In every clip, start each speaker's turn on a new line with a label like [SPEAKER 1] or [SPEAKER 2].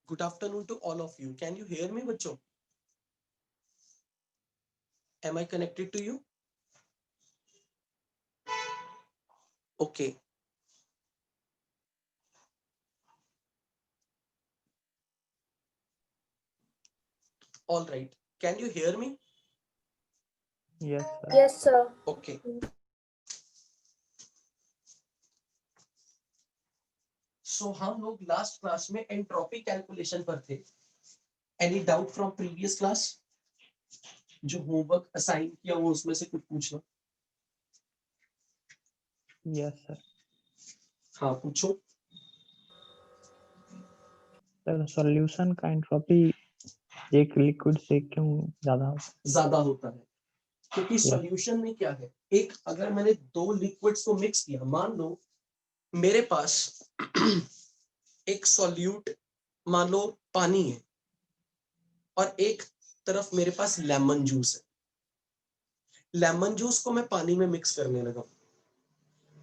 [SPEAKER 1] Good afternoon to all of you. Can you hear me, बच्चों? Am I connected to you? Okay. All right. Can you hear me?
[SPEAKER 2] Yes, sir.
[SPEAKER 3] Yes, sir.
[SPEAKER 1] Okay. So हम लोग last class में entropy calculation पर थे. Any doubt from previous class? जो homework assign किया वो उसमें से कुछ पूछना.
[SPEAKER 2] Yes, sir.
[SPEAKER 1] हाँ पूछो.
[SPEAKER 2] सर सॉल्यूशन का एंट्रोपी एक लिक्विड से क्यों ज्यादा
[SPEAKER 1] होता है क्योंकि सॉल्यूशन में क्या है, एक अगर मैंने दो लिक्विड्स को मिक्स किया, मान लो मेरे पास एक सॉल्यूट मान लो पानी है और एक तरफ मेरे पास लेमन जूस है. लेमन जूस को मैं पानी में मिक्स करने लगा,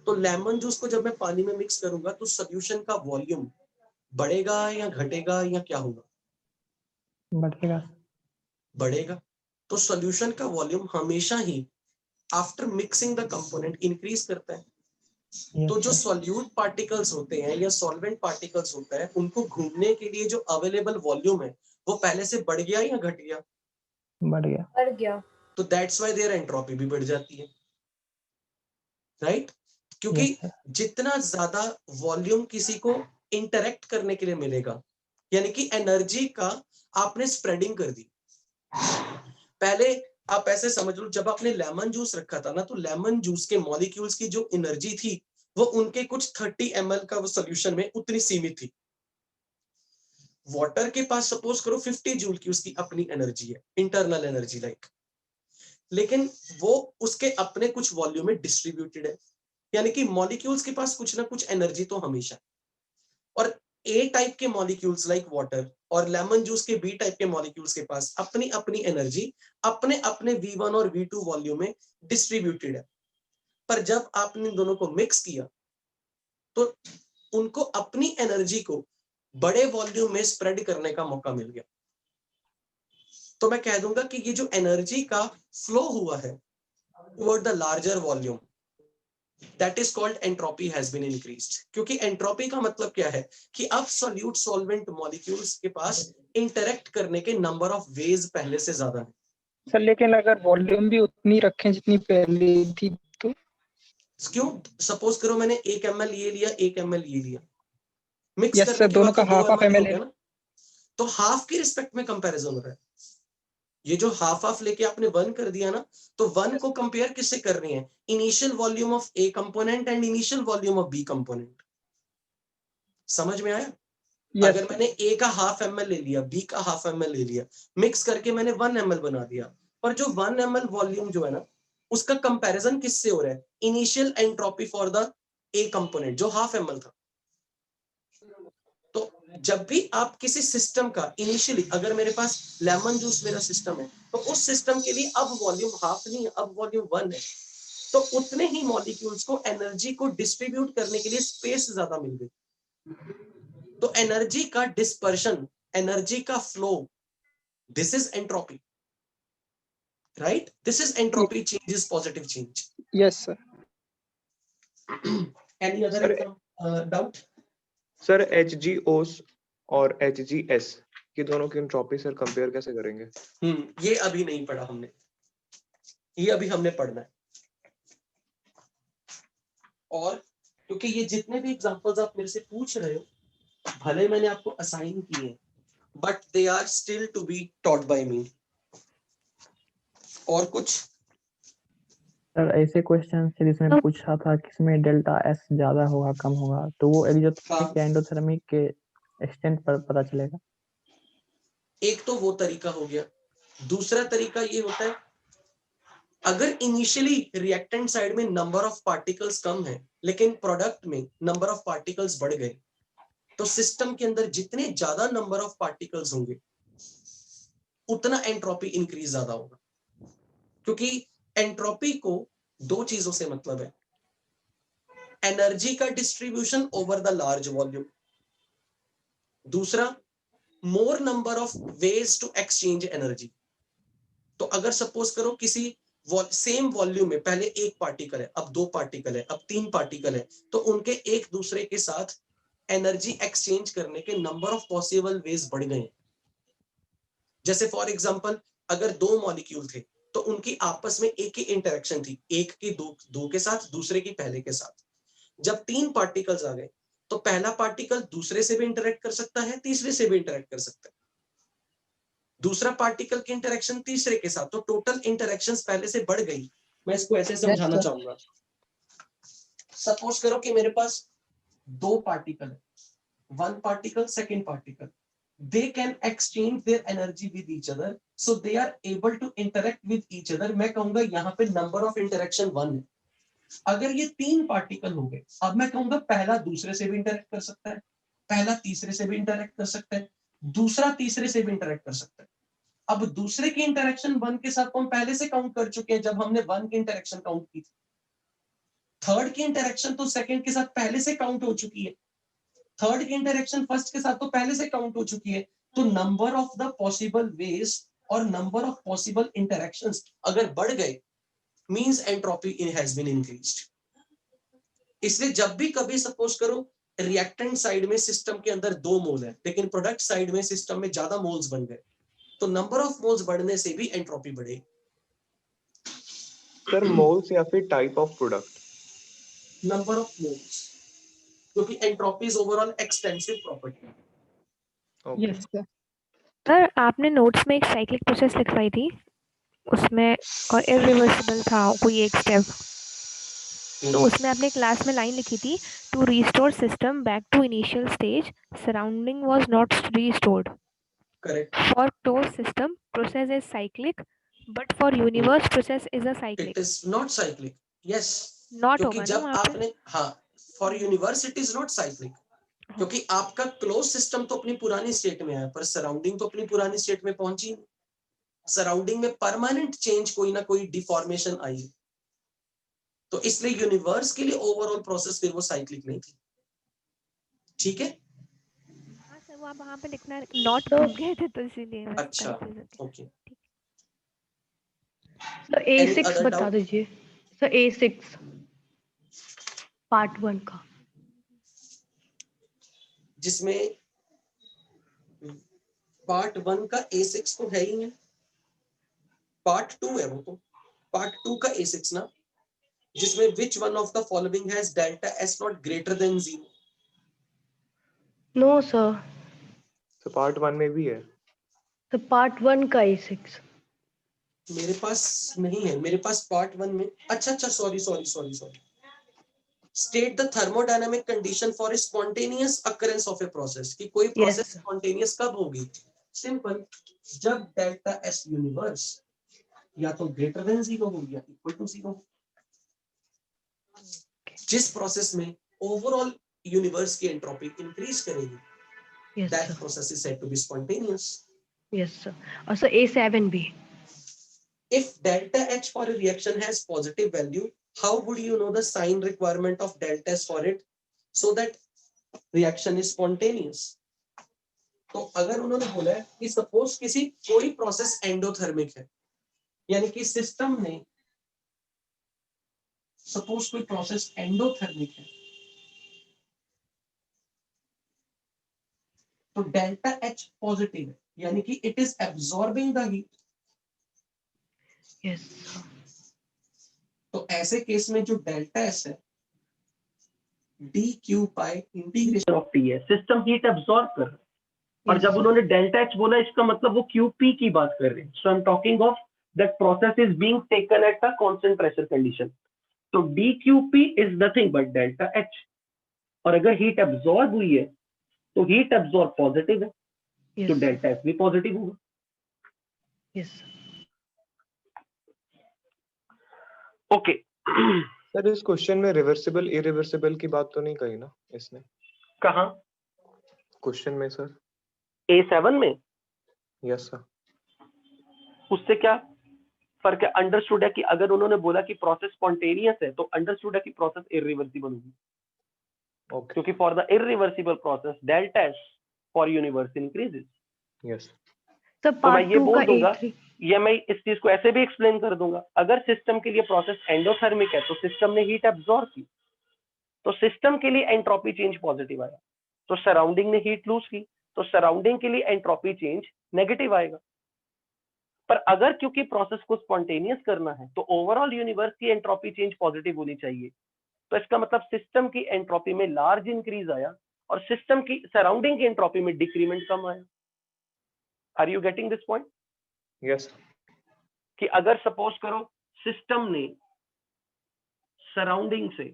[SPEAKER 1] तो लेमन जूस को जब मैं पानी में मिक्स करूंगा तो सॉल्यूशन का वॉल्यूम बढ़ेगा या घटेगा या क्या होगा? बढ़ेगा. तो सॉल्यूशन का वॉल्यूम हमेशा ही after mixing the component increase करता है. तो जो सॉल्यूट पार्टिकल्स होते हैं या सॉल्वेंट पार्टिकल्स होता है, उनको घूमने के लिए जो अवेलेबल वॉल्यूम है वो पहले से बढ़ गया या घट गया?
[SPEAKER 3] बढ़ गया.
[SPEAKER 1] तो दैट्स व्हाई देयर एंट्रोपी भी बढ़ जाती है, राइट? क्योंकि जितना ज्यादा वॉल्यूम किसी को इंटरेक्ट करने के लिए मिलेगा, यानी कि एनर्जी का आपने स्प्रेडिंग कर दी. पहले आप ऐसे समझ लो, जब आपने लेमन जूस रखा था ना, तो लेमन जूस के मॉलिक्यूल्स की जो एनर्जी थी वो उनके कुछ 30 ml का वो सॉल्यूशन में उतनी सीमित थी. वाटर के पास सपोज करो 50 जूल की उसकी अपनी एनर्जी है, इंटरनल एनर्जी लाइक, लेकिन वो उसके अपने कुछ वॉल्यूम में डिस्ट्रीब्यूटेड है, यानी कि मॉलिक्यूल्स के पास कुछ ना कुछ एनर्जी तो हमेशा. और ए टाइप के मॉलिक्यूल्स लाइक वाटर और लेमन जूस के बी टाइप के मॉलिक्यूल्स के पास अपनी अपनी एनर्जी अपने अपने V1 और V2 वॉल्यूम में डिस्ट्रीब्यूटेड है. पर जब आपने दोनों को मिक्स किया तो उनको अपनी एनर्जी को बड़े वॉल्यूम में स्प्रेड करने का मौका मिल गया. तो मैं कह दूंगा कि ये जो एनर्जी का फ्लो हुआ है toward the larger volume, that is called entropy has been increased. क्योंकि एंट्रोपी का मतलब क्या है कि अब सॉल्यूट सॉल्वेंट मॉलिक्यूल्स के पास इंटरेक्ट करने के नंबर ऑफ वेज पहले से ज्यादा है.
[SPEAKER 4] सर लेकिन अगर वॉल्यूम भी उतनी रखें जितनी पहले थी तो
[SPEAKER 1] क्यों? सपोज करो मैंने 1 ml ये लिया, 1 ml ये लिया, मिक्स
[SPEAKER 4] यस
[SPEAKER 1] करने
[SPEAKER 4] सर
[SPEAKER 1] के
[SPEAKER 4] दोनों
[SPEAKER 1] बाद
[SPEAKER 4] का
[SPEAKER 1] तो 2
[SPEAKER 4] हाफ
[SPEAKER 1] ml हो
[SPEAKER 4] ml
[SPEAKER 1] गया
[SPEAKER 4] है.
[SPEAKER 1] ना, तो हाफ की रिस्पेक्ट में कंपैरिजन हो रहा है. ये जो हाफ हाफ लेके आपने 1 कर दिया ना, तो 1 को कंपेयर किससे कर रही है? Initial volume of A component and initial volume of B component. समझ में आया?
[SPEAKER 4] यस
[SPEAKER 1] अगर मैंने ए का हाफ ml ले लिया, बी का हाफ ml ले लिया, मिक्स करके मैंने 1 ml बना दिया, पर जो 1 ml वॉल्यूम जो है ना, उसका कंपैरिजन किससे हो रहा है? Initial entropy for the A component जो हाफ ml था. तो जब भी आप किसी सिस्टम का इनिशियली, अगर मेरे पास लेमन जूस मेरा सिस्टम है, तो उस सिस्टम के लिए अब वॉल्यूम हाफ नहीं है, अब वॉल्यूम 1 है, तो उतने ही मॉलिक्यूल्स को एनर्जी को डिस्ट्रीब्यूट करने के लिए स्पेस ज्यादा मिल गई. तो एनर्जी का डिस्पर्शन, एनर्जी का flow, this is entropy, right? This is entropy change is positive change.
[SPEAKER 4] Yes sir.
[SPEAKER 1] Any other doubt?
[SPEAKER 5] Sir HgOs और HgS ये दोनों की एंट्रोपी सर कंपेयर कैसे करेंगे?
[SPEAKER 1] ये अभी नहीं पढ़ा हमने, ये अभी हमने पढ़ना है. और क्योंकि ये जितने भी एग्जांपल्स आप मेरे से पूछ रहे हो, भले मैंने आपको असाइन किए, but they are still to be taught by me. और कुछ?
[SPEAKER 2] सर ऐसे क्वेश्चन से जिसमें पूछा था किसमें डेल्टा एस ज्यादा होगा कम होगा, तो वो एक्सोथर्मिक या एंडोथर्मिक के एक्सटेंट पर पता चलेगा.
[SPEAKER 1] एक तो वो तरीका हो गया. दूसरा तरीका ये होता है, अगर इनिशियली रिएक्टेंट साइड में नंबर ऑफ पार्टिकल्स कम है लेकिन प्रोडक्ट में नंबर ऑफ पार्टिकल्स बढ़ गए, तो सिस्टम के अंदर जितने ज्यादा नंबर ऑफ पार्टिकल्स होंगे उतना एंट्रोपी इंक्रीज ज्यादा होगा. क्योंकि एंट्रोपी को दो चीजों से मतलब है, एनर्जी का distribution over the large volume, दूसरा more number of ways to exchange energy. तो अगर सपोज करो किसी सेम वॉल्यूम में पहले एक पार्टिकल है, अब दो पार्टिकल है, अब तीन पार्टिकल है, तो उनके एक दूसरे के साथ एनर्जी एक्सचेंज करने के नंबर ऑफ पॉसिबल वेज बढ़ गए। जैसे फॉर एग्जांपल अगर दो मॉलिक्यूल थे तो उनकी आपस में एक ही इंटरेक्शन थी, एक की दो के साथ, दूसरे की पहले के साथ। जब तीन पार्टिकल्स आ गए तो पहला पार्टिकल दूसरे से भी इंटरेक्ट कर सकता है, तीसरे से भी इंटरेक्ट कर सकता है, दूसरा पार्टिकल की इंटरेक्शन तीसरे के साथ, तो टोटल इंटरेक्शंस पहले से बढ़ गई। मैं इसको ऐसे समझाना चाहूंगा। सपोज करो कि मेरे पास दो पार्टिकल है, one particle, second particle, they can exchange their energy with each other, so they are able to interact with each other। मैं कहूंगा यहाँ पे नंबर ऑफ इंटरेक्शन 1 है। अगर ये तीन पार्टिकल हो गए, अब मैं कहूंगा पहला दूसरे से भी इंटरेक्ट कर सकता है, पहला तीसरे से भी इंटरेक्ट कर सकता है, दूसरा तीसरे से भी इंटरेक्ट कर सकता है। अब दूसरे की इंटरेक्शन 1 के साथ हम पहले से काउंट कर चुके हैं जब हमने 1 की इंटरेक्शन काउंट की थी। थर्ड की इंटरेक्शन तो सेकंड के साथ पहले से काउंट हो चुकी है, थर्ड की इंटरेक्शन फर्स्ट के साथ तो पहले से काउंट हो चुकी है। तो number of the possible ways और नंबर ऑफ पॉसिबल इंटरेक्शंस अगर बढ़ गए, means entropy has been increased. इसलिए जब भी कभी सपोज करो रिएक्टेंट साइड में सिस्टम के अंदर 2 मोल है, लेकिन प्रोडक्ट साइड में सिस्टम में ज्यादा मोल्स बन गए, तो नंबर ऑफ मोल्स बढ़ने से भी एंट्रोपी बढ़ेगी।
[SPEAKER 5] सर मोल्स या फिर type of product?
[SPEAKER 1] Number of moles, क्योंकि entropy is overall extensive property.
[SPEAKER 5] Okay
[SPEAKER 3] sir आपने नोट्स में एक साइक्लिक प्रोसेस लिखवाई थी, उसमें और इरिवर्सिबल था कोई एक स्टेप, तो उसमें आपने क्लास में लाइन लिखी थी, to restore system back to initial stage surrounding was not restored.
[SPEAKER 1] Correct.
[SPEAKER 3] For close system process is cyclic, but for universe process is a cyclic.
[SPEAKER 1] It is not cyclic, yes.
[SPEAKER 3] Not
[SPEAKER 1] क्योंकि
[SPEAKER 3] होगा ना
[SPEAKER 1] जब
[SPEAKER 3] वहाँ पे?
[SPEAKER 1] आपने, हाँ, for universe it is not cyclic, क्योंकि आपका क्लोज सिस्टम तो अपनी पुरानी स्टेट में है, पर सराउंडिंग तो अपनी पुरानी स्टेट में पहुंची नहीं। सराउंडिंग में परमानेंट चेंज, कोई ना कोई डिफॉर्मेशन आई, तो इसलिए यूनिवर्स के लिए ओवरऑल प्रोसेस फिर वो साइक्लिक नहीं थी। ठीक है,
[SPEAKER 3] हाँ सर, वो आप वहाँ पे लिखना नॉट भूल गए थे, तो इसीलिए बस
[SPEAKER 1] अच्छा,
[SPEAKER 3] कंफ्यूज हो
[SPEAKER 1] ओके।
[SPEAKER 6] तो A6 बता दीजिए सर, A6 पार्ट 1 का, जिसमें
[SPEAKER 1] पार्ट 1 का A6 तो है ही नहीं, पार्ट 2 है वो तो। पार्ट 2 का A6 ना, जिसमें which one of the following has delta S not greater than 0?
[SPEAKER 6] No sir,
[SPEAKER 5] तो पार्ट 1 में भी है।
[SPEAKER 6] तो पार्ट 1 का A6
[SPEAKER 1] मेरे पास नहीं है, मेरे पास पार्ट 1 में, अच्छा, sorry. State the thermodynamic condition for spontaneous occurrence of a process, कि कोई प्रोसेस स्पॉन्टेनियस कब होगी? सिंपल, जब डेल्टा एस यूनिवर्स या तो ग्रेटर देन 0 हो या इक्वल टू 0। जिस प्रोसेस में ओवरऑल यूनिवर्स की एंट्रोपी इंक्रीज करेगी, that process is said to be spontaneous.
[SPEAKER 6] Yes sir. और सर A7 भी,
[SPEAKER 1] if delta H for a reaction has positive value, how would you know the sign requirement of delta S for it so that reaction is spontaneous? तो अगर उन्होंने बोला है कि suppose कोई process endothermic है, यानी कि सिस्टम में सपोज कोई प्रोसेस एंडोथर्मिक है, तो डेल्टा H पॉजिटिव है, यानी कि it is absorbing the heat.
[SPEAKER 6] Yes.
[SPEAKER 1] तो ऐसे केस में जो डेल्टा एस है, dq bye integration of T है, सिस्टम हीट एब्सॉर्ब कर रहा है। और जब उन्होंने डेल्टा एच बोला, इसका मतलब वो QP की बात कर रहे हैं। So I am talking of that process is being taken at a constant pressure condition. तो dQP is nothing but delta H. और अगर हीट एब्सॉर्ब हुई है तो हीट एब्सॉर्ब पॉजिटिव है, तो डेल्टा एच भी पॉजिटिव होगा।
[SPEAKER 6] यस।
[SPEAKER 1] ओके
[SPEAKER 5] सर इस क्वेश्चन में रिवर्सिबल इरिवर्सिबल की बात तो नहीं कही ना इसने?
[SPEAKER 1] कहां?
[SPEAKER 5] क्वेश्चन में सर,
[SPEAKER 1] A7 में।
[SPEAKER 5] Yes sir.
[SPEAKER 1] उससे क्या फर्क है? अंडरस्टूड है कि अगर उन्होंने बोला कि प्रोसेस स्पॉन्टेनियस है, तो अंडरस्टूड है कि प्रोसेस इरिवर्सिबल होगी।
[SPEAKER 5] ओके।
[SPEAKER 1] क्योंकि for the irreversible process delta S for universe increases.
[SPEAKER 5] Yes
[SPEAKER 6] sir
[SPEAKER 7] तो मैं
[SPEAKER 6] पार्ट
[SPEAKER 7] ये
[SPEAKER 6] 2
[SPEAKER 7] बोल
[SPEAKER 6] का
[SPEAKER 7] दूंगा,
[SPEAKER 6] A3
[SPEAKER 7] ये मैं इस चीज को ऐसे भी एक्सप्लेन कर दूंगा, अगर सिस्टम के लिए प्रोसेस एंडोथर्मिक है तो सिस्टम ने हीट एब्जॉर्ब की, तो सिस्टम के लिए एंट्रोपी चेंज पॉजिटिव आया, तो सराउंडिंग ने हीट लूज की, तो सराउंडिंग के लिए एंट्रोपी चेंज नेगेटिव आएगा। पर अगर क्योंकि प्रोसेस को स्पॉन्टेनियस करना है तो ओवरऑल यूनिवर्स की एंट्रोपी चेंज पॉजिटिव होनी चाहिए, तो इसका मतलब सिस्टम की एंट्रोपी में लार्ज इंक्रीज आया और सिस्टम की सराउंडिंग की एंट्रोपी में डिक्रीमेंट कम आया। Are you getting this point?
[SPEAKER 5] Yes
[SPEAKER 7] कि अगर सपोज करो सिस्टम ने सराउंडिंग से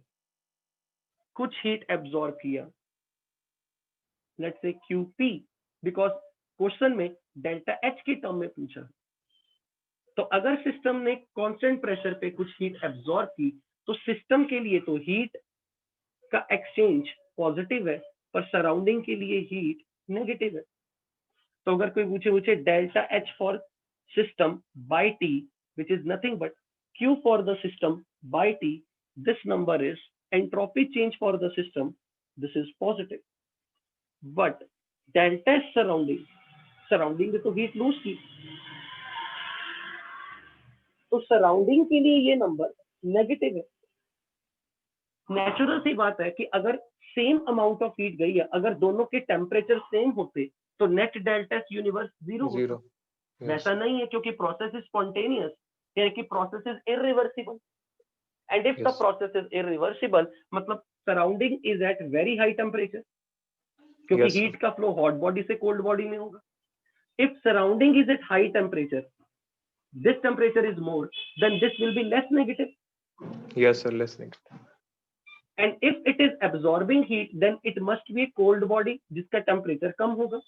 [SPEAKER 7] कुछ हीट एब्जॉर्ब किया, let's say QP, because question में डेल्टा H की टर्म में पूछा, तो अगर सिस्टम ने कांस्टेंट प्रेशर पे कुछ हीट एब्जॉर्ब की तो सिस्टम के लिए तो हीट का एक्सचेंज पॉजिटिव है, पर सराउंडिंग के लिए हीट नेगेटिव है। तो अगर कोई पूछे delta H for system by T which is nothing but Q for the system by T, this number is entropy change for the system, this is positive, but delta S surrounding में तो heat lose की, तो surrounding के लिए ये number negative है। Natural सी बात है कि अगर सेम अमाउंट ऑफ हीट गई है, अगर दोनों के टेम्परेचर सेम होते तो net delta S universe zero होता। वैसा नहीं है क्योंकि प्रोसेस इज स्पॉन्टेनियस, यानी कि process is irreversible, and if the process is irreversible मतलब surrounding is at very high temperature, क्योंकि हीट का फ्लो हॉट बॉडी से कोल्ड बॉडी में होगा। If surrounding is at high temperature, this temperature is more, then this will be less negative.
[SPEAKER 5] Yes sir, less negative.
[SPEAKER 7] And if it is absorbing heat, then it must be a cold body जिसका temperature कम होगा।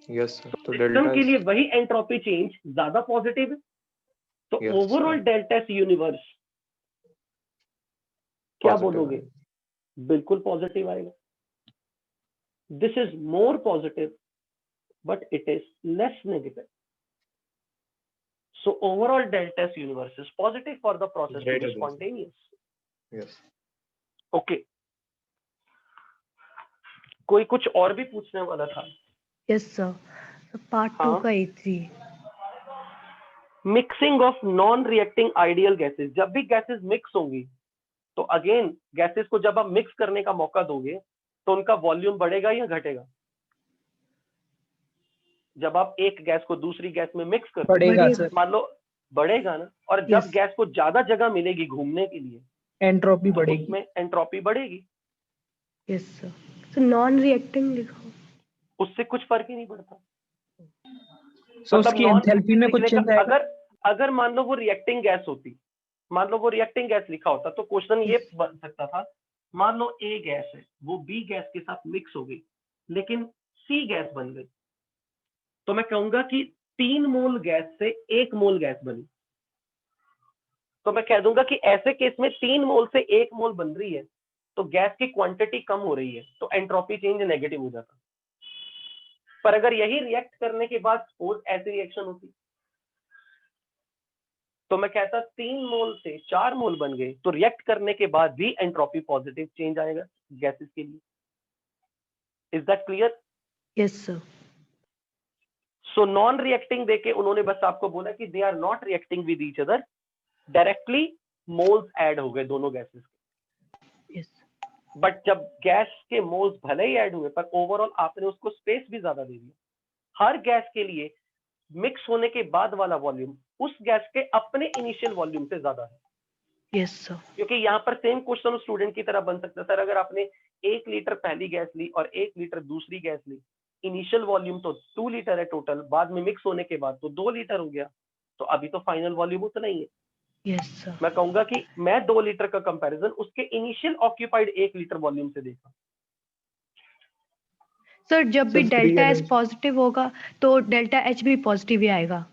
[SPEAKER 5] Yes sir.
[SPEAKER 7] तो system के लिए वही entropy change ज्यादा positive है, तो overall delta S universe क्या बोलोगे? बिल्कुल पॉजिटिव आएगा। This is more positive but it is less negative. So overall delta S universe is positive for the process to be spontaneous.
[SPEAKER 5] Yes.
[SPEAKER 7] Okay. कोई कुछ और भी पूछने वाला था?
[SPEAKER 6] Yes sir. Part 2 का A3.
[SPEAKER 7] Mixing of non-reacting ideal gases. जब भी gases mix होंगी, तो again gases को जब आप mix करने का मौका दोगे, तो उनका वॉल्यूम बढ़ेगा या घटेगा? जब आप एक गैस को दूसरी गैस में मिक्स करते हो, मान लो बढ़ेगा ना, और जब गैस को ज्यादा जगह मिलेगी घूमने के लिए,
[SPEAKER 4] एंट्रोपी
[SPEAKER 7] तो
[SPEAKER 4] बढ़ेगी,
[SPEAKER 7] उसमें एंट्रोपी बढ़ेगी।
[SPEAKER 6] Yes sir. तो नॉन रिएक्टिंग लिखो,
[SPEAKER 7] उससे कुछ फर्क ही नहीं पड़ता।
[SPEAKER 4] so उसकी एंथैल्पी में कुछ चेंज आएगा?
[SPEAKER 7] अगर मान लो वो रिएक्टिंग गैस होती, मान लो वो रिएक्टिंग गैस लिखा होता, तो क्वेश्चन ये बन सकता था, मान लो ए गैस है, वो बी गैस के साथ मिक्स हो गई, लेकिन सी गैस बन गई, तो मैं कहूंगा कि 3 मोल गैस से 1 मोल गैस बनी। तो मैं कह दूंगा कि ऐसे केस में 3 मोल से 1 मोल बन रही है, तो गैस की क्वांटिटी कम हो रही है, तो एंट्रोपी चेंज नेगेटिव हो जाता। पर अगर यही रिएक्ट करने के बाद सपोज ऐसी रिएक्शन होती, तो मैं कहता 3 मोल से 4 मोल बन गए, तो रिएक्ट करने के बाद भी एंट्रोपी पॉजिटिव चेंज आएगा गैसेस के लिए। Is that clear?
[SPEAKER 6] Yes sir.
[SPEAKER 7] So non reacting देके उन्होंने बस आपको बोला कि they are not reacting with each other, directly moles add हो गए दोनों गैसेस के।
[SPEAKER 6] यस।
[SPEAKER 7] बट जब गैस के मोल्स भले ही ऐड हुए, पर ओवरऑल आपने उसको स्पेस भी ज्यादा दे दिया। हर गैस के लिए मिक्स होने के बाद वाला वॉल्यूम उस गैस के अपने इनिशियल वॉल्यूम से ज्यादा है।
[SPEAKER 6] Yes sir.
[SPEAKER 7] क्योंकि यहाँ पर सेम क्वेश्चन स्टूडेंट की तरह बन सकता है, सर अगर आपने 1 लीटर पहली गैस ली और 1 लीटर दूसरी गैस ली, इनिशियल वॉल्यूम तो 2 लीटर है टोटल, बाद में मिक्स होने के बाद तो 2 लीटर हो गया, तो अभी तो फाइनल वॉल्यूम उतना ही है।
[SPEAKER 6] Yes sir.
[SPEAKER 7] मैं कहूंगा कि मैं 2 लीटर का कंपैरिजन उसके इनिशियल ऑक्यूपाइड 1 लीटर वॉल्यूम से देखा।
[SPEAKER 6] सर जब भी डेल्टा एस पॉजिटिव होगा तो डेल्टा एच भी पॉजिटिव ही आएगा।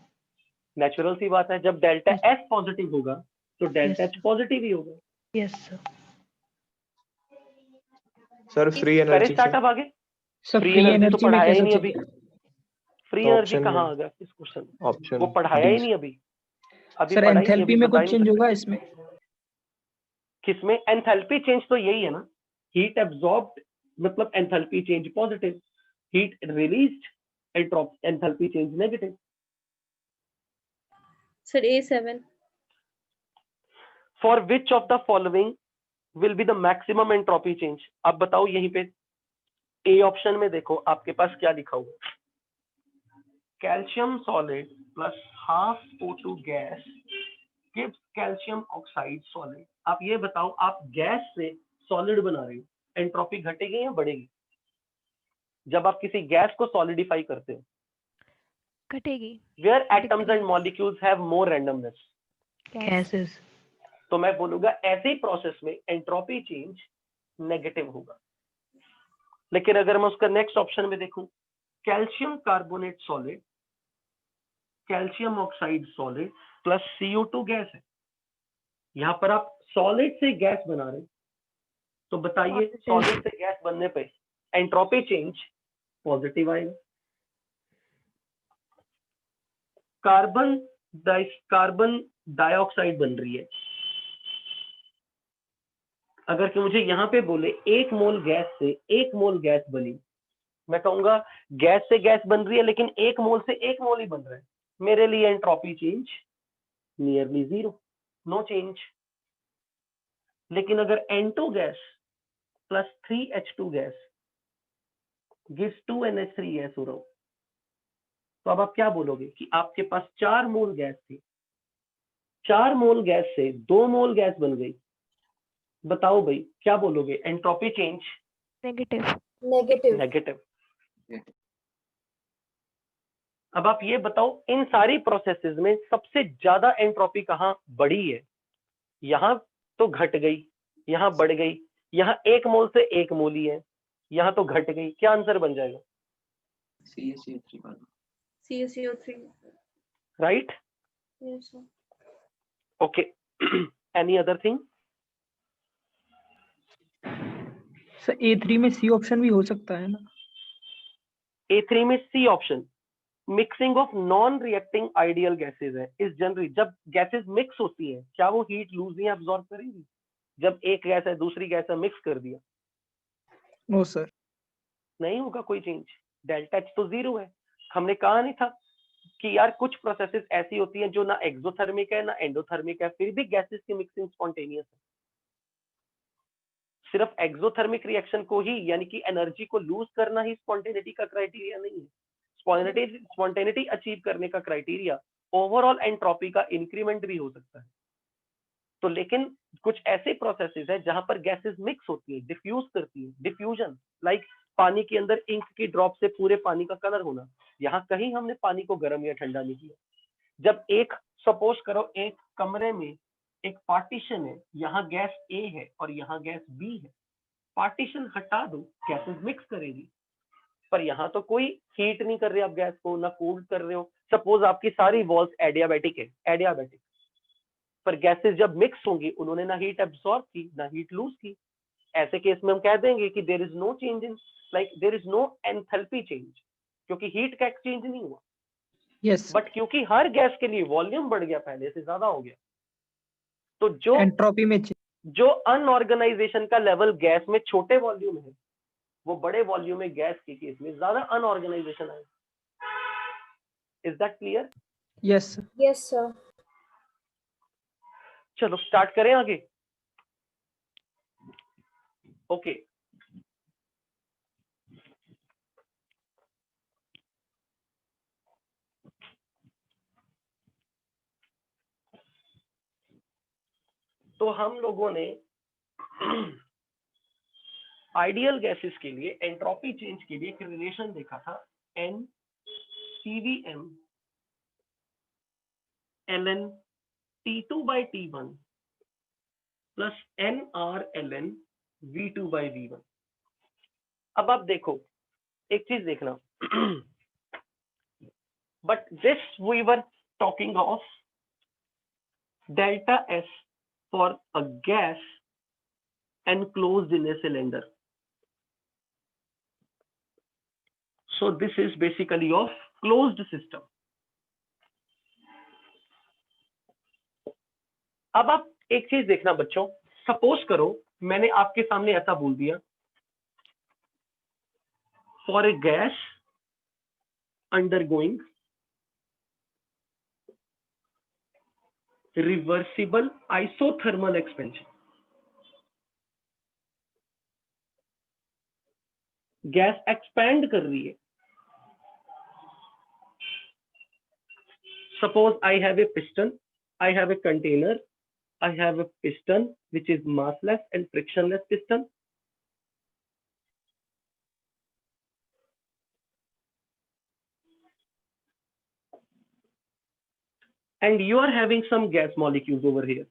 [SPEAKER 7] नेचुरल सी बात है, जब डेल्टा एस पॉजिटिव होगा तो डेल्टा एच पॉजिटिव ही होगा।
[SPEAKER 6] Yes sir.
[SPEAKER 5] Sir free energy
[SPEAKER 7] startup आगे।
[SPEAKER 4] फ्री एनर्जी
[SPEAKER 7] तो पढ़ाया ही नहीं अभी।
[SPEAKER 4] चेंज?
[SPEAKER 7] फ्री एनर्जी कहाँ आ गया इस क्वेश्चन?
[SPEAKER 5] ऑप्शन
[SPEAKER 7] वो पढ़ाया ही नहीं अभी
[SPEAKER 4] सर एंथैल्पी में कुछ चेंज होगा इसमें?
[SPEAKER 7] किसमें? एंथैल्पी चेंज तो यही है ना, हीट एब्जॉर्ब्ड मतलब enthalpy change positive, heat released enthalpy change negative.
[SPEAKER 8] Sir A7।
[SPEAKER 7] For which of the following will be the maximum entropy change? अब बताओ यहीं पे ए ऑप्शन में देखो आपके पास क्या लिखा हुआ है, calcium solid plus half O2 gas gives calcium oxide solid. आप ये बताओ, आप गैस से सॉलिड बना रहे हो, एंट्रोपी घटेगी या बढ़ेगी? जब आप किसी गैस को सॉलिडिफाई करते हो,
[SPEAKER 3] घटेगी।
[SPEAKER 7] Where atoms and molecules have more randomness,
[SPEAKER 6] gases.
[SPEAKER 7] तो मैं बोलूंगा ऐसे प्रोसेस में एंट्रोपी चेंज नेगेटिव होगा। लेकिन अगर मैं उसका नेक्स्ट ऑप्शन में देखूं, calcium carbonate solid, calcium oxide solid plus CO2 gas है, यहां पर आप सॉलिड से गैस बना रहे, तो बताइए सॉलिड से गैस बनने पे एंट्रोपी चेंज पॉजिटिव आएगा। कार्बन डाइऑक्साइड बन रही है, अगर कि मुझे यहाँ पे बोले 1 मोल गैस से 1 मोल गैस बनी, मैं कहूंगा गैस से गैस बन रही है लेकिन 1 मोल से 1 मोल ही बन रहा है, मेरे लिए entropy change nearly 0, no change. लेकिन अगर N2 gas plus 3H2 gas gives 2NH3 gas हो रहा हो, तो अब आप क्या बोलोगे कि आपके पास 4 मोल गैस थी, 4 मोल गैस से 2 मोल गैस बन गई, बताओ भाई क्या बोलोगे? Entropy change
[SPEAKER 3] negative.
[SPEAKER 7] नेगेटिव। अब आप ये बताओ, इन सारी प्रोसेसेस में सबसे ज्यादा एंट्रोपी कहाँ बढ़ी है? यहाँ तो घट गई, यहाँ बढ़ गई, यहाँ 1 मोल से 1 मोल ही है, यहाँ तो घट गई। क्या आंसर बन जाएगा?
[SPEAKER 8] CaCO3।
[SPEAKER 7] Right?
[SPEAKER 8] Yes sir।
[SPEAKER 7] Okay, any other thing?
[SPEAKER 4] Sir A3 में C ऑप्शन भी हो सकता है ना?
[SPEAKER 7] A3 में C option mixing of non reacting ideal gases है। इस जनरली जब गैसेज मिक्स होती हैं, क्या वो हीट लूज नहीं एब्जॉर्ब करेंगी? जब एक गैस है दूसरी गैस है मिक्स कर दिया,
[SPEAKER 4] नो सर।
[SPEAKER 7] नहीं होगा कोई चेंज, डेल्टा एच तो 0 है। हमने कहा नहीं था कि यार कुछ प्रोसेसेस ऐसी होती हैं जो ना एक्सोथर्मिक है ना एंडोथर्मिक है, फिर भी गैसेस की मिक्सिंग स्पॉन्टेनियस है। सिर्फ एक्सोथर्मिक रिएक्शन को ही, यानी कि एनर्जी को लूज करना ही स्पॉन्टेनिटी का क्राइटेरिया नहीं है। स्पॉन्टेनिटी अचीव करने का क्राइटेरिया ओवरऑल एंट्रोपी का इंक्रीमेंट भी हो सकता है। तो लेकिन कुछ ऐसे प्रोसेसेस है जहां पर गैसेस मिक्स होती है, डिफ्यूज करती है, डिफ्यूजन लाइक पानी के अंदर इंक की ड्रॉप से पूरे पानी का कलर होना, यहाँ कहीं हमने पानी को गर्म या ठंडा नहीं किया। जब एक सपोज करो एक कमरे में एक पार्टीशन है, यहाँ गैस A है और यहाँ गैस B है, पार्टीशन हटा दो, गैसेस मिक्स करेगी, पर यहाँ तो कोई हीट नहीं कर रहे आप गैस को, ना कूल कर रहे हो। सपोज आपकी सारी वॉल्स एडियाबैटिक है, एडियाबैटिक, पर गैसेस जब मिक्स होंगी उन्होंने ना हीट एब्सॉर्ब की ना हीट लूज की। ऐसे केस में हम कह देंगे कि there is no change in, like there is no enthalpy change, क्योंकि हीट का एक्सचेंज नहीं हुआ।
[SPEAKER 4] यस।
[SPEAKER 7] बट क्योंकि हर गैस के लिए वॉल्यूम बढ़ गया, पहले से ज्यादा हो गया, तो जो
[SPEAKER 4] एंट्रोपी में
[SPEAKER 7] जो अनऑर्गेनाइजेशन का लेवल गैस में छोटे वॉल्यूम है, वो बड़े वॉल्यूम में गैस के केस में ज्यादा अनऑर्गेनाइजेशन आए। Is that clear?
[SPEAKER 4] Yes
[SPEAKER 8] yes sir.
[SPEAKER 7] चलो स्टार्ट करें आगे। ओके, तो हम लोगों ने आइडियल गैसेस के लिए एंट्रोपी चेंज के लिए एक रिलेशन देखा था, N CVm ln T2 by T1 plus NR ln V2 by V1। अब आप देखो, एक चीज देखना, but this we were talking of delta S for a gas enclosed in a cylinder. So this is basically of closed system. अब आप एक चीज देखना बच्चों, सपोज करो मैंने आपके सामने ऐसा बोल दिया, for a gas undergoing reversible isothermal expansion. Gas expand कर रही है. Suppose I have a piston, I have a container, I have a piston which is massless and frictionless piston. And you are having some gas molecules over here.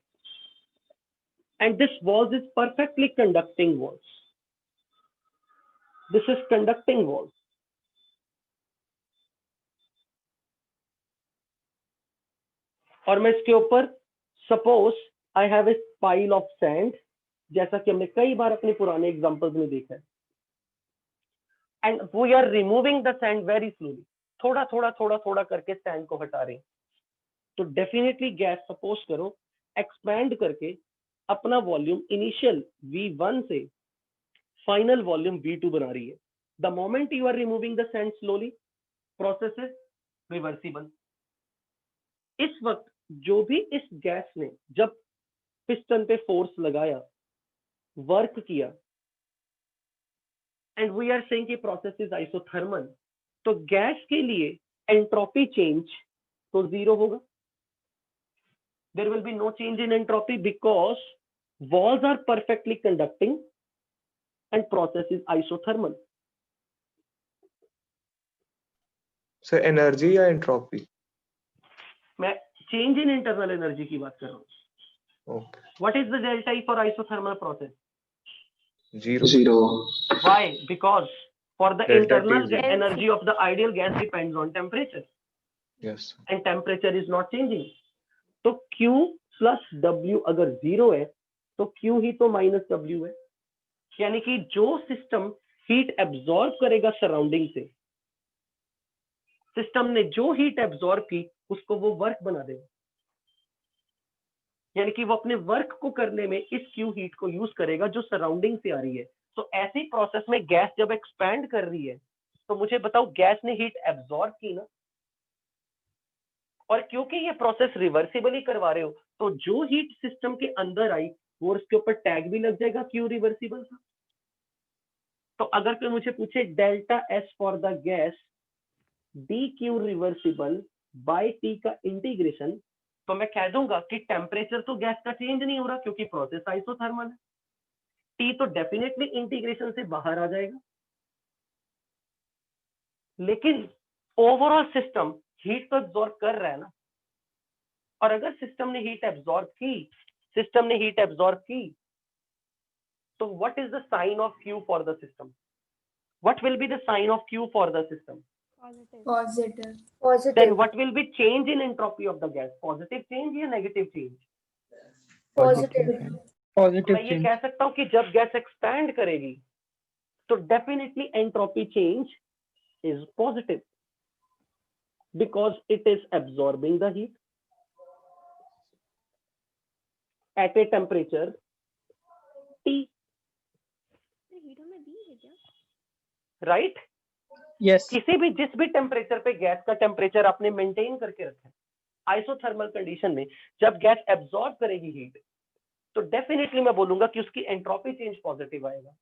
[SPEAKER 7] And this valve is perfectly conducting valve. This is conducting valve. और मैं इसके ऊपर suppose I have a pile of sand, जैसा कि हमने कई बार अपने पुराने एग्जांपल्स में देखा है. And we are removing the sand very slowly, थोड़ा थोड़ा थोड़ा थोड़ा करके सैंड को हटा रहे हैं. तो डेफिनेटली गैस सपोज करो एक्सपैंड करके अपना वॉल्यूम इनिशियल V1 से फाइनल वॉल्यूम V2 बना रही है. The moment you are removing the sand slowly, process is reversible. इस वक्त जो भी इस गैस ने जब पिस्टन पे फोर्स लगाया, वर्क किया, एंड वी आर सेइंग कि प्रोसेस इज आइसोथर्मल, तो गैस के लिए एंट्रोपी चेंज तो जीरो होगा. There will be no change in entropy because walls are perfectly conducting and process is isothermal.
[SPEAKER 5] Sir energy या entropy?
[SPEAKER 7] मैं change in internal energy की बात कर रहा हूँ.
[SPEAKER 5] Okay.
[SPEAKER 7] What is the delta E for isothermal process?
[SPEAKER 5] Zero.
[SPEAKER 7] Why? Because for the
[SPEAKER 5] Delta T
[SPEAKER 7] internal
[SPEAKER 5] is zero.
[SPEAKER 7] energy of the ideal gas depends on temperature,
[SPEAKER 5] Yes.
[SPEAKER 7] and temperature is not changing. तो Q plus W अगर zero है तो Q ही तो minus W है. यानी कि जो system heat absorb करेगा सराउंडिंग से, सिस्टम ने जो हीट एब्जॉर्ब की उसको वो वर्क बना देगा. यानी कि वो अपने वर्क को करने में इस Q हीट को यूज करेगा जो सराउंडिंग से आ रही है. तो ऐसी प्रोसेस में गैस जब एक्सपैंड कर रही है तो मुझे बताओ गैस ने हीट एब्जॉर्ब की ना, और क्योंकि ये प्रोसेस रिवर्सिबली करवा रहे हो तो जो हीट सिस्टम के अंदर आई वो उसके ऊपर टैग भी लग जाएगा क्यू रिवर्सिबल था. तो अगर कोई मुझे पूछे delta S for the gas D Q reversible by T का इंटीग्रेशन, तो मैं कह दूंगा कि टेम्परेचर तो गैस का चेंज नहीं हो रहा क्योंकि प्रोसेस आइसोथर्मल है. टी तो डेफिनेटली इंटीग्रेशन से बाहर आ जाएगा, लेकिन ओवरऑल सिस्टम हीट तो एब्जॉर्ब कर रहा है ना. और अगर सिस्टम ने हीट एब्जॉर्ब की, तो what is the sign of Q for the system? What will be the sign of Q for the system?
[SPEAKER 8] Positive.
[SPEAKER 7] Then what will be change in entropy of the gas? Positive change या negative change?
[SPEAKER 8] Positive.
[SPEAKER 4] Positive
[SPEAKER 7] मैं ये
[SPEAKER 4] change.
[SPEAKER 7] कह सकता हूँ कि जब gas expand करेगी तो definitely entropy change is positive because it is absorbing the heat at a temperature T. Right?
[SPEAKER 4] Yes.
[SPEAKER 7] किसी भी जिस भी टेम्परेचर पे गैस का टेम्परेचर आपने मेंटेन करके रखा है, आइसोथर्मल कंडीशन में जब गैस एब्जॉर्ब करेगी हीट तो डेफिनेटली मैं बोलूंगा कि उसकी एंट्रोपी चेंज पॉजिटिव आएगा.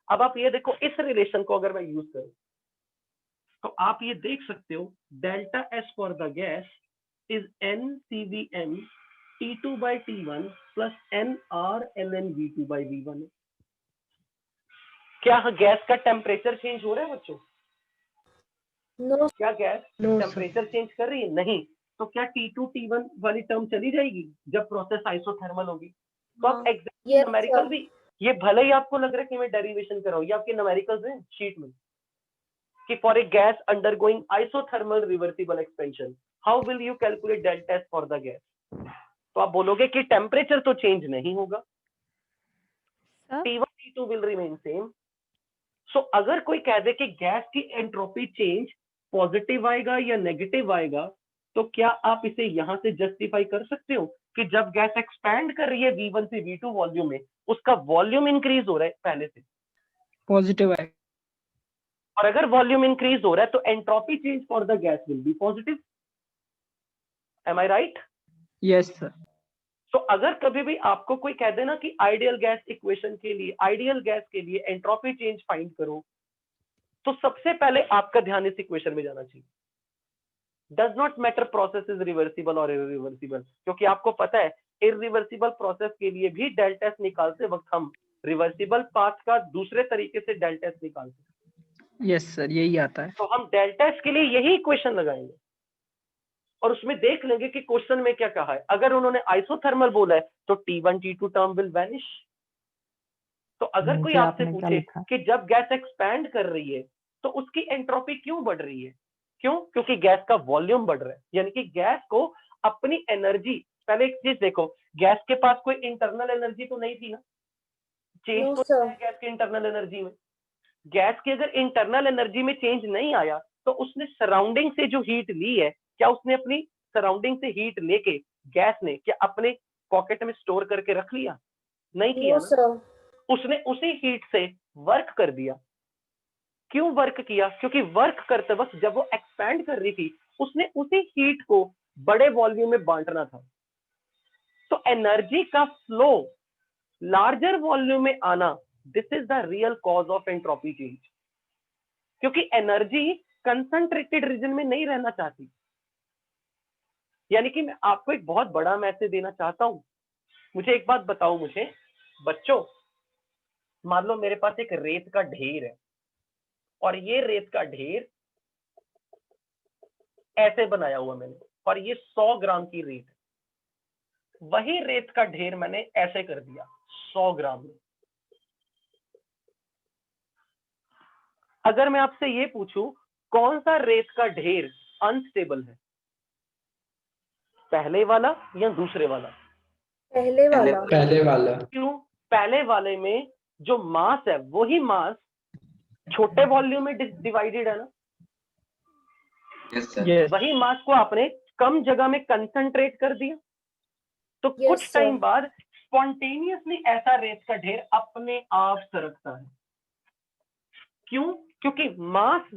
[SPEAKER 7] अब आप ये देखो, इस रिलेशन को अगर मैं यूज करूं तो आप ये देख सकते हो delta S for the gas is NCVm T2 by T1 plus NRln V2 by V1. क्या गैस का टेम्परेचर चेंज हो रहा है बच्चों?
[SPEAKER 8] No.
[SPEAKER 7] क्या गैस
[SPEAKER 6] No,
[SPEAKER 7] टेम्परेचर चेंज कर रही है? नहीं. तो क्या T2 T1 वाली टर्म चली जाएगी जब प्रोसेस आइसोथर्मल होगी? तो आप एग्जैक्ट
[SPEAKER 8] Yes,
[SPEAKER 7] न्यूमेरिकल
[SPEAKER 8] sir.
[SPEAKER 7] भी, ये भले ही आपको लग रहा है कि मैं डेरिवेशन कर रहा हूँ, ये आपके न्यूमेरिकल्स हैं शीट में कि for a gas undergoing isothermal reversible expansion how will you calculate delta S for the gas? तो आप बोलोगे कि टेम्परेचर तो चेंज नहीं होगा, T1 T2 will remain same. सो अगर कोई कह दे कि गैस की एंट्रोपी चेंज पॉजिटिव आएगा या नेगेटिव आएगा, तो क्या आप इसे यहां से जस्टिफाई कर सकते हो कि जब गैस एक्सपैंड कर रही है V1 से V2 वॉल्यूम में, उसका वॉल्यूम इंक्रीज हो रहा है पहले से?
[SPEAKER 4] पॉजिटिव है.
[SPEAKER 7] और अगर वॉल्यूम इंक्रीज हो रहा है तो entropy change for the gas will be positive. Am I right?
[SPEAKER 4] Yes sir.
[SPEAKER 7] तो अगर कभी भी आपको कोई कह देना कि आइडियल गैस इक्वेशन के लिए, आइडियल गैस के लिए एंट्रोपी चेंज फाइंड करो, तो सबसे पहले आपका ध्यान इस इक्वेशन में जाना चाहिए। Does not matter process is reversible और इरिवर्सिबल, क्योंकि आपको पता है इरिवर्सिबल प्रोसेस के लिए भी डेल्टा एस निकालते वक्त हम रिवर्सिबल पाथ का दूसरे तरीके से डेल्टा एस निकालते हैं।
[SPEAKER 4] यस सर, यही आता है।
[SPEAKER 7] तो हम डेल्टा एस के लिए यही इक्वेशन लगाएंगे और उसमें देख लेंगे कि क्वेश्चन में क्या कहा है। अगर उन्होंने आइसोथर्मल बोला है तो T1 T2 term will vanish. तो अगर कोई
[SPEAKER 2] नीचे
[SPEAKER 7] आपसे
[SPEAKER 2] आपने क्या
[SPEAKER 7] पूछे
[SPEAKER 2] लिखा?
[SPEAKER 7] कि जब गैस एक्सपैंड कर रही है तो उसकी एंट्रोपी क्यों बढ़ रही है, क्यों? क्योंकि गैस का वॉल्यूम बढ़ रहा है, यानी कि गैस को अपनी एनर्जी, पहले एक चीज देखो, गैस के पास कोई इंटरनल एनर्जी तो नहीं थी ना, चेंज
[SPEAKER 8] No,
[SPEAKER 7] तो
[SPEAKER 8] sir.
[SPEAKER 7] नहीं आया गैस की इंटरनल एनर्जी में। गैस की अगर इंटरनल एनर्जी में चेंज नहीं आया तो उसने सराउंडिंग से जो हीट ली है, क्या उसने अपनी सराउंडिंग से हीट लेके गैस ने क्या अपने पॉकेट में स्टोर करके रख लिया? नहीं किया
[SPEAKER 8] No,
[SPEAKER 7] ना,
[SPEAKER 8] sir.
[SPEAKER 7] उसने उसी हीट से वर्क कर दिया। क्यों वर्क किया? क्योंकि वर्क करते वक्त जब वो एक्सपैंड कर रही थी उसने उसी हीट को बड़े वॉल्यूम में बांटना था। तो एनर्जी का फ्लो लार्जर वॉल्यूम में आना, this is the real cause of entropy change. क्योंकि एनर्जी कंसंट्रेटेड रीजन में नहीं रहना चाहती। यानी कि मैं आपको एक बहुत बड़ा मैसेज देना चाहता हूं। मुझे एक बात बताओ, मुझे बच्चों, मान लो मेरे पास एक रेत का ढेर है और ये रेत का ढेर ऐसे बनाया हुआ मैंने, और ये 100 ग्राम की रेत है। वही रेत का ढेर मैंने ऐसे कर दिया 100 ग्राम में। अगर मैं आपसे ये पूछूं कौन सा रेत का ढेर अनस्टेबल है, पहले वाला या दूसरे वाला?
[SPEAKER 8] पहले वाला.
[SPEAKER 9] पहले वाला।
[SPEAKER 7] क्यों? पहले वाले में जो मास है वही मास छोटे वॉल्यूम में डिवाइडेड है ना।
[SPEAKER 9] Yes sir.
[SPEAKER 4] यस।
[SPEAKER 7] वही मास को आपने कम जगह में कंसंट्रेट कर दिया, तो
[SPEAKER 8] Yes,
[SPEAKER 7] कुछ टाइम
[SPEAKER 8] sir.
[SPEAKER 7] बाद स्पॉन्टेनियसली ऐसा रेत का ढेर अपने आप सरकता है। क्यों? क्योंकि मास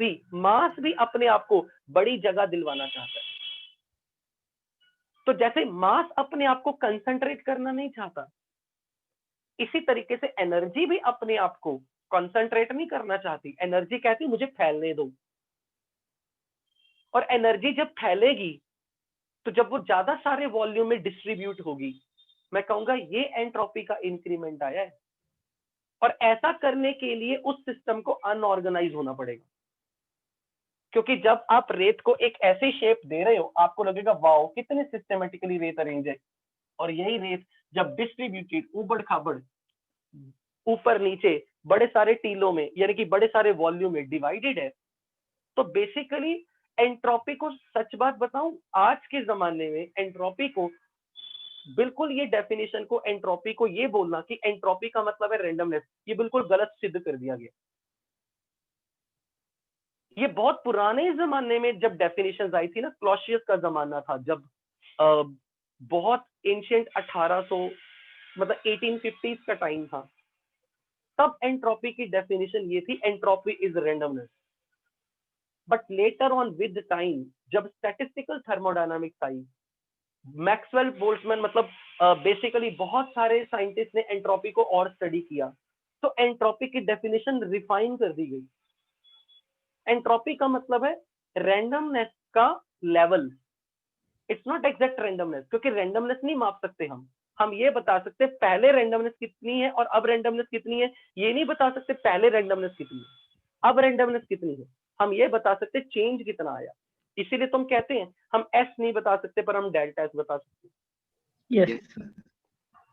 [SPEAKER 7] भी अपने आप को बड़ी जगह दिलवाना चाहता है। तो जैसे मास अपने आप को कंसंट्रेट करना नहीं चाहता, इसी तरीके से एनर्जी भी अपने आप को कंसंट्रेट नहीं करना चाहती। एनर्जी कहती मुझे फैलने दो, और एनर्जी जब फैलेगी तो जब वो ज्यादा सारे वॉल्यूम में डिस्ट्रीब्यूट होगी, मैं कहूंगा ये एंट्रोपी का इंक्रीमेंट आया है। और ऐसा करने के लिए उस सिस्टम को अनऑर्गेनाइज होना पड़ेगा, क्योंकि जब आप रेत को एक ऐसी शेप दे रहे हो आपको लगेगा वाओ कितने सिस्टमेटिकली रेत अरेंज है, और यही रेत जब डिस्ट्रीब्यूटेड ऊबड़ खाबड़ ऊपर नीचे बड़े सारे टीलों में, यानी कि बड़े सारे वॉल्यूम में डिवाइडेड है, तो बेसिकली एंट्रोपी को, सच बात बताऊं, आज के जमाने में एंट्रोपी को बिल्कुल, ये डेफिनेशन को, एंट्रोपी को ये बोलना कि एंट्रोपी का मतलब है रैंडमनेस, ये बिल्कुल गलत सिद्ध कर दिया गया। ये बहुत पुराने जमाने में जब डेफिनेशंस आई थी ना, क्लॉसियस का जमाना था, जब बहुत एंशिएंट 1800 मतलब 1850s का टाइम था, तब एंट्रोपी की डेफिनेशन ये थी, entropy is randomness. But later on with time जब स्टैटिस्टिकल थर्मोडायनामिक्स आई, मैक्सवेल बोल्ट्जमैन, मतलब बेसिकली बहुत सारे साइंटिस्ट ने एंट्रोपी को और स्टडी किया, तो एंट्रोपी की डेफिनेशन रिफाइन कर दी गई। एंट्रोपी का मतलब है रैंडमनेस का level. It's not exact randomness, क्योंकि रैंडमनेस नहीं माप सकते हम ये बता सकते पहले रैंडमनेस कितनी है और अब रैंडमनेस कितनी है। ये नहीं बता सकते पहले रैंडमनेस कितनी है अब रैंडमनेस कितनी है। हम ये बता सकते चेंज कितना आया। इसीलिए तुम कहते हैं हम एस नहीं बता सकते पर हम डेल्टा एस बता सकते हैं।
[SPEAKER 4] यस।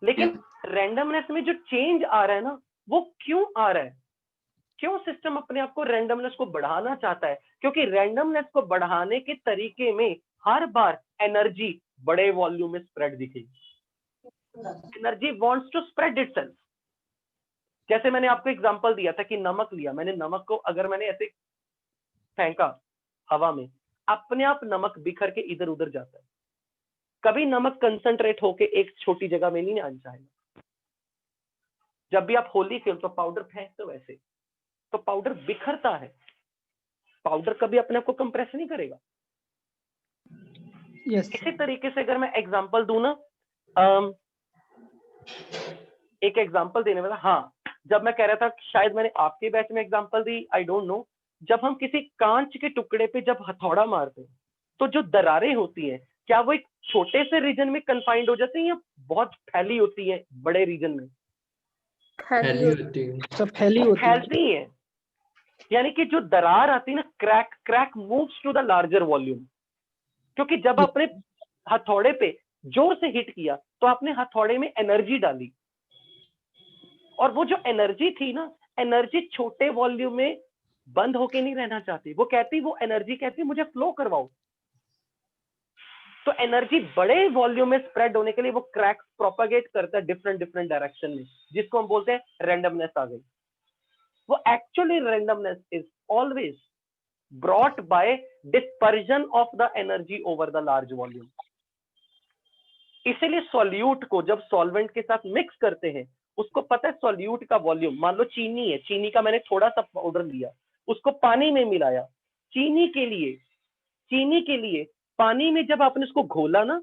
[SPEAKER 7] लेकिन रैंडमनेस में जो चेंज आ रहा है ना, वो क्यों आ रहा है? क्यों सिस्टम अपने आप को रैंडमनेस को बढ़ाना चाहता है? क्योंकि रैंडमनेस को बढ़ाने के तरीके में हर बार एनर्जी बड़े वॉल्यूम में स्प्रेड दिखेगी। Energy wants to spread itself. जैसे मैंने आपको एग्जांपल दिया था कि नमक लिया, मैंने नमक को अगर मैंने ऐसे फेंका हवा में, अपने आप नमक बिखर के इधर उधर जाता है। कभी नमक कंसंट्रेट होके एक छोटी जगह में नहीं आना चाहेगा। जब भी आप होली खेलते हो पाउडर फेंकते हो वैसे, तो पाउडर बिखरता है। पाउडर कभी अपने आप को कंप्रेस नहीं करेगा।
[SPEAKER 4] यस
[SPEAKER 7] इसी तरीके से अगर मैं एग्जांपल दूं ना, एक एग्जांपल देने वाला, हाँ, जब मैं कह रहा था शायद मैंने आपके बैच में example the, I don't know, जब हम किसी कांच के टुकड़े पे जब हथौड़ा मारते हैं तो जो दरारें होती हैं क्या वो एक छोटे से रीजन में कन्फाइंड हो जाती हैं या बहुत फैली होती है बड़े रीजन में?
[SPEAKER 8] फैली होती है।
[SPEAKER 4] सब फैली होती है।
[SPEAKER 7] फैलती है, यानी कि जो दरार आती है ना, crack moves to the larger volume, क्योंकि जब आपने हथौड़े पे जोर से हिट किया तो आपने हथौड़े में एनर्जी डाली, और वो जो एनर्जी थी ना, एनर्जी छोटे वॉल्यूम में बंद होके नहीं रहना चाहती, वो कहती, वो एनर्जी कहती मुझे फ्लो करवाओ। तो एनर्जी बड़े वॉल्यूम में स्प्रेड होने के लिए वो क्रैक प्रोपागेट करता है डिफरेंट डायरेक्शन में, जिसको हम बोलते हैं रैंडमनेस आ गई। वो actually randomness is always brought by dispersion of the energy over the large volume. इसीलिए सॉल्यूट को जब सॉल्वेंट के साथ मिक्स करते हैं, उसको पता है सॉल्यूट का वॉल्यूम, मान लो चीनी है, चीनी का मैंने थोड़ा सा पाउडर लिया, उसको पानी में मिलाया, चीनी के लिए पानी में जब आपने उसको घोला ना,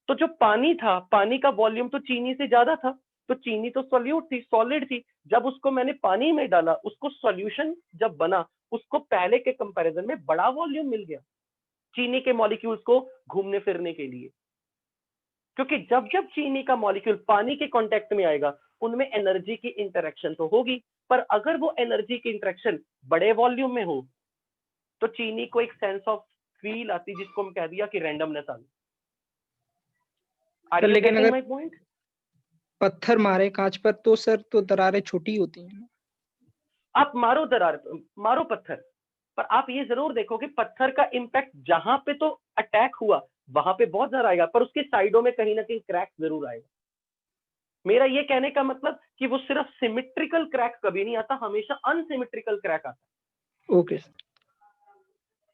[SPEAKER 7] तो जो पानी था, पानी का वॉल्यूम तो चीनी से ज्यादा था, तो चीनी तो सॉल्यूट थी, सॉलिड थी। जब उसको मैंने पानी में डाला, उसको सॉल्यूशन जब बना, उसको पहले के कंपैरिजन में बड़ा वॉल्यूम मिल गया चीनी के मॉलिक्यूल्स को घूमने फिरने के लिए, क्योंकि जब जब चीनी का मॉलिक्यूल पानी के कांटेक्ट में आएगा, उनमें एनर्जी की इंटरेक्शन तो होगी, पर अगर वो एनर्जी की इंटरेक्शन बड़े वॉल्यूम में हो तो चीनी को एक सेंस ऑफ फील आती, जिसको हम कह दिया कि रैंडमनेस आ गई।
[SPEAKER 4] सर लेकिन अगर
[SPEAKER 7] माय पॉइंट?
[SPEAKER 4] पत्थर मारे कांच पर तो सर तो दरारें छोटी होती हैं ना?
[SPEAKER 7] आप मारो दरार, मारो पत्थर, पर आप ये जरूर देखो कि पत्थर का इंपैक्ट जहां पे तो अटैक हुआ वहां पे बहुत ज्यादा आएगा, पर उसके साइडों में कहीं ना कहीं क्रैक जरूर आएगा। मेरा ये कहने का मतलब कि वो सिर्फ सिमेट्रिकल क्रैक कभी नहीं आता, हमेशा अनसिमेट्रिकल क्रैक आता है।
[SPEAKER 4] Okay sir.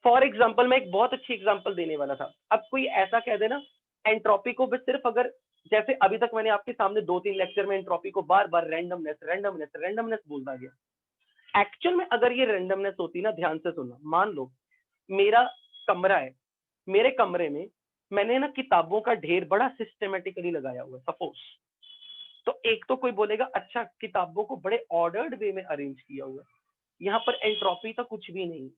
[SPEAKER 7] फॉर एग्जाम्पल, मैं एक बहुत अच्छी एग्जाम्पल देने वाला था। अब कोई ऐसा कह देना एंट्रोपी को, बस सिर्फ अगर, जैसे अभी तक मैंने आपके सामने 2-3 लेक्चर में एंट्रोपी को बार बार रैंडमनेस बोलता गया। एक्चुअल में अगर ये रैंडमनेस होती ना, ध्यान से सुनना, मान लो मेरा कमरा है, मेरे कमरे में मैंने ना किताबों का ढेर बड़ा सिस्टमेटिकली लगाया हुआ है सपोज, तो एक तो कोई बोलेगा अच्छा किताबों को बड़े ऑर्डर्ड वे में अरेंज किया हुआ है, यहाँ पर एंट्रोपी तो कुछ भी नहीं।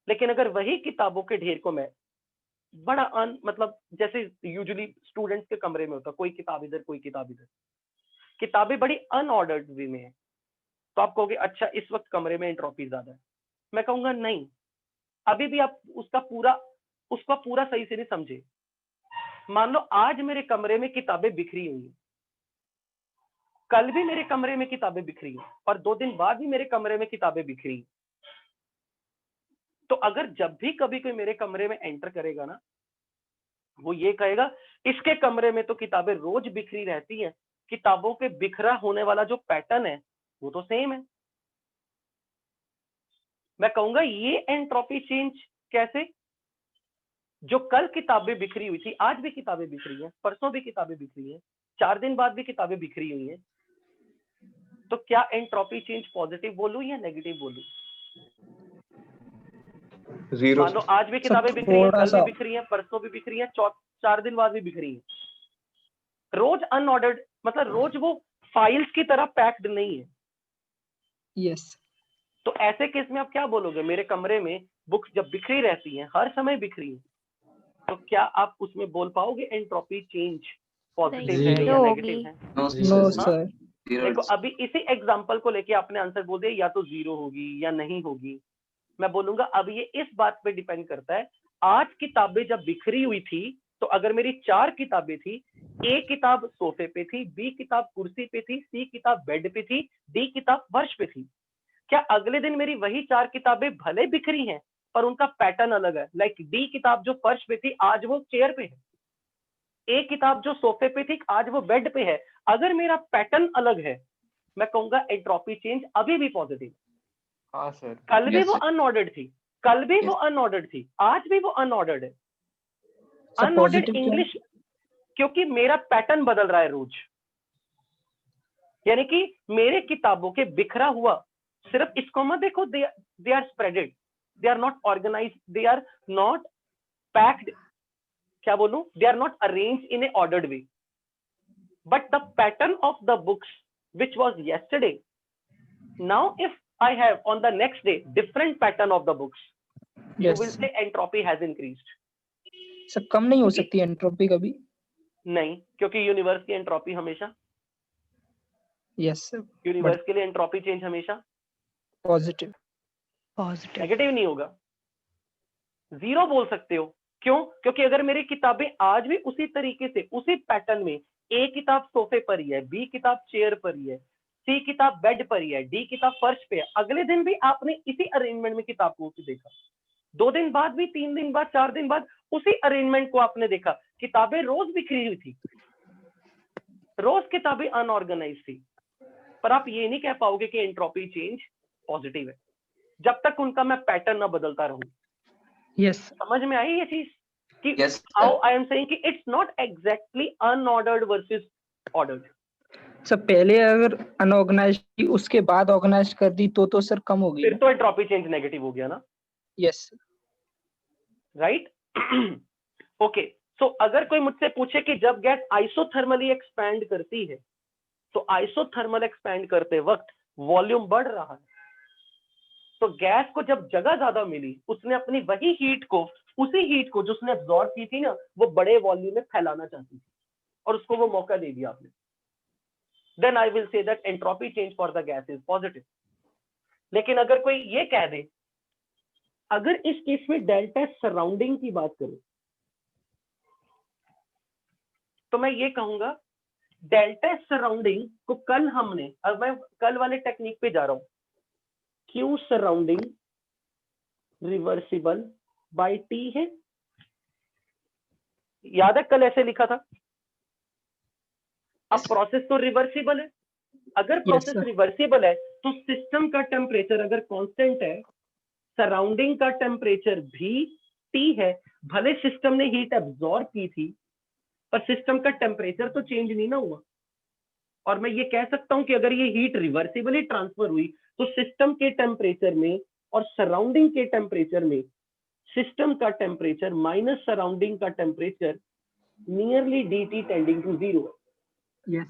[SPEAKER 7] लेकिन अगर वही किताबों के ढेर को मैं बड़ा मतलब जैसे यूजुअली स्टूडेंट्स के कमरे में होता, कोई किताब इधर कोई किताब इधर, किताबें बड़ी अनऑर्डर्ड वे में है, तो आप कहोगे अच्छा इस वक्त कमरे में एंट्रोपी ज्यादा है। मैं कहूंगा नहीं, अभी भी आप उसका पूरा सही से नहीं समझे। मान लो आज मेरे कमरे में किताबें बिखरी हुई हैं, कल भी मेरे कमरे में किताबें बिखरी हैं, और 2 दिन बाद भी मेरे कमरे में किताबें बिखरी। तो अगर जब भी कभी कोई मेरे कमरे में एंटर करेगा ना, वो ये कहेगा इसके कमरे में तो किताबें रोज बिखरी रहती हैं, किताबों के बिखरा होने वाला जो पैटर्न है वो तो सेम है। मैं कहूंगा ये एंट्रोपी चेंज कैसे? जो कल किताबें बिखरी हुई थी, आज भी किताबें बिखरी हैं, परसों भी किताबें बिखरी हैं, 4 दिन बाद भी किताबें बिखरी हुई हैं, तो क्या एंट्रोपी चेंज पॉजिटिव बोलूं या नेगेटिव बोलूं?
[SPEAKER 5] जीरो।
[SPEAKER 7] मान लो आज भी किताबें बिखरी हैं,
[SPEAKER 4] थोड़ा
[SPEAKER 7] कल भी
[SPEAKER 4] सा
[SPEAKER 7] बिखरी हैं, परसों भी बिखरी हैं, 4 दिन बाद भी बिखरी हैं, रोज अनऑर्डर्ड, मतलब रोज वो फाइल्स की तरह पैक्ड नहीं है।
[SPEAKER 4] यस।
[SPEAKER 7] तो ऐसे केस में आप क्या बोलोगे? मेरे कमरे में बुक्स जब बिखरी रहती हैं, हर समय बिखरी हैं, तो क्या आप उसमें बोल पाओगे एंट्रोपी चेंज पॉजिटिव है या नेगेटिव है?
[SPEAKER 4] No sir.
[SPEAKER 7] देखो अभी इसी एग्जांपल को लेके आपने आंसर बोल दिया, या तो 0 होगी या नहीं होगी। मैं बोलूंगा अब ये इस बात पे डिपेंड करता है, आज किताबें जब बिखरी हुई थी तो अगर मेरी 4 किताबें थी, ए किताब सोफे पे थी, बी किताब कुर्सी पे थी, सी किताब बेड पे थी, डी किताब फर्श पे थी, क्या अगले दिन मेरी वही 4 किताबें भले बिखरी हैं पर उनका पैटर्न अलग है? लाइक डी किताब जो फर्श पे थी आज वो चेयर पे है, ए किताब जो सोफे पे थी आज वो बेड पे है, अगर मेरा पैटर्न अलग है मैं कहूंगा एंट्रोपी चेंज अभी भी पॉजिटिव।
[SPEAKER 5] हाँ सर।
[SPEAKER 7] कल भी वो अनऑर्डर्ड थी, कल भी वो अनऑर्डर्ड थी, आज भी वो अनऑर्डर्ड है। अनऑर्डर्ड इंग्लिश, क्योंकि मेरा पैटर्न बदल रहा है रोज, यानी कि मेरे किताबों के बिखरा हुआ सिर्फ इसको मत देखो, they are spreaded, they are not organized, they are not packed, क्या बोलूं, they are not arranged in a ordered way, but the pattern of the books which was yesterday, now if I have on the next day different pattern of the books, you will say entropy has increased.
[SPEAKER 4] Sir कम नहीं हो सकती entropy कभी?
[SPEAKER 7] नहीं, क्योंकि universe की entropy हमेशा,
[SPEAKER 4] yes sir,
[SPEAKER 7] universe के लिए एंट्रोपी चेंज हमेशा
[SPEAKER 4] पॉजिटिव,
[SPEAKER 7] नेगेटिव नहीं होगा, जीरो बोल सकते हो। क्यों? क्योंकि अगर मेरी किताबें आज भी उसी तरीके से उसी पैटर्न में, ए किताब सोफे पर ही है, बी किताब चेयर पर ही है, सी किताब बेड पर ही है, डी किताब फर्श पे है, अगले दिन भी आपने इसी अरेंजमेंट में किताब को देखा, 2 दिन बाद भी, 3 दिन बाद, 4 दिन बाद उसी अरेंजमेंट को आपने देखा, किताबें रोज बिखरी हुई थी, रोज किताबें अनऑर्गेनाइज थी, पर आप ये नहीं कह पाओगे कि एंट्रोपी चेंज पॉजिटिव है जब तक उनका मैं पैटर्न ना बदलता रहूं।
[SPEAKER 4] यस,
[SPEAKER 7] समझ में आई ये चीज कि
[SPEAKER 9] Yes,
[SPEAKER 7] how I am saying कि it's not exactly unordered versus ordered.
[SPEAKER 4] Sir पहले अगर अनऑर्गेनाइज्ड थी उसके बाद ऑर्गेनाइज कर दी तो सर कम हो गई
[SPEAKER 7] फिर
[SPEAKER 4] ना?
[SPEAKER 7] तो एंट्रोपी चेंज नेगेटिव हो गया ना,
[SPEAKER 4] यस,
[SPEAKER 7] राइट? ओके, सो अगर कोई मुझसे पूछे कि जब गैस आइसोथर्मली एक्सपैंड करती है तो आइसोथर्मल एक्सपैंड करते वक्त वॉल्यूम बढ़ रहा है, तो गैस को जब जगह ज्यादा मिली उसने अपनी वही हीट को, उसी हीट को जो उसने एब्जॉर्ब की थी ना, वो बड़े वॉल्यूम में फैलाना चाहती थी और उसको वो मौका दे दिया आपने, then I will say that entropy change for the gas is positive. लेकिन अगर कोई ये कह दे, अगर इस केस में डेल्टा सराउंडिंग की बात करूं तो मैं ये कहूंगा डेल्टा सराउंडिंग को कल हमने, अब मैं कल वाले टेक्निक पे जा रहा हूं, Q surrounding reversible by T है, याद है कल ऐसे लिखा था। अब प्रोसेस तो रिवर्सिबल है, अगर प्रोसेस रिवर्सिबल है तो सिस्टम का टेम्परेचर अगर कांस्टेंट है, सराउंडिंग का टेम्परेचर भी टी है, भले सिस्टम ने हीट एब्जॉर्ब की थी पर सिस्टम का टेम्परेचर तो चेंज नहीं ना हुआ। और मैं ये कह सकता हूं कि अगर ये हीट रिवर्सिबली ट्रांसफर हुई तो सिस्टम के टेम्परेचर में और सराउंडिंग के टेम्परेचर में सिस्टम का टेम्परेचर माइनस सराउंडिंग का temperature nearly dt tending to 0 है।
[SPEAKER 4] यस,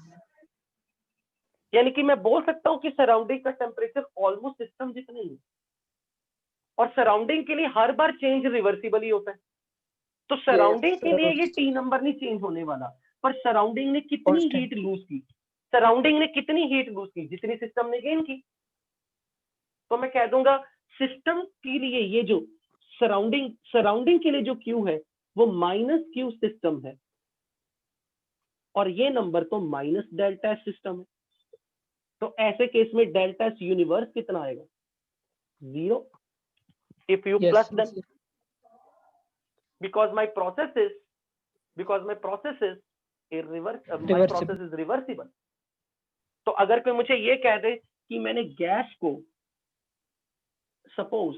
[SPEAKER 7] यानी कि मैं बोल सकता हूं कि सराउंडिंग का टेम्परेचर ऑलमोस्ट सिस्टम जितना ही है और सराउंडिंग के लिए हर बार चेंज रिवर्सिबली होता है, तो सराउंडिंग के लिए ये टी नंबर नहीं चेंज होने वाला, पर सराउंडिंग ने कितनी हीट लूज की, सराउंडिंग ने कितनी हीट लूज की जितनी सिस्टम ने गेन की, तो मैं कह दूंगा सिस्टम के लिए ये जो सराउंडिंग के लिए जो क्यू है वो माइनस क्यू सिस्टम है और ये नंबर तो माइनस डेल्टा एस सिस्टम है। तो ऐसे केस में डेल्टा एस यूनिवर्स कितना आएगा? 0 if you plus them, because my process is reversible। तो अगर कोई मुझे ये कह दे कि मैंने गैस को सपोज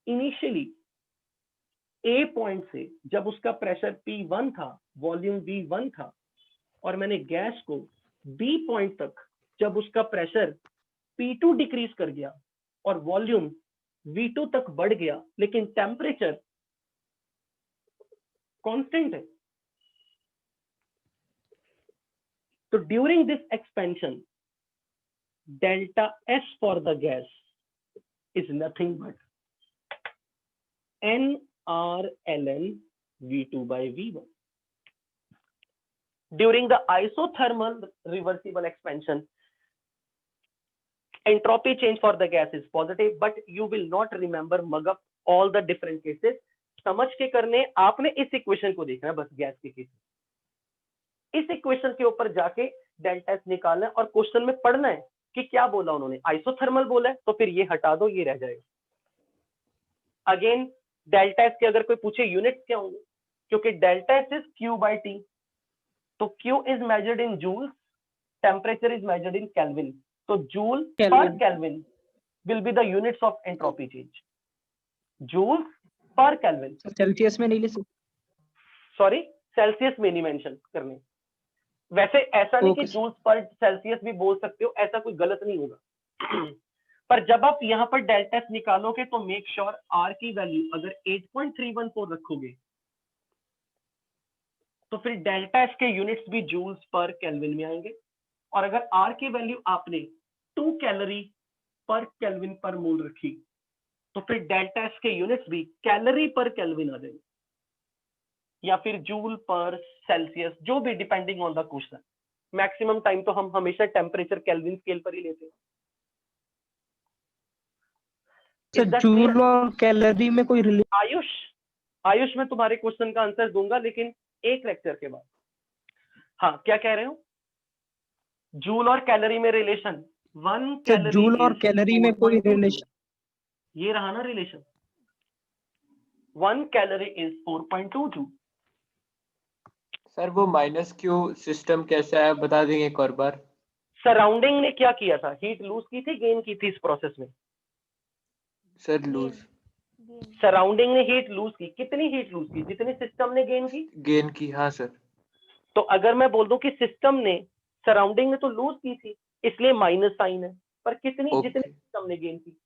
[SPEAKER 7] इनिशियली ए पॉइंट से जब उसका प्रेशर P1 था, वॉल्यूम V1 था, और मैंने गैस को बी पॉइंट तक जब उसका प्रेशर P2 डिक्रीज कर गया और वॉल्यूम V2 तक बढ़ गया लेकिन टेम्परेचर कांस्टेंट है, तो during this expansion delta S for the gas is nothing but nRln V2 by V1. During the isothermal reversible expansion, entropy change for the gas is positive, but you will not remember mug up all the different cases. समझ के करने आपने इस equation को देखना है बस gas के केस, इस इक्वेशन के ऊपर जाके डेल्टा एस निकालना है और क्वेश्चन में पढ़ना है कि क्या बोला उन्होंने, आइसोथर्मल बोला है तो फिर ये हटा दो, ये रह जाएगा। अगेन डेल्टा एस के अगर कोई पूछे यूनिट्स क्या होंगे, क्योंकि delta S is Q by T, तो Q is measured in joules, temperature is measured in kelvin, तो joule per kelvin will be the units of entropy change, joules per kelvin.
[SPEAKER 4] Celsius में नहीं ले सकते,
[SPEAKER 7] sorry Celsius में नहीं mention करने, वैसे ऐसा नहीं कि जूल्स पर सेल्सियस भी बोल सकते हो, ऐसा कोई गलत नहीं होगा। पर जब आप यहाँ पर डेल्टा एस निकालोगे तो मेक श्योर आर की वैल्यू अगर 8.314 रखोगे तो फिर डेल्टा एस के यूनिट्स भी जूल्स पर केल्विन में आएंगे, और अगर आर की वैल्यू आपने 2 कैलोरी पर केल्विन पर मोल रखी तो फिर डेल्टा एस के यूनिट्स भी कैलोरी पर केल्विन आ जाएंगे, या फिर जूल पर सेल्सियस, जो भी depending on the question. Maximum time तो हम हमेशा टेम्परेचर केल्विन स्केल पर ही लेते हैं।
[SPEAKER 4] जूल और कैलोरी में कोई रिलेशन?
[SPEAKER 7] आयुष मैं तुम्हारे क्वेश्चन का आंसर दूंगा लेकिन एक लेक्चर के बाद। हाँ, क्या कह रहे हो? जूल और कैलोरी में रिलेशन 1 कैलोरी
[SPEAKER 4] जूल और कैलोरी में कोई रिलेशन?
[SPEAKER 7] ये रहा ना relation, 1 calorie is 4.2 joule.
[SPEAKER 8] Sir वो माइनस क्यू सिस्टम कैसा है बता देंगे एक और बार?
[SPEAKER 7] सराउंडिंग ने क्या किया था? हीट लूज की थी, गेन की थी इस प्रोसेस में?
[SPEAKER 8] Sir lose.
[SPEAKER 7] सराउंडिंग ने हीट लूज की। कितनी हीट लूज की? जितनी सिस्टम ने गेन की।
[SPEAKER 8] गेन की, हाँ सर।
[SPEAKER 7] तो अगर मैं बोल दूं कि सिस्टम ने, सराउंडिंग ने तो लूज की थी इसलिए माइनस साइन है, पर कितनी? जितनी सिस्टम ने गेन की।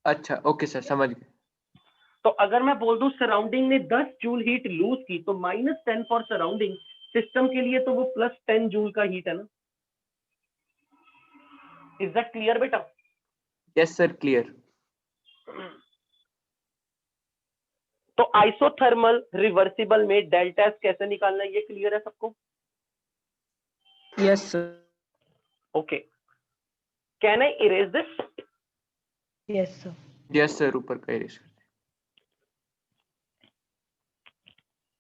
[SPEAKER 8] अच्छा, ओके सर, समझ गए।
[SPEAKER 7] तो अगर मैं बोल दूं सराउंडिंग ने 10 जूल हीट लूज की तो -10 फॉर सराउंडिंग, सिस्टम के लिए तो वो +10 जूल का हीट है ना। इज दैट क्लियर बेटा?
[SPEAKER 8] Yes sir, clear.
[SPEAKER 7] तो आइसोथर्मल रिवर्सिबल में डेल्टा एस कैसे निकालना है ये क्लियर है सबको?
[SPEAKER 4] Yes sir.
[SPEAKER 7] Okay, can I erase this?
[SPEAKER 6] Yes sir.
[SPEAKER 8] Yes sir, ऊपर का इरेज कर।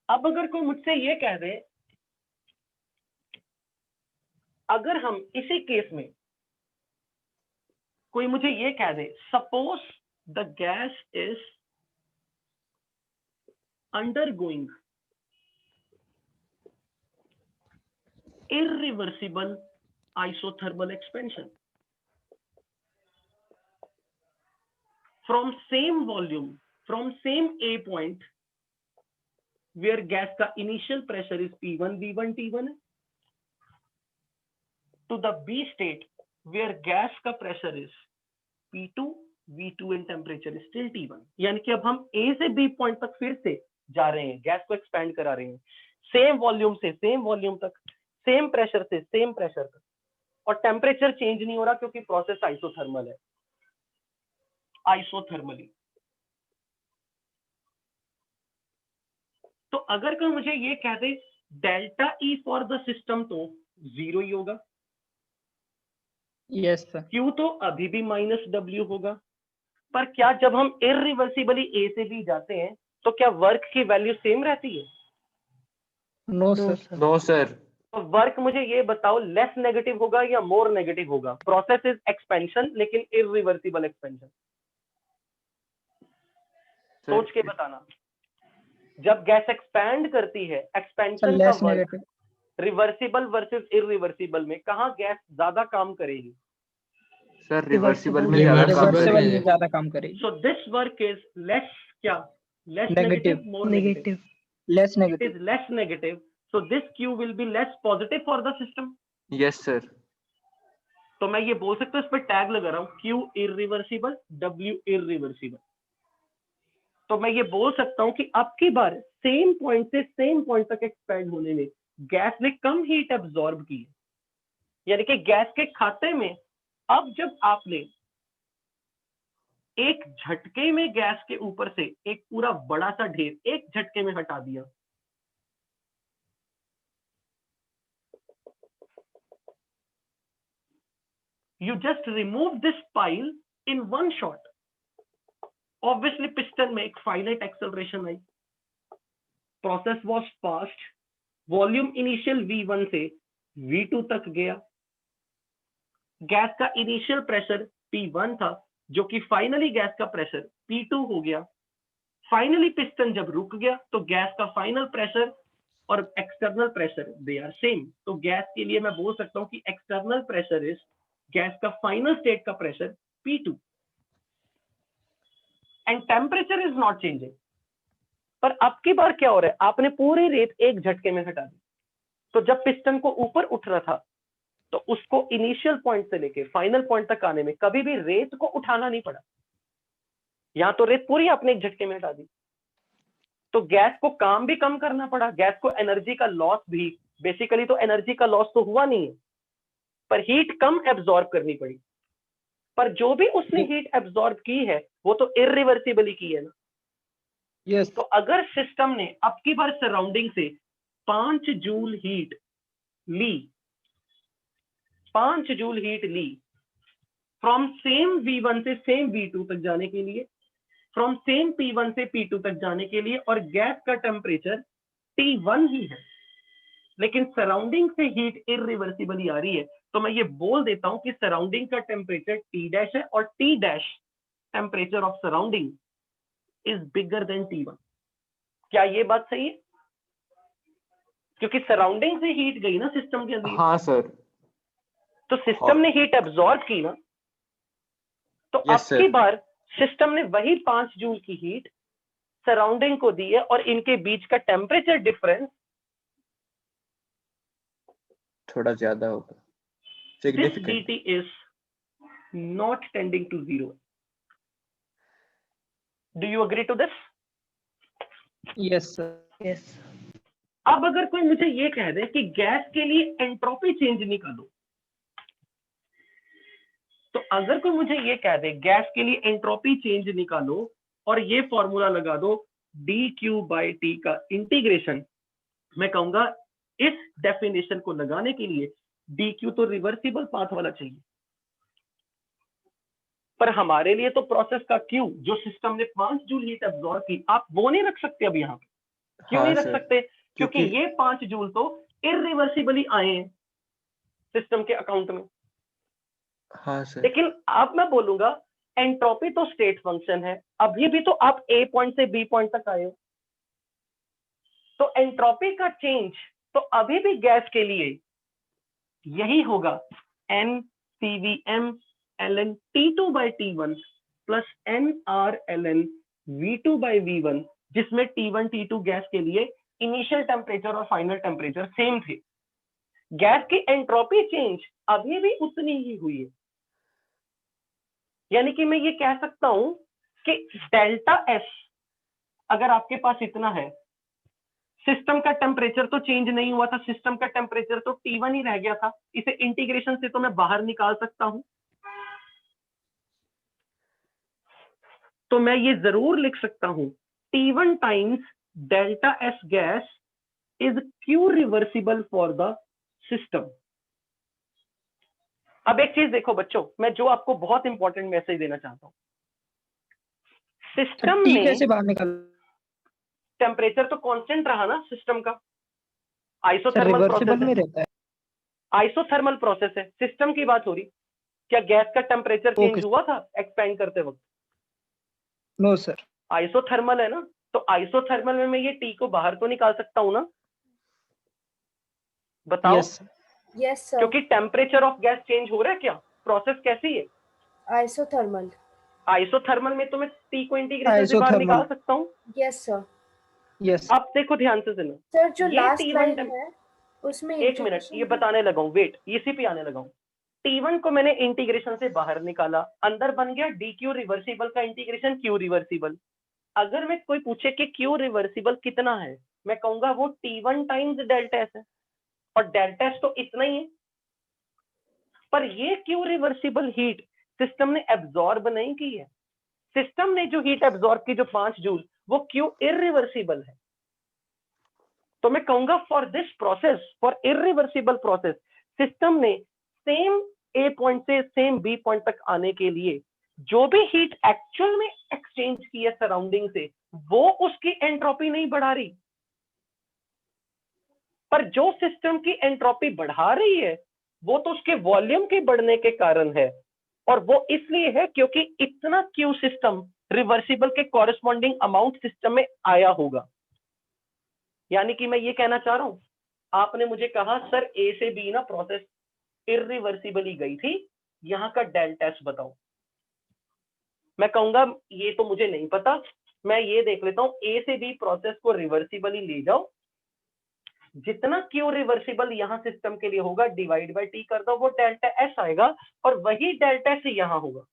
[SPEAKER 7] अब अगर कोई मुझसे ये कह दे, अगर हम इसी केस में कोई मुझे ये कह दे, suppose the gas is undergoing irreversible isothermal expansion from same volume, from same A point where gas का initial pressure is P1 V1 T1 to the B state where gas का pressure is P2 V2 and temperature is still T1। यानी कि अब हम A से B point तक फिर से जा रहे हैं, गैस को एक्सपैंड करा रहे हैं, सेम वॉल्यूम से सेम वॉल्यूम तक, सेम प्रेशर से सेम प्रेशर तक, और टेम्परेचर चेंज नहीं हो रहा क्योंकि प्रोसेस आइसोथर्मल है, आइसोथर्मली। तो अगर कोई मुझे ये कह दे delta E for the system तो 0 ही होगा।
[SPEAKER 4] Yes sir.
[SPEAKER 7] क्यू तो अभी भी -W होगा, पर क्या जब हम इरिवर्सिबली ए से बी जाते हैं तो क्या वर्क की वैल्यू सेम रहती है?
[SPEAKER 4] No sir.
[SPEAKER 8] No sir.
[SPEAKER 7] तो वर्क मुझे ये बताओ, लेस नेगेटिव होगा या मोर नेगेटिव होगा? प्रोसेस इज एक्सपेंशन लेकिन इरिवर्सिबल एक्सपेंशन। सोच के बताना, जब गैस एक्सपैंड करती है, एक्सपेंशन का वर्क रिवर्सिबल वर्सेस इरिवर्सिबल में कहां गैस ज्यादा काम करेगी?
[SPEAKER 8] सर रिवर्सिबल में ज्यादा काम करेगी।
[SPEAKER 7] So this work is less, क्या less negative, more negative?
[SPEAKER 4] Less negative.
[SPEAKER 7] Is less negative, so this Q will be less positive for the system.
[SPEAKER 8] Yes sir.
[SPEAKER 7] तो मैं ये बोल सकता हूँ, इस पर टैग लगा रहा हूँ, Q इरिवर्सिबल, W इरिवर्सिबल। तो मैं ये बोल सकता हूँ कि अब की बार सेम पॉइंट से सेम पॉइंट तक एक्सपैंड होने में गैस ने कम हीट एब्जॉर्ब की है, यानी कि गैस के खाते में अब जब आपने एक झटके में गैस के ऊपर से एक पूरा बड़ा सा ढेर एक झटके में हटा दिया, you just remove this pile in one shot, obviously piston में एक finite acceleration I, process was fast, volume initial V1 से V2 तक गया, गैस का इनिशियल प्रेशर P1 था जो कि फाइनली गैस का प्रेशर P2 हो गया। फाइनली पिस्टन जब रुक गया तो गैस का फाइनल प्रेशर और external pressure they are same. तो गैस के लिए मैं बोल सकता हूं कि एक्सटर्नल प्रेशर इज गैस का फाइनल स्टेट का pressure P2 and temperature is not changing. पर अब की बार क्या हो रहा है, आपने पूरी रेत एक झटके में हटा दी, तो जब पिस्टन को ऊपर उठ रहा था तो उसको इनिशियल पॉइंट से लेके फाइनल पॉइंट तक आने में कभी भी रेत को उठाना नहीं पड़ा। यहाँ तो रेत पूरी आपने एक झटके में हटा दी, तो गैस को काम भी कम करना पड़ा, गैस को एनर्जी का लॉस भी, बेसिकली तो एनर्जी का लॉस तो हुआ नहीं है, पर हीट कम एब्जॉर्ब करनी पड़ी। पर जो भी उसने हीट एब्जॉर्ब की है वो तो इरिवर्सिबली की है ना।
[SPEAKER 4] यस
[SPEAKER 7] तो अगर सिस्टम ने अब की बार सराउंडिंग से 5 जूल हीट ली, 5 जूल हीट ली फ्रॉम सेम V1 से सेम V2 तक जाने के लिए, फ्रॉम सेम P1 से P2 तक जाने के लिए, और गैस का टेम्परेचर T1 ही है, लेकिन सराउंडिंग से हीट इरिवर्सिबली आ रही है, तो मैं ये बोल देता हूं कि सराउंडिंग का टेम्परेचर T डैश है और T dash temperature of surrounding is bigger than T1। क्या ये बात सही है? क्योंकि सराउंडिंग से हीट गई ना सिस्टम के अंदर,
[SPEAKER 8] हाँ सर।
[SPEAKER 7] तो सिस्टम ने हीट एब्जॉर्ब की ना, तो अब
[SPEAKER 8] यस
[SPEAKER 7] की
[SPEAKER 8] सर।
[SPEAKER 7] बार सिस्टम ने वही 5 जूल की हीट सराउंडिंग को दी है, और इनके बीच का टेम्परेचर डिफरेंस
[SPEAKER 8] थोड़ा ज्यादा होगा,
[SPEAKER 7] this
[SPEAKER 8] significant.
[SPEAKER 7] dt is not tending to 0. Do you agree to this?
[SPEAKER 4] Yes sir.
[SPEAKER 6] Yes
[SPEAKER 7] अब अगर कोई मुझे ये कह दे कि गैस के लिए एंट्रोपी चेंज निकालो, तो अगर कोई मुझे ये कह दे गैस के लिए एंट्रोपी चेंज निकालो और ये फॉर्मूला लगा दो dq/t का इंटीग्रेशन, मैं कहूंगा इस डेफिनेशन को लगाने के लिए dq तो रिवर्सिबल पाथ वाला चाहिए, पर हमारे लिए तो प्रोसेस का q जो सिस्टम ने 5 जूल हीट एब्जॉर्ब की, आप वो नहीं रख सकते अब यहाँ पे। क्यों नहीं रख सकते? क्योंकि ये 5 जूल तो इरिवर्सिबली आए हैं सिस्टम के अकाउंट में।
[SPEAKER 8] हाँ सर।
[SPEAKER 7] लेकिन अब मैं बोलूंगा एंट्रोपी तो स्टेट फंक्शन है, अभी भी तो आप A पॉइंट से B पॉइंट तक आए हो, तो एंट्रोपी का चेंज तो अभी भी गैस के लिए यही होगा NCVM ln T2/T1 plus NR ln V2/V1, जिसमें T1 T2 गैस के लिए इनिशियल टेम्परेचर और फाइनल टेम्परेचर सेम थे। गैस की एंट्रोपी चेंज अभी भी उतनी ही हुई है, यानी कि मैं ये कह सकता हूं कि डेल्टा S अगर आपके पास इतना है, सिस्टम का टेम्परेचर तो चेंज नहीं हुआ था, सिस्टम का टेम्परेचर तो T1 ही रह गया था, इसे इंटीग्रेशन से तो मैं बाहर निकाल सकता हूं। तो मैं ये जरूर लिख सकता हूं T1 times delta S gas is Q reversible for the system. अब एक चीज देखो बच्चों, मैं जो आपको बहुत इंपॉर्टेंट मैसेज देना चाहता हूं, सिस्टम
[SPEAKER 4] टी
[SPEAKER 7] में
[SPEAKER 4] कैसे बाहर निकल?
[SPEAKER 7] टेम्परेचर तो कांस्टेंट रहा ना सिस्टम का,
[SPEAKER 4] सर
[SPEAKER 7] आइसोथर्मल
[SPEAKER 4] रिवर्सिबल
[SPEAKER 7] प्रोसेस
[SPEAKER 4] में
[SPEAKER 7] है,
[SPEAKER 4] रहता है।
[SPEAKER 7] आइसोथर्मल प्रोसेस है, सिस्टम की बात हो रही। क्या गैस का टेम्परेचर चेंज
[SPEAKER 4] ओके
[SPEAKER 7] हुआ था एक्सपेंड करते वक्त?
[SPEAKER 4] No sir.
[SPEAKER 7] आइसोथर्मल है ना, तो आइसोथर्मल में मैं ये टी को बाहर तो निकाल सकता हूं ना, बताओ।
[SPEAKER 4] Yes
[SPEAKER 10] yes sir.
[SPEAKER 7] क्योंकि टेम्परेचर ऑफ गैस चेंज हो रहा है, क्या प्रोसेस कैसी है?
[SPEAKER 10] आइसोथर्मल।
[SPEAKER 7] आइसोथर्मल में तो मैं टी को इंटीग्रेशन से बाहर निकाल सकता हूँ।
[SPEAKER 10] Yes sir.
[SPEAKER 4] यस
[SPEAKER 7] अब देखो ध्यान से सुनो,
[SPEAKER 10] सर जो
[SPEAKER 7] ये
[SPEAKER 10] लास्ट
[SPEAKER 7] T1
[SPEAKER 10] लाइन है उसमें
[SPEAKER 7] एक मिनट ये बताने लगा हूँ, वेट इसी पे आने लगा हूँ। T1 को मैंने इंटीग्रेशन से बाहर निकाला, अंदर बन गया dq रिवर्सिबल का इंटीग्रेशन q रिवर्सिबल। अगर मैं कोई पूछे कि q रिवर्सिबल कितना है, मैं कहूंगा वो T1 टाइम्स डेल्टा S है, और डेल्टा S तो इतना ही है। पर ये q रिवर्सिबल हीट सिस्टम ने एब्जॉर्ब नहीं की है, सिस्टम ने जो हीट एब्जॉर्ब की जो 5 जूल, वो q इरिवर्सिबल है। तो मैं कहूंगा for this process, for irreversible process, system ने सेम A पॉइंट से सेम B पॉइंट तक आने के लिए जो भी हीट एक्चुअल में एक्सचेंज की है सराउंडिंग से, वो उसकी एंट्रोपी नहीं बढ़ा रही। पर जो सिस्टम की एंट्रोपी बढ़ा रही है वो तो उसके वॉल्यूम के बढ़ने के कारण है, और वो इसलिए है क्योंकि इतना Q सिस्टम रिवर्सिबल के कॉरेस्पॉन्डिंग अमाउंट सिस्टम में आया होगा। यानी कि मैं ये कहना चाह रहा हूं, आपने मुझे कहा सर A से B ना प्रोसेस इरिवर्सिबली गई थी, यहां का डेल्टा S बताओ। मैं कहूंगा ये तो मुझे नहीं पता, मैं ये देख लेता हूं A से B प्रोसेस को रिवर्सिबली ले जाओ, जितना क्यू रिवर्सिबल यहाँ सिस्टम के लिए होगा डिवाइड बाय टी कर दो, वो डेल्टा एस आएगा और वही डेल्टा एस यहाँ होगा।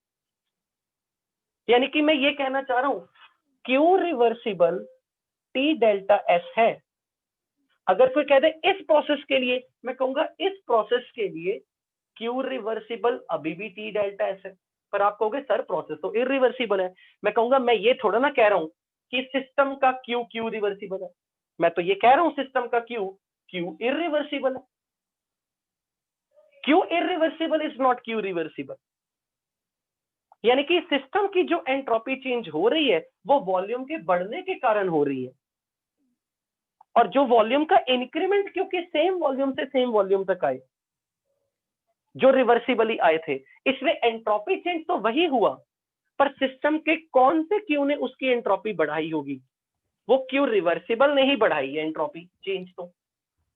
[SPEAKER 7] यानी कि मैं ये कहना चाह रहा हूं Q reversible T delta S है। अगर कोई कह दे इस प्रोसेस के लिए, मैं कहूंगा इस प्रोसेस के लिए क्यू रिवर्सिबल अभी भी टी डेल्टा एस है, पर आप कहोगे सर प्रोसेस तो इरिवर्सिबल है। मैं कहूंगा मैं ये थोड़ा ना कह रहा हूं कि सिस्टम का क्यू क्यू रिवर्सिबल है, मैं तो ये कह रहा हूं सिस्टम का क्यू क्यू इरिवर्सिबल है। Q irreversible is not Q reversible. यानी कि सिस्टम की जो एंट्रोपी चेंज हो रही है वो वॉल्यूम के बढ़ने के कारण हो रही है, और जो वॉल्यूम का इंक्रीमेंट क्योंकि सेम वॉल्यूम से सेम वॉल्यूम तक आए जो रिवर्सिबली आए थे, इसलिए एंट्रोपी चेंज तो वही हुआ, पर सिस्टम के कौन से क्यू ने उसकी एंट्रोपी बढ़ाई होगी? वो क्यू रिवर्सिबल ने ही बढ़ाई है एंट्रोपी चेंज, तो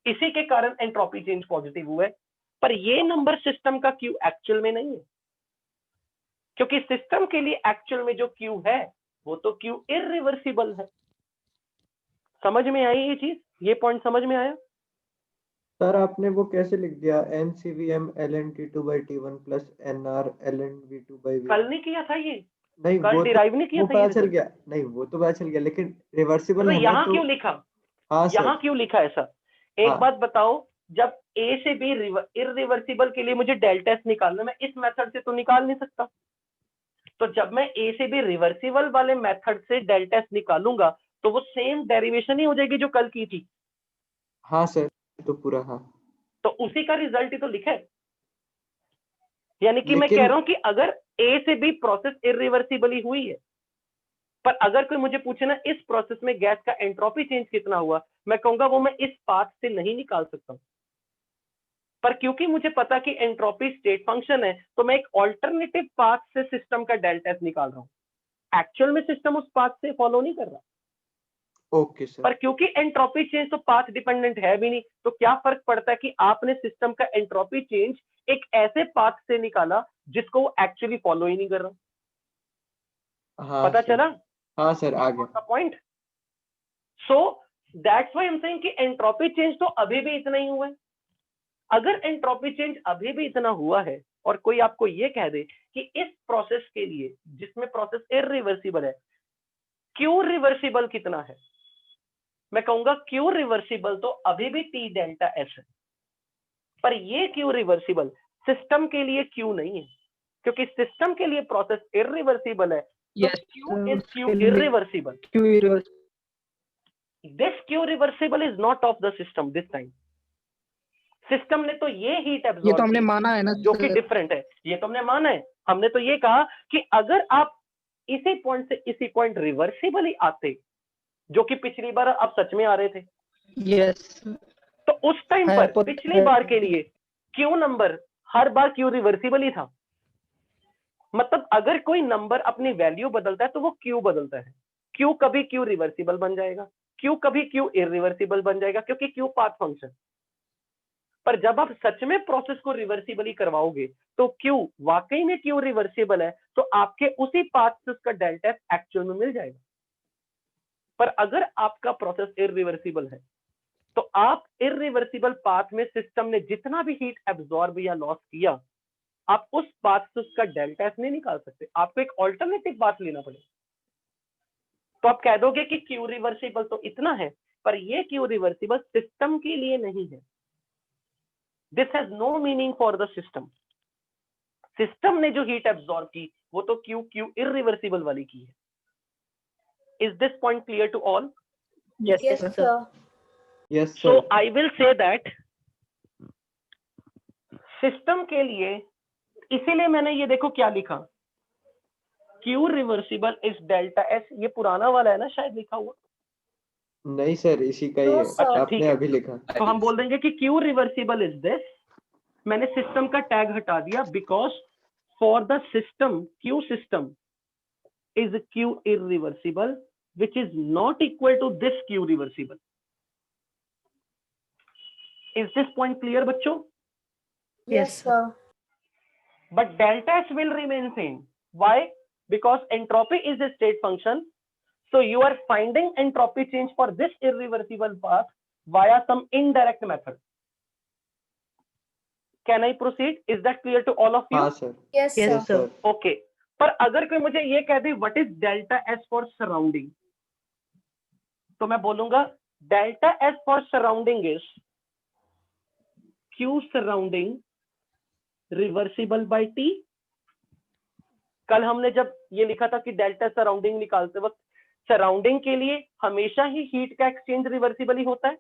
[SPEAKER 7] इसी के कारण एंट्रोपी चेंज पॉजिटिव हुआ है। पर ये नंबर सिस्टम का क्यू एक्चुअल में नहीं है, क्योंकि सिस्टम के लिए एक्चुअल में जो क्यू है वो तो क्यू इरिवर्सिबल है। समझ में आई ये चीज? ये पॉइंट समझ में आया?
[SPEAKER 11] सर आपने वो कैसे लिख दिया NCVM ln T2 by T1 plus NR ln V2 by V1?
[SPEAKER 7] कल नहीं किया था ये?
[SPEAKER 11] नहीं
[SPEAKER 7] कल
[SPEAKER 11] वो
[SPEAKER 7] डिराइव नहीं किया
[SPEAKER 11] वो
[SPEAKER 7] था
[SPEAKER 11] पता
[SPEAKER 7] ये?
[SPEAKER 11] चल गया, नहीं वो तो पता चल गया, लेकिन रिवर्सिबल
[SPEAKER 7] तो
[SPEAKER 11] है ना,
[SPEAKER 7] यहाँ
[SPEAKER 11] तो
[SPEAKER 7] क्यों लिखा?
[SPEAKER 11] हाँ
[SPEAKER 7] यहाँ
[SPEAKER 11] सर,
[SPEAKER 7] क्यों लिखा ऐसा? एक
[SPEAKER 11] हाँ।
[SPEAKER 7] बात बताओ, जब A से B इरिवर्सिबल के लिए मुझे डेल्टा एस निकालना, मैं इस मेथड से तो निकाल नहीं सकता। तो जब मैं A से B रिवर्सिबल वाले मेथड से डेल्टा एस निकालूंगा तो वो सेम डेरिवेशन ही हो जाएगी जो कल की थी।
[SPEAKER 11] हाँ सर, तो पूरा हाँ।
[SPEAKER 7] तो उसी का रिजल्ट ही तो लिखा है। यानी कि मैं
[SPEAKER 11] लेकिन
[SPEAKER 7] कह रहा हूं कि अगर A से B प्रोसेस इरिवर्सिबली हुई है, पर अगर कोई मुझे पूछे ना इस प्रोसेस में गैस का एंट्रोपी चेंज कितना हुआ, मैं कहूंगा वो मैं इस पाथ से नहीं निकाल सकता हूं। पर क्योंकि मुझे पता कि एंट्रोपी स्टेट फंक्शन है, तो मैं एक ऑल्टरनेटिव पाथ से सिस्टम का डेल्टा एस निकाल रहा हूं। एक्चुअल में सिस्टम उस पाथ से फॉलो नहीं कर रहा।
[SPEAKER 11] Okay sir.
[SPEAKER 7] पर क्योंकि एंट्रोपी चेंज तो पाथ डिपेंडेंट है भी नहीं, तो क्या फर्क पड़ता है कि आपने सिस्टम का एंट्रोपी चेंज एक ऐसे पाथ से निकाला जिसको वो एक्चुअली फॉलो ही नहीं कर रहा।
[SPEAKER 11] हाँ
[SPEAKER 7] पता
[SPEAKER 11] सर,
[SPEAKER 7] चला
[SPEAKER 11] हाँ सर आ गया।
[SPEAKER 7] Point? So that's why I am saying कि एंट्रोपी चेंज तो अभी भी इतना ही हुआ है। अगर एंट्रोपी चेंज अभी भी इतना हुआ है और कोई आपको ये कह दे कि इस प्रोसेस के लिए जिसमें प्रोसेस इरिवर्सिबल है, क्यू रिवर्सिबल कितना है, मैं कहूंगा क्यू रिवर्सिबल तो अभी भी टी डेल्टा एस है। पर ये क्यू रिवर्सिबल सिस्टम के लिए क्यू नहीं है, क्योंकि सिस्टम के लिए प्रोसेस इरिवर्सिबल है। तो Q is Q irreversible. This Q reversible is not of the system this time. System ने तो ये हीट
[SPEAKER 4] ये
[SPEAKER 7] एब्जॉर्ब
[SPEAKER 4] तो हमने माना है ना
[SPEAKER 7] जो कि डिफरेंट है। ये तो हमने माना है। हमने तो ये कहा कि अगर आप इसी पॉइंट से इसी पॉइंट रिवर्सिबली आते, जो कि पिछली बार आप सच में आ रहे थे,
[SPEAKER 4] यस,
[SPEAKER 7] तो उस टाइम पर पिछली बार के लिए क्यू नंबर हर बार क्यू रिवर्सिबल ही था। मतलब अगर कोई नंबर अपनी वैल्यू बदलता है तो वो क्यू बदलता है। क्यू कभी क्यू रिवर्सिबल बन जाएगा, क्यू कभी क्यू इरिवर्सिबल बन जाएगा, क्योंकि क्यू पाथ फंक्शन। पर जब आप सच में प्रोसेस को रिवर्सिबली करवाओगे तो क्यू वाकई में क्यू रिवर्सिबल है, तो आपके उसी पाथ से उसका डेल्टा एफ एक्चुअल में मिल जाएगा। पर अगर आपका प्रोसेस इरिवर्सिबल है तो आप इरिवर्सिबल पाथ में सिस्टम ने जितना भी हीट एब्जॉर्ब या लॉस किया, आप उस पाथ से उसका डेल्टा एफ नहीं निकाल सकते। आपको एक ऑल्टरनेटिव पाथ लेना पड़ेगा। तो आप कह दोगे कि क्यू रिवर्सिबल तो इतना है, पर ये क्यू रिवर्सिबल सिस्टम के लिए नहीं है। This has no meaning for the system. System ने जो हीट एब्जॉर्ब की वो तो क्यू क्यू इरिवर्सिबल वाली की है। Is this point clear to all?
[SPEAKER 10] Yes, sir.
[SPEAKER 11] Yes
[SPEAKER 7] So
[SPEAKER 11] sir.
[SPEAKER 7] I will say that system के लिए, इसीलिए मैंने ये देखो क्या लिखा, Q reversible is delta S. ये पुराना वाला है ना शायद लिखा हुआ?
[SPEAKER 11] नहीं सर, इसी का ही
[SPEAKER 10] No,
[SPEAKER 11] है,
[SPEAKER 10] sir.
[SPEAKER 7] ठीक
[SPEAKER 11] आपने
[SPEAKER 7] है।
[SPEAKER 11] अभी लिखा।
[SPEAKER 7] तो हम बोल देंगे कि क्यू रिवर्सिबल इज दिस। मैंने सिस्टम का टैग हटा दिया, because for the system Q system is Q irreversible which is not equal to this q reversible. Is this point clear बच्चों?
[SPEAKER 10] Yes, sir.
[SPEAKER 7] But delta S will remain same. Why? Because entropy is a state function. So you are finding entropy change for this irreversible path, via some indirect method. Can I proceed? Is that clear to all of you?
[SPEAKER 11] हाँ sir.
[SPEAKER 10] Yes, sir.
[SPEAKER 11] Yes sir।
[SPEAKER 7] Okay. पर अगर कोई मुझे ये कह दे what is delta S for surrounding, तो मैं बोलूंगा delta S for surrounding is Q surrounding reversible by T। कल हमने जब ये लिखा था कि डेल्टा सराउंडिंग निकालते वक्त सराउंडिंग के लिए हमेशा ही हीट का एक्सचेंज रिवर्सिबल ही होता है,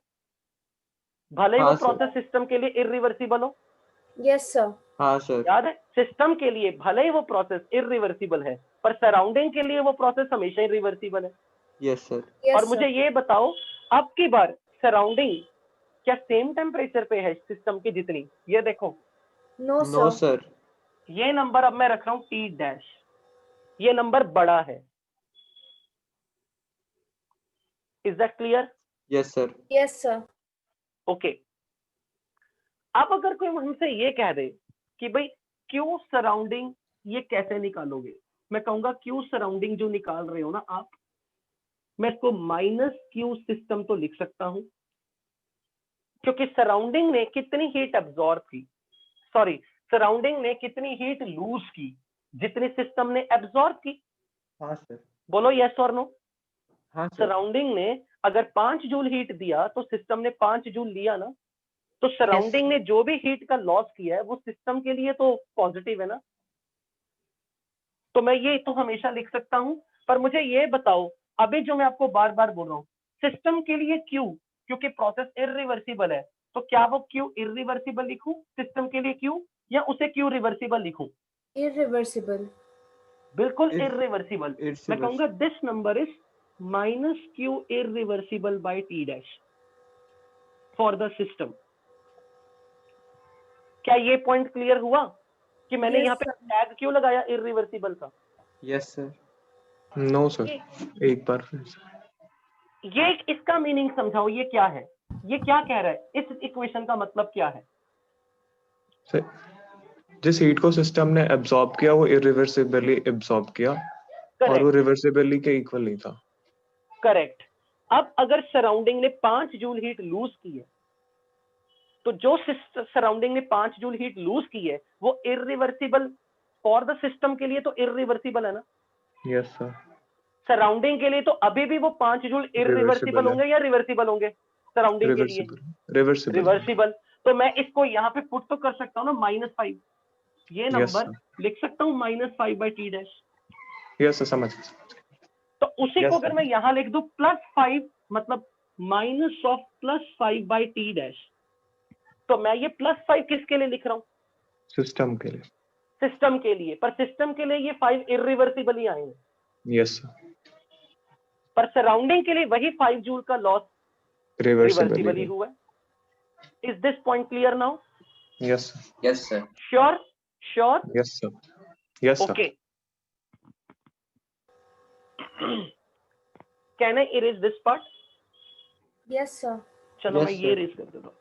[SPEAKER 7] भले ही वो
[SPEAKER 11] हाँ सर।
[SPEAKER 7] प्रोसेस सिस्टम के लिए इरिवर्सिबल हो।
[SPEAKER 10] Yes, sir.
[SPEAKER 11] हाँ सर।
[SPEAKER 7] याद है, सिस्टम के लिए भले ही वो प्रोसेस इरिवर्सिबल है पर सराउंडिंग के लिए वो प्रोसेस हमेशा इरिवर्सिबल है।
[SPEAKER 11] Yes sir.
[SPEAKER 10] Yes,
[SPEAKER 7] और
[SPEAKER 10] sir.
[SPEAKER 7] मुझे ये बताओ अब की बार सराउंडिंग क्या सेम टेम्परेचर पे है सिस्टम की जितनी? ये देखो
[SPEAKER 10] No,
[SPEAKER 11] नो
[SPEAKER 10] sir.
[SPEAKER 11] सर।
[SPEAKER 7] ये नंबर अब मैं रख रहा हूं टी डैश, ये नंबर बड़ा है। Is that clear?
[SPEAKER 11] Yes sir.
[SPEAKER 10] Yes, sir.
[SPEAKER 7] Okay. अब अगर कोई हमसे ये कह दे कि भाई क्यू सराउंडिंग ये कैसे निकालोगे, मैं कहूंगा क्यू सराउंडिंग जो निकाल रहे हो ना आप, मैं इसको माइनस क्यू सिस्टम तो लिख सकता हूं क्योंकि सराउंडिंग ने कितनी हीट एब्जॉर्ब की, सॉरी सराउंडिंग ने कितनी हीट लूज की जितनी सिस्टम ने एब्जॉर्ब की।
[SPEAKER 11] हाँ सर।
[SPEAKER 7] बोलो यस और नो।
[SPEAKER 11] हाँ सर।
[SPEAKER 7] सराउंडिंग ने अगर 5 जूल हीट दिया तो सिस्टम ने 5 जूल लिया ना, तो सराउंडिंग ने जो भी हीट का लॉस किया है वो सिस्टम के लिए तो पॉजिटिव है ना, तो मैं ये तो हमेशा लिख सकता हूं। पर मुझे ये बताओ अभी जो मैं आपको बार बार बोल रहा हूँ सिस्टम के लिए क्यू, क्योंकि प्रोसेस इरिवर्सिबल है, तो क्या वो क्यू इरिवर्सिबल लिखूं सिस्टम के लिए क्यू, या उसे क्यू रिवर्सिबल लिखूं?
[SPEAKER 10] Irreversible.
[SPEAKER 7] बिल्कुल
[SPEAKER 11] इर-
[SPEAKER 7] इरिवर्सिबल। मैं
[SPEAKER 11] irreversible।
[SPEAKER 7] कहूंगा this number is minus Q irreversible by T dash for the system. क्या ये पॉइंट क्लियर हुआ कि मैंने
[SPEAKER 10] Yes,
[SPEAKER 7] यहाँ पे
[SPEAKER 10] sir.
[SPEAKER 7] टैग क्यों लगाया इरिवर्सिबल का?
[SPEAKER 11] Yes sir.
[SPEAKER 5] नो सर, एक बार फिर से।
[SPEAKER 7] ये इसका मीनिंग समझाओ, ये क्या है, ये क्या कह रहा है, इस इक्वेशन का मतलब क्या है?
[SPEAKER 5] सर, जिस हीट को सिस्टम ने एब्जॉर्ब किया वो इरिवर्सिबली एब्जॉर्ब किया और वो रिवर्सिबली के इक्वल नहीं था।
[SPEAKER 7] करेक्ट। अब अगर सराउंडिंग ने 5 जूल हीट लूज की है, तो जो सराउंडिंग ने 5 जूल हीट लूज की है वो इरिवर्सिबल फॉर द सिस्टम के लिए तो इरिवर्सिबल है ना।
[SPEAKER 5] Yes sir.
[SPEAKER 7] सराउंडिंग के लिए तो अभी भी वो 5 जूल इरिवर्सिबल होंगे या रिवर्सिबल होंगे? सराउंडिंग के लिए
[SPEAKER 5] रिवर्सिबल।
[SPEAKER 7] रिवर्सिबल। तो मैं इसको यहाँ पे पुट तो कर सकता हूँ ना -5, ये नंबर लिख सकता हूँ -5 by T dash.
[SPEAKER 5] Yes sir, समझ गया।
[SPEAKER 7] तो उसी को अगर मैं यहाँ लिख दूं +5 मतलब minus of +5 by T dash, तो मैं ये +5 किसके लिए लिख रहा हूँ?
[SPEAKER 5] सिस्टम के लिए।
[SPEAKER 7] सिस्टम के लिए। पर सिस्टम के लिए ये 5 इरिवर्सिबल ही आएंगे।
[SPEAKER 5] Yes sir.
[SPEAKER 7] पर सराउंडिंग के लिए वही 5 जूल का लॉस रिवर्सिबल ही हुआ है। Is this point clear now?
[SPEAKER 5] Yes sir.
[SPEAKER 9] Yes sir.
[SPEAKER 7] Sure? Sure?
[SPEAKER 5] Yes sir. Yes sir.
[SPEAKER 7] Okay. Can I erase this part?
[SPEAKER 10] Yes, sir.
[SPEAKER 7] चलो
[SPEAKER 11] Yes,
[SPEAKER 7] मैं ये
[SPEAKER 11] sir.
[SPEAKER 7] इरेज कर देता हूँ।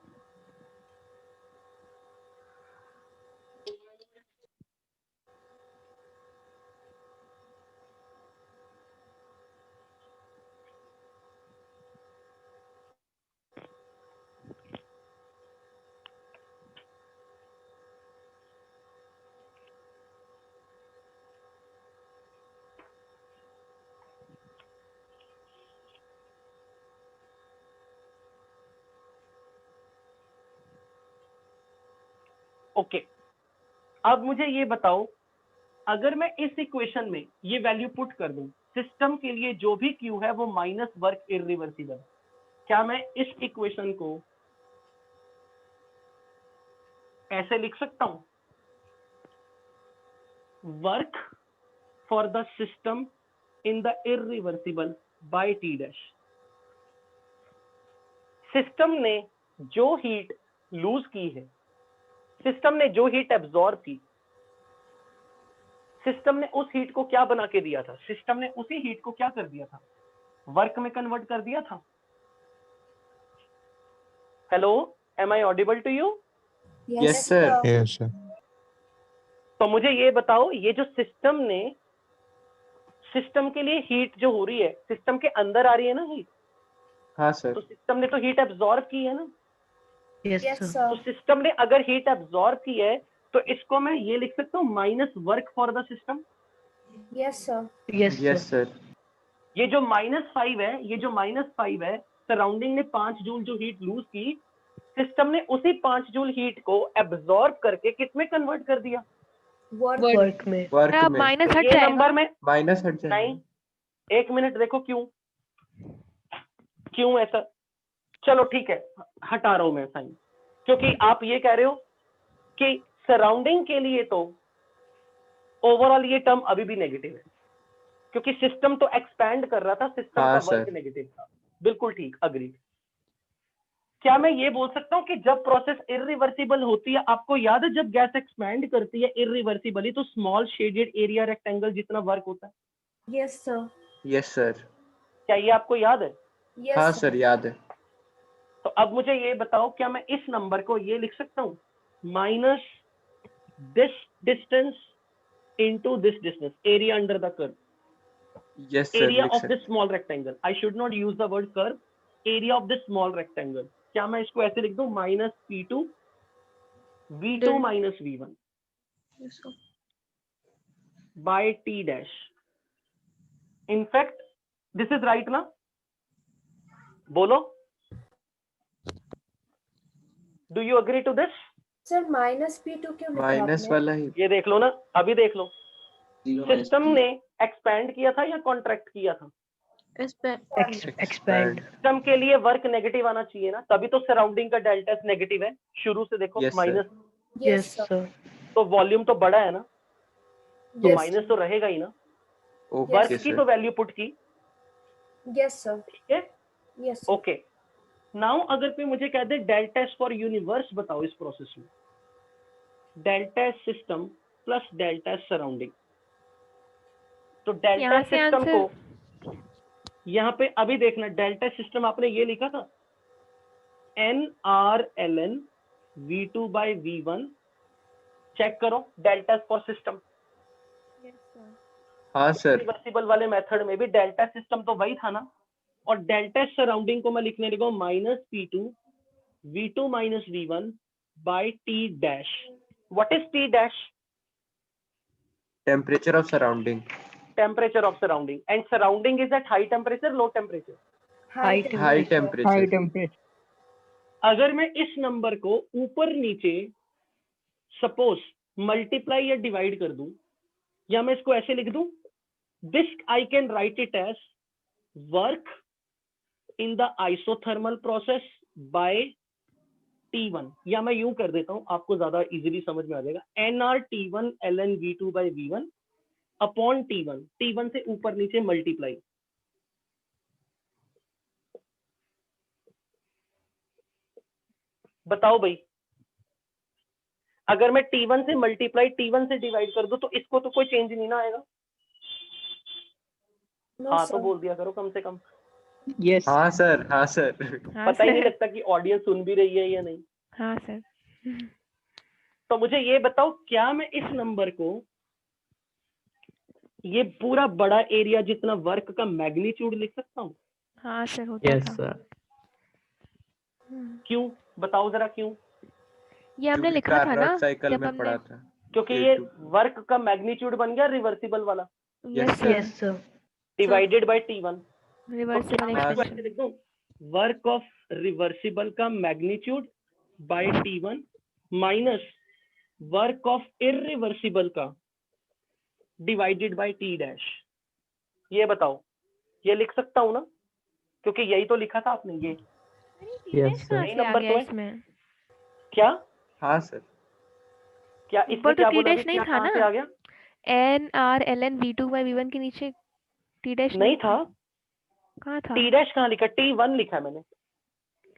[SPEAKER 7] ओके। अब मुझे ये बताओ अगर मैं इस इक्वेशन में ये वैल्यू पुट कर दूं, सिस्टम के लिए जो भी क्यू है वो माइनस वर्क इरिवर्सिबल, क्या मैं इस इक्वेशन को ऐसे लिख सकता हूं? Work for the system in the irreversible by T dash. System ने जो हीट लूज की है, सिस्टम ने जो हीट एब्जॉर्ब की, सिस्टम ने उस हीट को क्या बना के दिया था? सिस्टम ने उसी हीट को क्या कर दिया था? वर्क में कन्वर्ट कर दिया था। Hello, am I audible to you?
[SPEAKER 11] Yes, sir.
[SPEAKER 9] Yes sir.
[SPEAKER 7] तो मुझे ये बताओ ये जो सिस्टम ने, सिस्टम के लिए हीट जो हो रही है सिस्टम के अंदर आ रही है ना हीट,
[SPEAKER 8] हाँ सर।
[SPEAKER 7] तो सिस्टम ने तो हीट एब्जॉर्ब की है ना।
[SPEAKER 6] Yes
[SPEAKER 10] Yes,
[SPEAKER 6] sir.
[SPEAKER 7] तो
[SPEAKER 10] sir.
[SPEAKER 7] सिस्टम ने अगर हीट एब्जॉर्ब की है तो इसको मैं ये लिख सकता हूँ minus work for the system.
[SPEAKER 10] Yes, sir.
[SPEAKER 6] Yes
[SPEAKER 8] yes
[SPEAKER 6] sir.
[SPEAKER 8] Sir.
[SPEAKER 7] ये जो -5 है, ये जो -5 है, सराउंडिंग ने 5 जूल जो हीट लूज की, सिस्टम ने उसी 5 जूल हीट को एब्जॉर्ब करके कितने कन्वर्ट कर दिया?
[SPEAKER 10] Work.
[SPEAKER 6] वर्क में।
[SPEAKER 8] वर्क
[SPEAKER 3] अब
[SPEAKER 8] में
[SPEAKER 3] माइनस
[SPEAKER 7] तो
[SPEAKER 3] हट
[SPEAKER 7] ये
[SPEAKER 3] जाएगा।
[SPEAKER 7] नंबर में
[SPEAKER 8] माइनस हट जाएगा।
[SPEAKER 7] नहीं, एक मिनट देखो क्यों ऐसा। चलो ठीक है, हटा रहा हूं मैं साइन, क्योंकि आप ये कह रहे हो कि सराउंडिंग के लिए तो ओवरऑल ये टर्म अभी भी नेगेटिव है, क्योंकि सिस्टम तो एक्सपैंड कर रहा था, सिस्टम
[SPEAKER 8] हाँ,
[SPEAKER 7] का वर्क
[SPEAKER 8] सर।
[SPEAKER 7] नेगेटिव था। बिल्कुल ठीक, अग्री। क्या मैं ये बोल सकता हूँ कि जब प्रोसेस इरिवर्सिबल होती है, आपको याद है जब गैस एक्सपैंड करती है इरिवर्सिबली तो स्मॉल शेडेड एरिया रेक्टेंगल जितना वर्क होता है?
[SPEAKER 10] Yes, sir.
[SPEAKER 8] Yes sir.
[SPEAKER 7] क्या ये आपको याद है?
[SPEAKER 10] Yes,
[SPEAKER 8] हाँ
[SPEAKER 10] sir.
[SPEAKER 8] सर, याद है।
[SPEAKER 7] तो अब मुझे ये बताओ, क्या मैं इस नंबर को ये लिख सकता हूँ minus this distance into this distance, area under the curve,
[SPEAKER 8] yes sir,
[SPEAKER 7] area
[SPEAKER 8] लिख
[SPEAKER 7] ऑफ दिस
[SPEAKER 8] सकते।
[SPEAKER 7] Small rectangle. I should not use the word curve, area of this small rectangle. क्या मैं इसको ऐसे लिख दूं minus P2 V2 minus V1 by T dash. In fact this is right ना? बोलो, do you agree to this?
[SPEAKER 10] Sir, minus P2 क्यों लिखा
[SPEAKER 8] माइनस
[SPEAKER 10] आपने?
[SPEAKER 8] वाला ही।
[SPEAKER 7] ये देख लो ना, अभी देख लो,
[SPEAKER 9] जीरो
[SPEAKER 7] सिस्टम ने एक्सपैंड किया था या कॉन्ट्रैक्ट किया था?
[SPEAKER 6] एक्सपैंड।
[SPEAKER 7] सिस्टम के लिए वर्क नेगेटिव आना चाहिए ना, तभी तो सराउंडिंग का डेल्टा एस नेगेटिव है शुरू से। देखो
[SPEAKER 8] Yes, sir.
[SPEAKER 7] Minus,
[SPEAKER 10] Yes,
[SPEAKER 6] yes
[SPEAKER 10] sir.
[SPEAKER 6] Sir.
[SPEAKER 7] तो वॉल्यूम तो बड़ा है ना, तो
[SPEAKER 10] Yes.
[SPEAKER 7] माइनस तो रहेगा ही ना।
[SPEAKER 8] Okay
[SPEAKER 7] work
[SPEAKER 10] Yes.
[SPEAKER 7] की
[SPEAKER 8] सर।
[SPEAKER 7] तो वैल्यू पुट की,
[SPEAKER 10] Yes, sir.
[SPEAKER 7] ठीक है?
[SPEAKER 10] Yes, sir.
[SPEAKER 7] ओके, नाउ अगर कोई मुझे कह दे डेल्टा एस फॉर यूनिवर्स बताओ इस प्रोसेस में, delta S system plus delta S surrounding, तो डेल्टा
[SPEAKER 3] यहाँ
[SPEAKER 7] एस
[SPEAKER 3] से
[SPEAKER 7] सिस्टम
[SPEAKER 3] आंसर
[SPEAKER 7] को यहाँ पे अभी देखना, डेल्टा सिस्टम आपने ये लिखा था NRln V2 by V1। Check करो डेल्टा फॉर सिस्टम।
[SPEAKER 8] हाँ सर।
[SPEAKER 7] रिवर्सिबल वाले मेथड में भी डेल्टा सिस्टम तो वही था ना, और डेल्टा सराउंडिंग को मैं लिखने लगा minus P2 V2 minus V1 by T dash. What is T dash?
[SPEAKER 8] Temperature of surrounding.
[SPEAKER 7] Temperature of surrounding, and surrounding is at high temperature, low temperature?
[SPEAKER 6] High
[SPEAKER 8] high
[SPEAKER 6] temperature.
[SPEAKER 4] High
[SPEAKER 8] temperature.
[SPEAKER 4] Temperature.
[SPEAKER 7] अगर मैं इस number को ऊपर नीचे suppose multiply या divide कर दूं, या मैं इसको ऐसे लिख दूं, this I can write it as work in the isothermal process by T1, या मैं यूं कर देता हूं, आपको ज्यादा इजीली समझ में आ जाएगा, NRT1 ln V2 by V1 upon T1, T1 से ऊपर नीचे मल्टीप्लाई। बताओ भाई, अगर मैं T1 से मल्टीप्लाई T1 से डिवाइड कर दूं तो इसको तो कोई चेंज नहीं ना आएगा?
[SPEAKER 10] No,
[SPEAKER 7] हाँ
[SPEAKER 10] sir.
[SPEAKER 7] तो बोल दिया करो कम से कम।
[SPEAKER 4] यस।
[SPEAKER 8] हाँ सर, हाँ सर।
[SPEAKER 3] हाँ
[SPEAKER 7] पता ही नहीं
[SPEAKER 3] सर।
[SPEAKER 7] लगता कि ऑडियंस सुन भी रही है या नहीं।
[SPEAKER 3] हाँ सर।
[SPEAKER 7] तो मुझे ये बताओ, क्या मैं इस नंबर को ये पूरा बड़ा एरिया जितना वर्क का मैग्नीट्यूड लिख सकता हूँ?
[SPEAKER 3] हाँ सर, होता
[SPEAKER 2] यस
[SPEAKER 3] था।
[SPEAKER 2] सर।
[SPEAKER 7] क्यों बताओ जरा, क्यों?
[SPEAKER 3] ये हमने
[SPEAKER 8] क्योंकि
[SPEAKER 3] लिखा था ना
[SPEAKER 8] कार्नोट साइकिल
[SPEAKER 3] जब
[SPEAKER 8] में
[SPEAKER 3] हमने।
[SPEAKER 8] पढ़ा था।
[SPEAKER 7] क्योंकि ये
[SPEAKER 8] A2।
[SPEAKER 7] वर्क का मैग्नीट्यूड बन गया रिवर्सिबल वाला,
[SPEAKER 3] yes
[SPEAKER 8] Yes,
[SPEAKER 3] sir,
[SPEAKER 6] yes sir.
[SPEAKER 7] Divided by T1। तो क्या
[SPEAKER 3] रिवर्सिबल
[SPEAKER 7] मैं इसको
[SPEAKER 3] एक्सपेंशन।
[SPEAKER 7] ऐसे लिख दूं, वर्क ऑफ रिवर्सिबल का magnitude by T1 minus work of irreversible का डिवाइडेड बाय T डैश। ये बताओ, ये लिख सकता हूं ना? क्योंकि यही तो लिखा था आपने, ये
[SPEAKER 2] यस सर।
[SPEAKER 7] यही
[SPEAKER 3] से आ
[SPEAKER 7] नंबर
[SPEAKER 3] गया
[SPEAKER 7] तो है।
[SPEAKER 3] इसमें।
[SPEAKER 7] क्या
[SPEAKER 8] हाँ सर।
[SPEAKER 7] क्या इसमें
[SPEAKER 3] ऊपर तो
[SPEAKER 7] क्या
[SPEAKER 3] टी
[SPEAKER 7] बोला
[SPEAKER 3] डैश नहीं
[SPEAKER 7] क्या
[SPEAKER 3] था
[SPEAKER 7] कहाँ
[SPEAKER 3] ना?
[SPEAKER 7] से आ गया?
[SPEAKER 3] NRln V2 बाय V1 के नीचे टी डैश
[SPEAKER 7] नहीं था,
[SPEAKER 3] कहाँ था?
[SPEAKER 7] T डैश कहाँ लिखा? T1 लिखा है मैंने।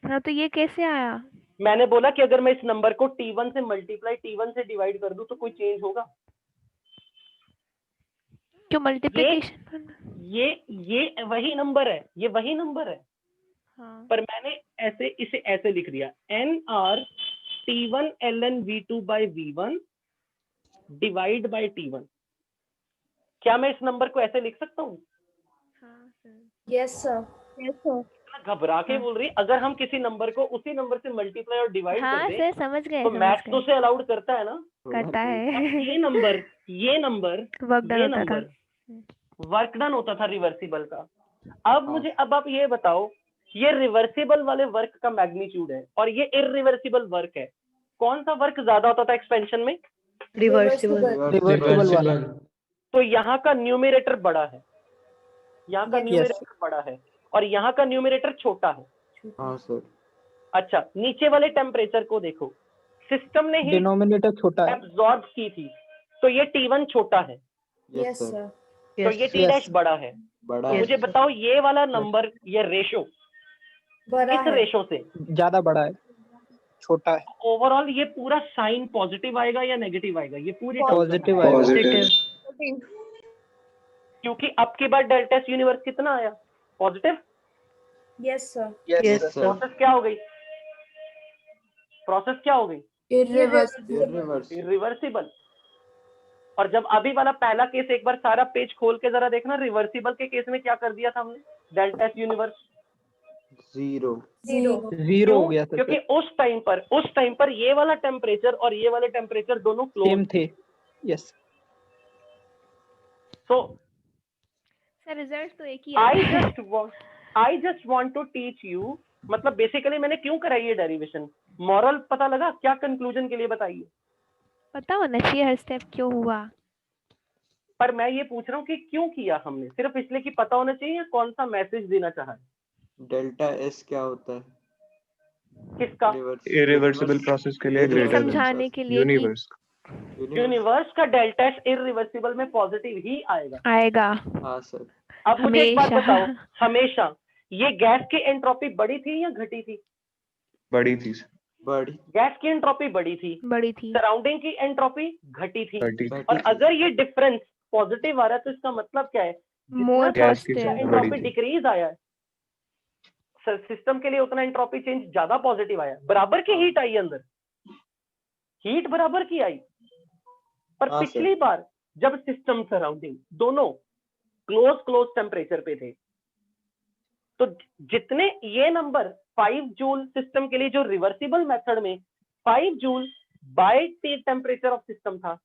[SPEAKER 3] हाँ तो ये कैसे आया?
[SPEAKER 7] मैंने बोला कि अगर मैं इस नंबर को T1 से मल्टीप्लाई T1 से डिवाइड कर दूं तो कोई चेंज होगा?
[SPEAKER 3] जो मल्टीप्लिकेशन।
[SPEAKER 7] ये वही नंबर है, ये वही नंबर है।
[SPEAKER 3] हाँ।
[SPEAKER 7] पर मैंने ऐसे इसे ऐसे लिख दिया, NRT1 ln V2 by V1 divide by T1। क्या मैं इस नंबर को ऐसे लिख सकता हूँ?
[SPEAKER 3] हाँ sir.
[SPEAKER 10] Yes, sir.
[SPEAKER 6] Yes sir.
[SPEAKER 7] इतना घबरा के बोल रही है, अगर हम किसी नंबर को उसी नंबर से मल्टीप्लाई और डिवाइड कर
[SPEAKER 3] हाँ
[SPEAKER 7] दें
[SPEAKER 3] सर समझ गए
[SPEAKER 7] तो
[SPEAKER 3] समझ
[SPEAKER 7] मैथ तो
[SPEAKER 3] गए
[SPEAKER 7] से अलाउड करता है ना।
[SPEAKER 3] करता है
[SPEAKER 7] अब ये नंबर
[SPEAKER 3] वर्क डन
[SPEAKER 7] ये
[SPEAKER 3] होता था।
[SPEAKER 7] नंबर वर्क डन होता था रिवर्सिबल का। अब मुझे अब आप ये बताओ, ये रिवर्सिबल वाले वर्क का मैग्नीट्यूड है और ये इररिवर्सिबल वर्क है, कौन सा वर्क ज्यादा होता था एक्सपेंशन में?
[SPEAKER 6] रिवर्सिबल।
[SPEAKER 4] रिवर्सिबल वाला।
[SPEAKER 7] तो यहाँ का न्यूमरेटर बड़ा है, यहाँ का
[SPEAKER 10] Yes.
[SPEAKER 7] न्यूमरेटर बड़ा है और यहाँ का न्यूमरेटर छोटा है।
[SPEAKER 11] हाँ सर।
[SPEAKER 7] अच्छा, नीचे वाले टेम्परेचर को देखो, सिस्टम ने हीट
[SPEAKER 4] डिनोमिनेटर छोटा है।
[SPEAKER 7] एब्जॉर्ब की थी तो ये T1 छोटा है,
[SPEAKER 10] Yes, sir.
[SPEAKER 7] तो ये T डैश बड़ा है।
[SPEAKER 11] बड़ा
[SPEAKER 10] Yes.
[SPEAKER 7] मुझे बताओ ये वाला नंबर, ये रेशो
[SPEAKER 10] बड़ा
[SPEAKER 7] किस
[SPEAKER 10] है।
[SPEAKER 7] रेशो से?
[SPEAKER 4] ज्यादा बड़ा है, छोटा है।
[SPEAKER 7] ओवरऑल ये पूरा साइन पॉजिटिव आएगा या नेगेटिव आएगा? ये पूरी term
[SPEAKER 4] पॉजिटिव
[SPEAKER 7] का-
[SPEAKER 4] आएगा।
[SPEAKER 6] पॉजिटिव।
[SPEAKER 7] क्योंकि अब की बार डेल्टा एस यूनिवर्स कितना आया? Positive.
[SPEAKER 10] Yes, sir.
[SPEAKER 6] Yes sir.
[SPEAKER 7] Process क्या हो गई? प्रोसेस क्या हो गई?
[SPEAKER 10] Irreversible.
[SPEAKER 7] इरिवर्सिबल। और जब अभी वाला पहला केस एक बार सारा पेज खोल के जरा देखना, रिवर्सिबल के केस में क्या कर दिया था हमने? Delta S universe
[SPEAKER 11] zero.
[SPEAKER 4] Zero हो गया था
[SPEAKER 7] क्योंकि उस टाइम पर ये वाला टेम्परेचर और ये वाले टेम्परेचर दोनों
[SPEAKER 4] सेम
[SPEAKER 7] क्लोज
[SPEAKER 4] थे। यस।
[SPEAKER 7] सो
[SPEAKER 3] सर रिजल्ट तो एक ही
[SPEAKER 7] I just want to teach you, मतलब बेसिकली मैंने क्यों कराई ये डेरिवेशन, मॉरल पता लगा क्या? कंक्लूजन के लिए बताइए।
[SPEAKER 3] पता होना चाहिए हर स्टेप क्यों हुआ।
[SPEAKER 7] पर मैं ये पूछ रहा हूँ कि क्यों किया हमने, सिर्फ इसलिए कि पता होना चाहिए या कौन सा मैसेज देना चाहा है?
[SPEAKER 11] डेल्टा एस क्या होता है?
[SPEAKER 7] किसका?
[SPEAKER 5] इरिवर्सिबल प्रोसेस के लिए ग्रेटर
[SPEAKER 3] समझाने के लिए कि
[SPEAKER 5] यूनिवर्स।
[SPEAKER 7] यूनिवर्स का डेल्टा एस इररिवर्सिबल में पॉजिटिव ही आएगा।
[SPEAKER 11] हाँ सर।
[SPEAKER 7] अब मुझे एक बात
[SPEAKER 3] हमेशा।
[SPEAKER 7] बताओ, हमेशा ये गैस की एंट्रोपी बड़ी थी या घटी थी?
[SPEAKER 5] बड़ी थी।
[SPEAKER 11] बड़ी।
[SPEAKER 7] गैस की एंट्रोपी बड़ी थी, सराउंडिंग की एंट्रोपी घटी थी। और अगर ये डिफरेंस पॉजिटिव आ रहा है तो इसका मतलब क्या है?
[SPEAKER 3] मोर
[SPEAKER 7] जितना एंट्रोपी डिक्रीज आया है सिस्टम के लिए, उतना एंट्रोपी चेंज ज्यादा पॉजिटिव आया। बराबर की हीट आई अंदर, हीट बराबर की आई। पर पिछली बार जब सिस्टम सराउंडिंग दोनों क्लोज टेम्परेचर पे थे, तो जितने ये नंबर 5 जूल सिस्टम के लिए जो रिवर्सिबल मेथड में 5 joule by temperature of system था,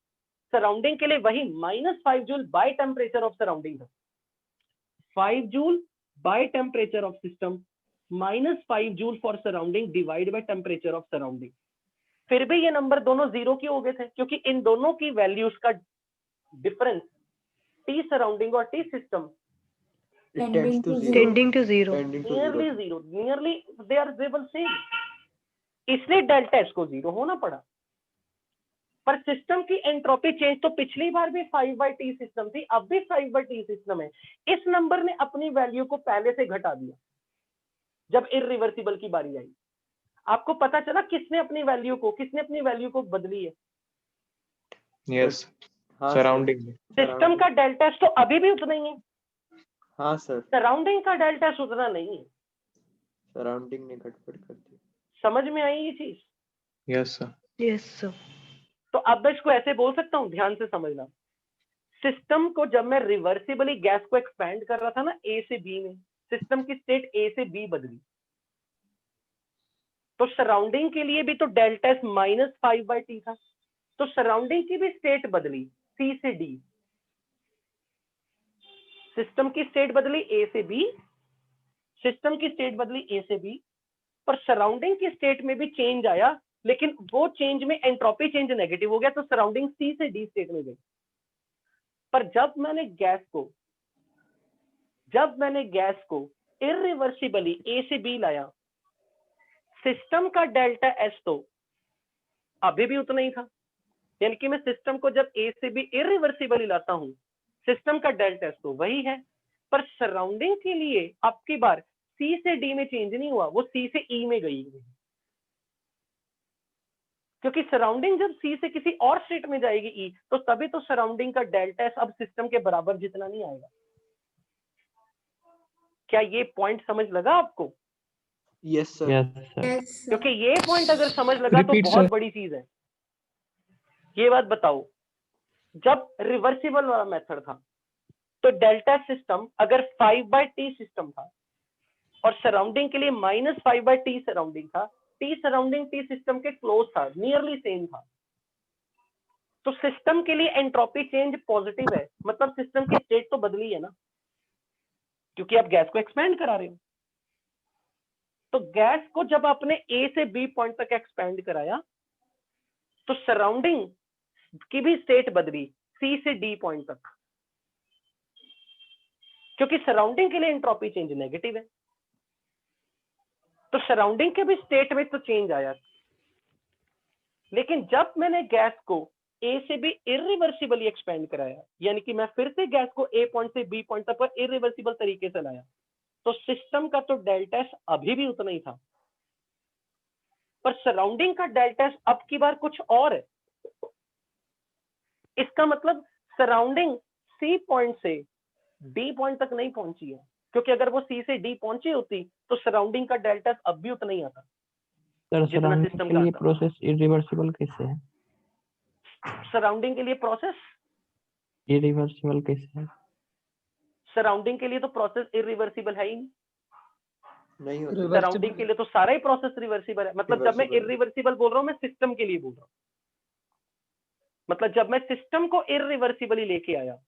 [SPEAKER 7] सराउंडिंग के लिए वही -5 joule by temperature of surrounding था। 5 joule by temperature of system -5 joule for surrounding divide by temperature of surrounding. फिर भी ये नंबर दोनों जीरो क्यों हो गए थे? क्योंकि इन दोनों की वैल्यूज का डिफरेंस टी सराउंडिंग और T system
[SPEAKER 6] tending to zero.
[SPEAKER 7] Nearly zero, nearly they are same, इसलिए डेल्टा एस को जीरो होना पड़ा। पर सिस्टम की एंट्रोपी चेंज तो पिछली बार भी 5/T सिस्टम थी, अब भी 5/T सिस्टम है। इस नंबर ने अपनी वैल्यू को पहले से घटा दिया जब इररिवर्सिबल की बारी आई। आपको पता चला किसने अपनी वैल्यू को बदली है?
[SPEAKER 5] यस, सराउंडिंग में।
[SPEAKER 7] सिस्टम का डेल्टा एस तो अभी भी उतना ही है।
[SPEAKER 11] हाँ सर।
[SPEAKER 7] सराउंडिंग का डेल्टा एस उतना नहीं है।
[SPEAKER 11] सराउंडिंग ने गड़बड़ कर दी।
[SPEAKER 7] समझ में आई ये चीज?
[SPEAKER 5] Yes sir.
[SPEAKER 6] Yes sir.
[SPEAKER 7] तो अब मैं इसको ऐसे बोल सकता हूँ, ध्यान से समझना। सिस्टम को जब मैं रिवर्सिबली गैस को एक्सपैंड कर रहा था ना ए से बी में, सिस्टम की स्टेट ए से बी बदली, तो सराउंडिंग के लिए भी तो डेल्टा एस -5/T था, तो सराउंडिंग की भी स्टेट बदली सी से डी। सिस्टम की स्टेट बदली ए से बी, सिस्टम की स्टेट बदली ए से बी, पर सराउंडिंग की स्टेट में भी चेंज आया, लेकिन वो चेंज में एंट्रोपी चेंज नेगेटिव हो गया, तो सराउंडिंग सी से डी स्टेट में गई। पर जब मैंने गैस को इररिवर्सिबली ए से बी लाया, सिस्टम का डेल्टा एस तो अभी भी उतना ही था। यानी कि मैं सिस्टम को जब ए से बी इररिवर्सिबली लाता हूं, सिस्टम का डेल्टा एस तो वही है, पर सराउंडिंग के लिए अब की बार सी से डी में चेंज नहीं हुआ, वो सी से ई में गई। क्योंकि सराउंडिंग जब सी से किसी और स्टेट में जाएगी ई, तो तभी तो सराउंडिंग का डेल्टा एस अब सिस्टम के बराबर जितना नहीं आएगा। क्या ये पॉइंट समझ लगा आपको?
[SPEAKER 11] Yes sir.
[SPEAKER 7] क्योंकि ये पॉइंट अगर समझ लगा तो बहुत बड़ी चीज है। ये बात बताओ, जब रिवर्सिबल वाला मेथड था तो डेल्टा सिस्टम अगर 5/T सिस्टम था, और सराउंडिंग के लिए -5/T सराउंडिंग था। T सराउंडिंग T सिस्टम के क्लोज था, नियरली सेम था। तो सिस्टम के लिए एंट्रोपी चेंज पॉजिटिव है, मतलब सिस्टम की स्टेट तो बदली है ना, क्योंकि आप गैस को एक्सपेंड करा रहे हो। तो गैस को जब आपने A से B पॉइंट तक एक्सपेंड कराया तो सराउंडिंग की भी स्टेट बदली C से D पॉइंट तक, क्योंकि सराउंडिंग के लिए एंट्रोपी चेंज नेगेटिव है। तो सराउंडिंग के भी स्टेट में तो चेंज आया, लेकिन जब मैंने गैस को A से B इरिवर्सिबली एक्सपेंड कराया, यानी कि मैं फिर से गैस को A पॉइंट से B पॉइंट तक पर इरिवर्सिबल तरीके से लाया, तो सिस्टम का तो डेल्टा एस अभी भी उतना ही था, पर सराउंडिंग का डेल्टा एस अब की बार कुछ और है। इसका मतलब सराउंडिंग C पॉइंट से D पॉइंट तक नहीं पहुंची है, क्योंकि अगर वो C से D पहुंची होती तो सराउंडिंग का डेल्टा एस अब भी उतना ही आता
[SPEAKER 2] सर
[SPEAKER 7] जितना
[SPEAKER 2] सराउंडिंग
[SPEAKER 7] सिस्टम
[SPEAKER 2] के
[SPEAKER 7] का
[SPEAKER 2] लिए
[SPEAKER 7] आता।
[SPEAKER 2] प्रोसेस इरिवर्सिबल कैसे है?
[SPEAKER 7] सराउंडिंग के लिए प्रोसेस
[SPEAKER 2] इरिवर्सिबल कैसे है?
[SPEAKER 7] सराउंडिंग के लिए तो प्रोसेस इरिवर्सिबल है ही नहीं।
[SPEAKER 11] नहीं होता।
[SPEAKER 7] सराउंडिंग के लिए तो सारा ही प्रोसेस रिवर्सिबल है। मतलब जब मैं
[SPEAKER 11] Reversible है।
[SPEAKER 7] इरिवर्सिबल बोल रहा हूँ, मैं सिस्टम के लिए बोल रहा हूँ। मतलब जब मैं सिस्टम को इरिवर्सिबली लेके आया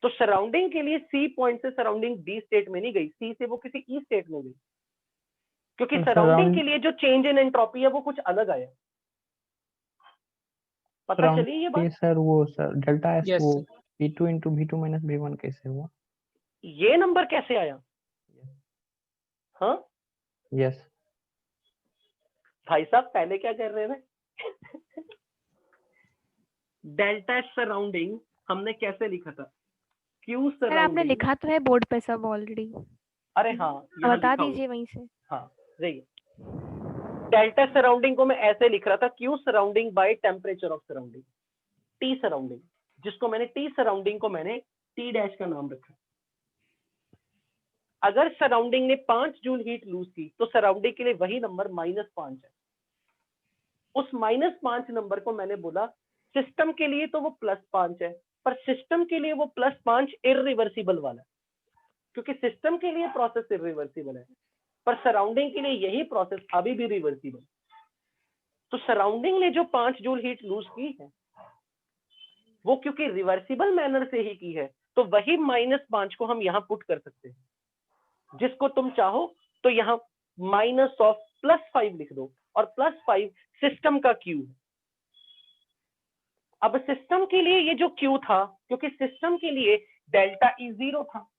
[SPEAKER 7] तो सराउंडिंग के लिए सी पॉइंट से सराउंडिंग डी स्टेट में नहीं गई, सी से वो किसी ई स्टेट में गई, क्योंकि सराउंडिंग के लिए जो चेंज इन एंट्रोपी है वो कुछ अलग आया। पता चली ये बात?
[SPEAKER 2] सर वो सर डेल्टा एस
[SPEAKER 4] Yes,
[SPEAKER 2] वो
[SPEAKER 4] sir.
[SPEAKER 2] P2 into V2 minus V1 कैसे हुआ?
[SPEAKER 7] ये नंबर कैसे आया? हाँ
[SPEAKER 2] यस
[SPEAKER 7] भाई साहब, पहले क्या कर रहे थे? डेल्टा सराउंडिंग हमने कैसे लिखा था? क्यू
[SPEAKER 3] सर आपने
[SPEAKER 7] सराउंडिंग।
[SPEAKER 3] लिखा तो है बोर्ड पे सब ऑलरेडी,
[SPEAKER 7] अरे हाँ, यहाँ
[SPEAKER 3] बता
[SPEAKER 7] लिखा हुआ।
[SPEAKER 3] दीजिए वहीं से।
[SPEAKER 7] हाँ देखिए, डेल्टा सराउंडिंग को मैं ऐसे लिख रहा था, Q surrounding by temperature of surrounding, T surrounding, जिसको मैंने टी सराउंडिंग को मैंने टी डैश का नाम रखा। अगर सराउंडिंग ने 5 जूल हीट लूज की तो सराउंडिंग के लिए वही नंबर -5 है। उस -5 नंबर को मैंने बोला सिस्टम के लिए तो वो +5 है, पर सिस्टम के लिए वो +5 इरिवर्सिबल वाला है, क्योंकि सिस्टम के लिए प्रोसेस इरिवर्सिबल है, पर सराउंडिंग के लिए यही प्रोसेस अभी भी रिवर्सिबल। तो सराउंडिंग ने जो 5 जूल हीट लूज की है वो क्योंकि रिवर्सिबल मैनर से ही की है, तो वही -5 को हम यहाँ पुट कर सकते हैं, जिसको तुम चाहो तो यहाँ -+5 लिख दो, और +5 सिस्टम का क्यू है। अब सिस्टम के लिए ये जो क्यू था, क्योंकि सिस्टम के लिए डेल्टा ई 0 था,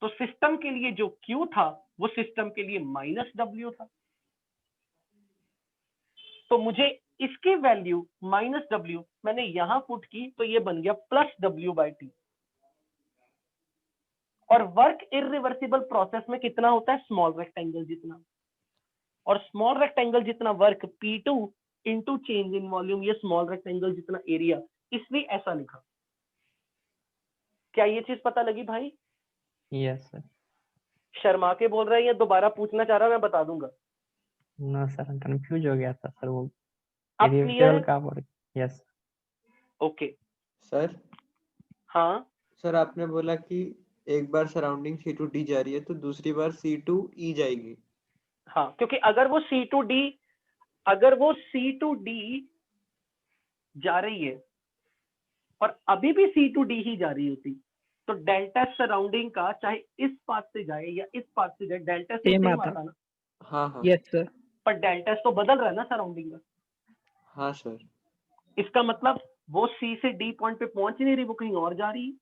[SPEAKER 7] तो सिस्टम के लिए जो क्यू था वो सिस्टम के लिए -W था। तो मुझे इसकी वैल्यू -W मैंने यहां पुट की, तो ये बन गया +W/T। और वर्क इरिवर्सिबल प्रोसेस में कितना होता है? स्मॉल रेक्टेंगल जितना, और स्मॉल रेक्टेंगल जितना work P2 into change in volume, ये स्मॉल रेक्टेंगल जितना एरिया, इसलिए ऐसा लिखा। क्या ये चीज पता लगी भाई?
[SPEAKER 2] Yes sir.
[SPEAKER 7] शर्मा के बोल रहे हैं या दोबारा पूछना चाह रहा है? मैं बता दूंगा।
[SPEAKER 2] नो सर कंफ्यूज हो गया था सर, वो
[SPEAKER 7] अब क्लियर
[SPEAKER 2] इरिवर्सिबल
[SPEAKER 7] है?
[SPEAKER 2] का बोल। यस
[SPEAKER 7] ओके
[SPEAKER 11] सर
[SPEAKER 7] हाँ
[SPEAKER 11] सर आपने बोला कि एक बार सराउंडिंग C2D जा रही है तो दूसरी बार C2E जाएगी।
[SPEAKER 7] हाँ, क्योंकि अगर वो C2D जा रही है और अभी भी C2D ही जा रही होती, तो डेल्टा सराउंडिंग का चाहे इस पाथ से जाए या इस पाथ से जाए, डेल्टा तो
[SPEAKER 4] सेम
[SPEAKER 7] सेम
[SPEAKER 4] आता।
[SPEAKER 7] आता ना।
[SPEAKER 11] हाँ हाँ
[SPEAKER 4] Yes, sir.
[SPEAKER 7] पर डेल्टा तो बदल रहा है ना सराउंडिंग का।
[SPEAKER 11] हाँ सर।
[SPEAKER 7] इसका मतलब वो C से D पॉइंट पे पहुंच ही नहीं रही, वो कहीं और जा रही है।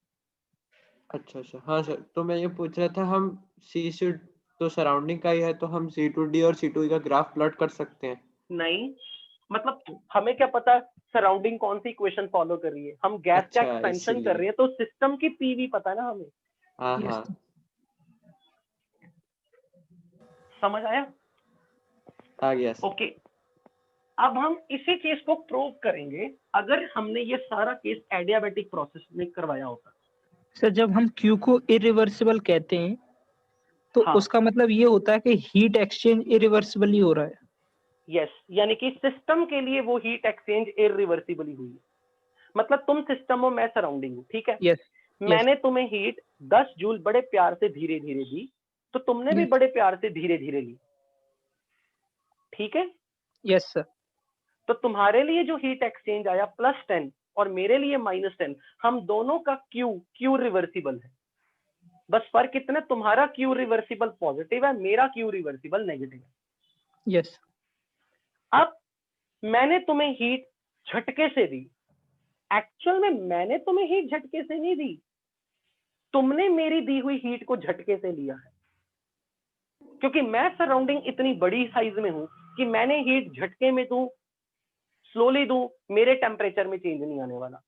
[SPEAKER 11] अच्छा हाँ सर, तो मैं ये पूछ रहा था, हम C से तो सराउंडिंग का ही है, तो हम C2D और C2E का ग्राफ प्लॉट कर सकते हैं?
[SPEAKER 7] नहीं, मतलब हमें क्या पता सराउंडिंग कौन सी इक्वेशन फॉलो कर रही है? हम गैस का
[SPEAKER 11] अच्छा,
[SPEAKER 7] एक्सपेंशन कर रहे हैं, तो सिस्टम की पीवी पता है ना हमें।
[SPEAKER 11] हाँ
[SPEAKER 4] Yes,
[SPEAKER 11] हाँ
[SPEAKER 4] sir.
[SPEAKER 7] समझ आया?
[SPEAKER 11] आ गया सर।
[SPEAKER 7] ओके, अब हम इसी केस को प्रूव करेंगे अगर हमने ये सारा केस एडियाबैटिक प्रोसेस में करवाया होता।
[SPEAKER 4] सर जब हम Q को इरिवर्सिबल कहते हैं तो
[SPEAKER 7] हाँ।
[SPEAKER 4] उसका मतलब ये होता है कि हीट एक्सचेंज इरिवर्सिबली हो रहा है।
[SPEAKER 7] यस, यानी कि सिस्टम के लिए वो हीट एक्सचेंज इरिवर्सिबली हुई है। मतलब तुम सिस्टम हो, मैं सराउंडिंग हूँ, ठीक है?
[SPEAKER 4] Yes,
[SPEAKER 7] मैंने तुम्हें हीट 10 जूल बड़े प्यार से धीरे धीरे दी, तो तुमने भी बड़े प्यार से धीरे धीरे ली, ठीक है?
[SPEAKER 4] Yes sir.
[SPEAKER 7] तो तुम्हारे लिए जो हीट एक्सचेंज आया +10 और मेरे लिए -10, हम दोनों का क्यू रिवर्सिबल है। बस फर्क इतना, तुम्हारा क्यू रिवर्सिबल पॉजिटिव है, मेरा क्यू रिवर्सिबल नेगेटिव है।
[SPEAKER 4] यस।
[SPEAKER 7] अब मैंने तुम्हें हीट झटके से दी, एक्चुअल में मैंने तुम्हें हीट झटके से नहीं दी, तुमने मेरी दी हुई हीट को झटके से लिया है, क्योंकि मैं सराउंडिंग इतनी बड़ी साइज में हूं कि मैंने हीट झटके में दूं, स्लोली दूं, मेरे टेम्परेचर में चेंज नहीं आने वाला।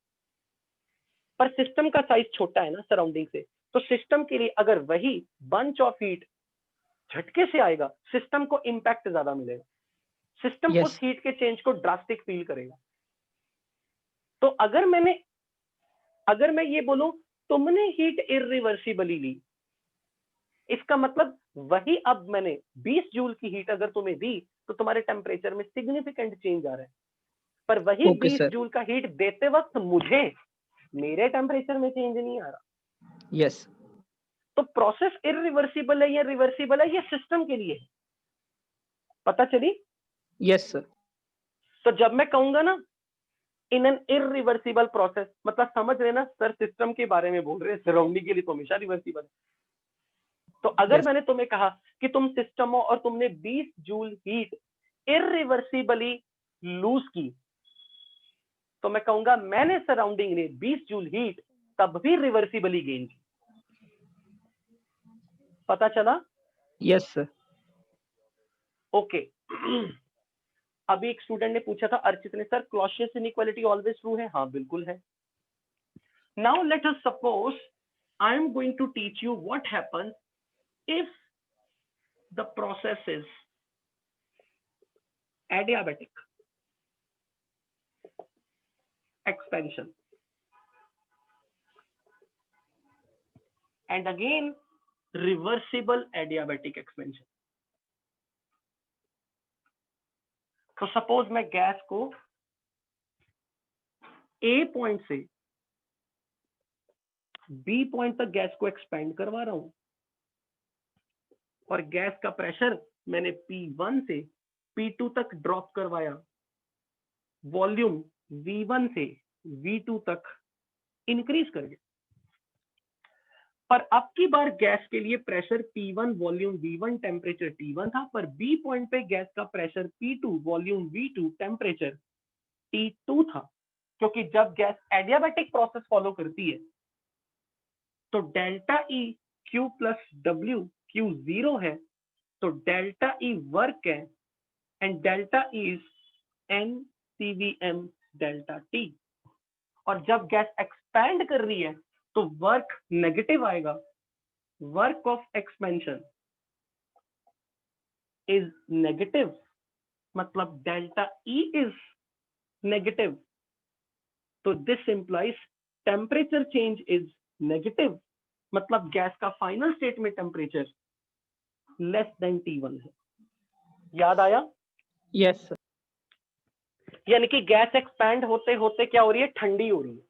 [SPEAKER 7] पर सिस्टम का साइज छोटा है ना सराउंडिंग से, तो सिस्टम के लिए अगर वही बंच ऑफ हीट झटके से आएगा, सिस्टम को इंपैक्ट ज्यादा मिलेगा, सिस्टम
[SPEAKER 4] Yes.
[SPEAKER 7] उस हीट के चेंज को ड्रास्टिक फील करेगा। तो अगर मैं ये बोलूं तुमने हीट इरिवर्सिबली ली, इसका मतलब वही, अब मैंने 20 जूल की हीट अगर तुम्हें दी तो तुम्हारे टेम्परेचर में सिग्निफिकेंट चेंज आ रहा है, पर वही
[SPEAKER 4] Okay,
[SPEAKER 7] 20
[SPEAKER 4] sir.
[SPEAKER 7] जूल का हीट देते वक्त मुझे मेरे टेम्परेचर में चेंज नहीं आ रहा।
[SPEAKER 4] यस।
[SPEAKER 7] तो प्रोसेस इरिवर्सिबल है या रिवर्सिबल है, ये सिस्टम के लिए है। पता चली?
[SPEAKER 4] Yes sir.
[SPEAKER 7] तो जब मैं कहूंगा ना इन एन इरिवर्सिबल प्रोसेस, मतलब समझ लेना सर सिस्टम के बारे में बोल रहे हैं, सराउंडिंग के लिए तो हमेशा रिवर्सिबल है। तो अगर
[SPEAKER 4] Yes.
[SPEAKER 7] मैंने तुम्हें कहा कि तुम सिस्टम हो और तुमने 20 जूल हीट इरिवर्सिबली लूज की, तो मैं कहूंगा मैंने सराउंडिंग ने 20 जूल हीट तब भी रिवर्सिबली गेन की। पता चला?
[SPEAKER 4] Yes sir.
[SPEAKER 7] ओके। अभी एक स्टूडेंट ने पूछा था, अर्चित ने, sir Clausius inequality always true है? हाँ बिल्कुल है। Now let us suppose I am going to teach you what happens if the process is adiabatic expansion and again reversible adiabatic expansion. तो सपोज मैं गैस को A पॉइंट से B point तक gas को एक्सपेंड करवा रहा हूं और गैस का प्रेशर मैंने P1 से P2 तक ड्रॉप करवाया, वॉल्यूम V1 से V2 तक इंक्रीज कर गया। पर अब की बार गैस के लिए pressure P1, volume V1, temperature T1 था, पर B पॉइंट पे गैस का pressure P2, volume V2, temperature T2 था। क्योंकि जब गैस एडियाबैटिक प्रोसेस फॉलो करती है तो delta E Q plus W, Q 0 है, तो डेल्टा E वर्क है, and delta E is NCVM delta T। और जब गैस एक्सपैंड कर रही है तो वर्क नेगेटिव आएगा, work of expansion is negative, मतलब डेल्टा E इज नेगेटिव, तो this implies temperature change is negative, मतलब गैस का फाइनल स्टेट में टेम्परेचर लेस देन T1 है। याद आया?
[SPEAKER 4] Yes sir.
[SPEAKER 7] यानी कि गैस एक्सपैंड होते होते क्या हो रही है? ठंडी हो रही है।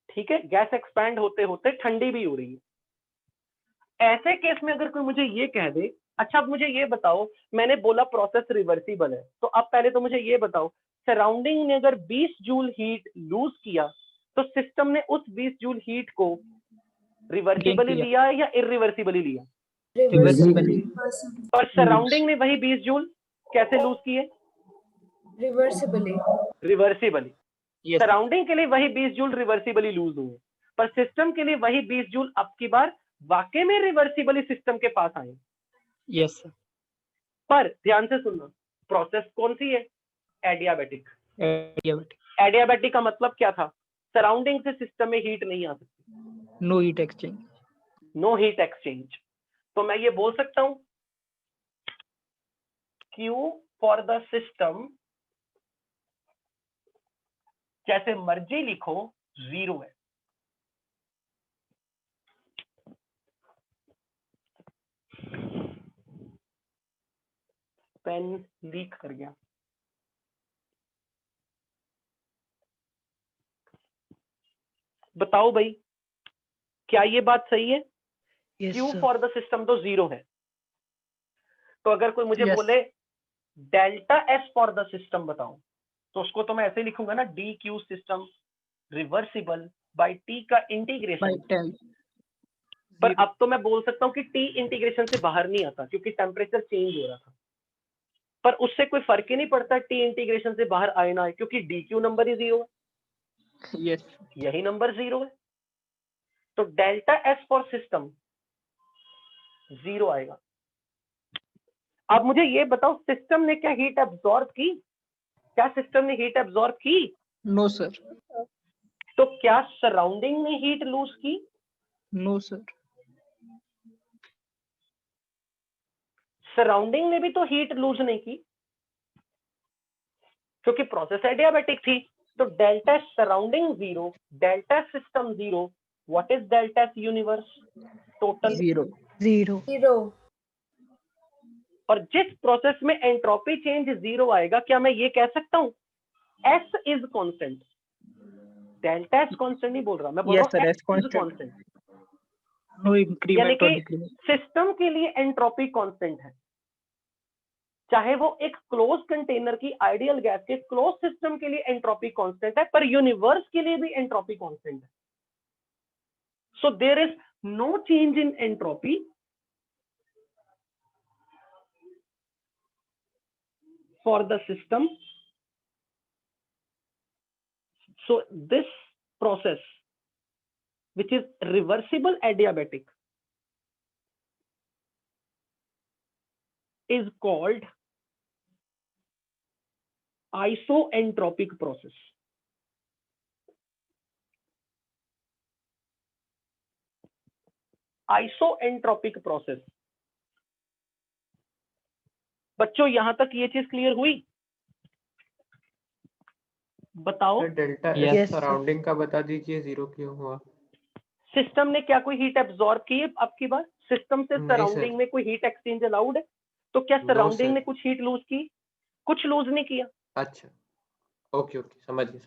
[SPEAKER 7] ठीक है, गैस एक्सपैंड होते होते ठंडी भी हो रही है। ऐसे केस में अगर कोई मुझे ये कह दे, अच्छा अब मुझे ये बताओ, मैंने बोला प्रोसेस रिवर्सिबल है, तो अब पहले तो मुझे ये बताओ, सराउंडिंग ने अगर 20 जूल हीट लूज किया तो सिस्टम ने उस 20 जूल हीट को रिवर्सिबली लिया है या इरिवर्सिबली लिया?
[SPEAKER 4] रिवर्सिबली।
[SPEAKER 7] पर सराउंडिंग ने वही 20 जूल कैसे लूज किए?
[SPEAKER 10] रिवर्सिबली।
[SPEAKER 7] रिवर्सिबली। सराउंडिंग के लिए वही 20 जूल रिवर्सिबली लूज हुए, पर सिस्टम के लिए वही 20 जूल अब की बार वाकई में रिवर्सिबली सिस्टम के पास आए।
[SPEAKER 4] Yes sir.
[SPEAKER 7] पर ध्यान से सुनना, प्रोसेस कौन सी है? एडियाबैटिक।
[SPEAKER 4] एडियाबैटिक।
[SPEAKER 7] एडियाबैटिक का मतलब क्या था? सराउंडिंग से सिस्टम में हीट नहीं आ सकती,
[SPEAKER 4] no heat exchange.
[SPEAKER 7] No heat exchange. तो मैं ये बोल सकता हूं Q फॉर द सिस्टम, जैसे मर्जी लिखो, 0 है। पेन लीक कर गया। बताओ भाई, क्या ये बात सही है?
[SPEAKER 6] Yes,
[SPEAKER 7] Q
[SPEAKER 6] sir.
[SPEAKER 7] For the system तो 0 है। तो अगर कोई मुझे
[SPEAKER 4] Yes.
[SPEAKER 7] बोले delta S for the system बताओ, तो उसको तो मैं ऐसे ही लिखूंगा ना, D Q system reversible by T का
[SPEAKER 4] By
[SPEAKER 7] इंटीग्रेशन।
[SPEAKER 4] 10.
[SPEAKER 7] पर
[SPEAKER 4] Zero.
[SPEAKER 7] अब तो मैं बोल सकता हूँ कि टी इंटीग्रेशन से बाहर नहीं आता क्योंकि टेम्परेचर चेंज हो रहा था, पर उससे कोई फर्क ही नहीं पड़ता टी इंटीग्रेशन से बाहर आए ना आए, क्योंकि डी क्यू नंबर ही 0 है,
[SPEAKER 4] Yes.
[SPEAKER 7] यही नंबर 0 है। तो डेल्टा एस फॉर सिस्टम 0 आएगा। अब मुझे ये बताओ, सिस्टम ने क्या हीट एब्जॉर्ब की? क्या सिस्टम ने हीट एब्जॉर्ब की?
[SPEAKER 4] No, sir.
[SPEAKER 7] तो क्या सराउंडिंग ने हीट लूज की?
[SPEAKER 4] No, sir.
[SPEAKER 7] सराउंडिंग ने भी तो हीट लूज नहीं की क्योंकि प्रोसेस एडियाबैटिक थी। तो delta surrounding 0, delta system 0, what is delta universe total?
[SPEAKER 4] 0.
[SPEAKER 6] 0.
[SPEAKER 10] 0.
[SPEAKER 7] और जिस प्रोसेस में एंट्रोपी चेंज 0 आएगा, क्या मैं ये कह सकता हूं S is constant? Delta S constant नहीं बोल रहा, मैं बोल
[SPEAKER 4] Yes,
[SPEAKER 7] रहा
[SPEAKER 4] sir.
[SPEAKER 7] हूं
[SPEAKER 4] S
[SPEAKER 7] S is
[SPEAKER 4] constant.
[SPEAKER 7] Constant.
[SPEAKER 4] No
[SPEAKER 7] यानी
[SPEAKER 4] increment or
[SPEAKER 7] कि
[SPEAKER 4] decrement.
[SPEAKER 7] सिस्टम के लिए एंट्रोपी कांस्टेंट है, चाहे वो एक क्लोज कंटेनर की आइडियल गैस के क्लोज सिस्टम के लिए एंट्रोपी कांस्टेंट है, पर यूनिवर्स के लिए भी एंट्रोपी कांस्टेंट है। So there is no change in entropy for the system. So this process, which is reversible adiabatic, is called isoentropic process. Isoentropic process. बच्चों यहां तक ये चीज क्लियर हुई? बताओ।
[SPEAKER 11] Delta
[SPEAKER 6] Yes,
[SPEAKER 11] S
[SPEAKER 6] sir.
[SPEAKER 11] Surrounding का बता दीजिए 0 क्यों हुआ?
[SPEAKER 7] सिस्टम ने क्या कोई हीट एब्जॉर्ब की है आपकी बात? सिस्टम से
[SPEAKER 11] नहीं,
[SPEAKER 7] सराउंडिंग
[SPEAKER 11] sir.
[SPEAKER 7] में कोई हीट एक्सचेंज अलाउड है? तो क्या
[SPEAKER 11] No,
[SPEAKER 7] सराउंडिंग
[SPEAKER 11] sir.
[SPEAKER 7] ने कुछ हीट लूज की? कुछ लूज नहीं किया।
[SPEAKER 11] अच्छा, ओके ओके, समझ गए।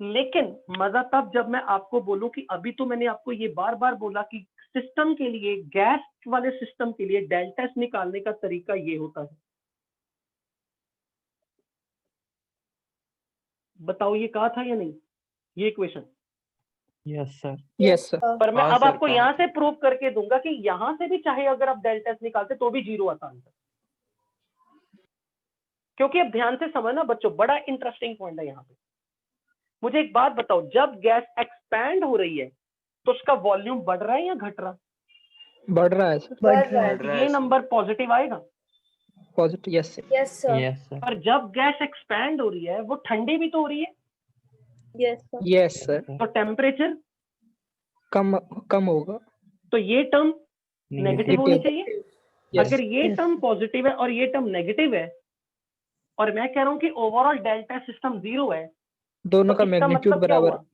[SPEAKER 7] लेकिन मजा तब जब मैं आपको बोलूं कि अभी तो मैंने आपको ये बार बार बोला कि सिस्टम के लिए, गैस वाले सिस्टम के लिए डेल्टा एस निकालने का तरीका ये होता है। बताओ ये कहा था या नहीं ये question?
[SPEAKER 2] Yes sir.
[SPEAKER 4] Yes, sir.
[SPEAKER 7] पर मैं
[SPEAKER 11] हाँ
[SPEAKER 7] अब
[SPEAKER 11] सर,
[SPEAKER 7] आपको
[SPEAKER 11] कहा
[SPEAKER 7] यहां
[SPEAKER 11] था।
[SPEAKER 7] से प्रूव करके दूंगा कि यहां से भी चाहे अगर आप डेल्टा एस निकालते तो भी 0 आता आंसर। क्योंकि अब ध्यान से समझना बच्चों, बड़ा इंटरेस्टिंग पॉइंट है यहाँ पे। मुझे एक बात बताओ, जब गैस एक्सपैंड हो रही है तो उसका वॉल्यूम बढ़ रहा है या घट रहा?
[SPEAKER 4] बढ़ रहा है सर.
[SPEAKER 10] बढ़ रहा है।
[SPEAKER 11] बढ़ रहा
[SPEAKER 7] ये
[SPEAKER 11] है सर।
[SPEAKER 7] नंबर पॉजिटिव आएगा।
[SPEAKER 4] Positive. Yes, sir.
[SPEAKER 10] Yes, sir.
[SPEAKER 2] Yes sir.
[SPEAKER 7] पर जब गैस एक्सपैंड हो रही है वो ठंडी भी तो हो रही है,
[SPEAKER 10] Yes, sir.
[SPEAKER 4] Yes, sir.
[SPEAKER 7] तो टेम्परेचर,
[SPEAKER 4] कम होगा.
[SPEAKER 7] तो ये टर्म नेगेटिव होनी
[SPEAKER 4] Negative.
[SPEAKER 7] चाहिए।
[SPEAKER 4] Yes.
[SPEAKER 7] अगर ये
[SPEAKER 6] Yes.
[SPEAKER 7] टर्म पॉजिटिव है और ये टर्म नेगेटिव है, और मैं कह रहा हूं कि ओवरऑल डेल्टा सिस्टम 0 है,
[SPEAKER 4] दोनों
[SPEAKER 7] तो
[SPEAKER 4] का
[SPEAKER 7] इसका
[SPEAKER 4] मैग्नीट्यूड
[SPEAKER 7] मतलब क्या
[SPEAKER 4] बराबर.
[SPEAKER 7] हुआ?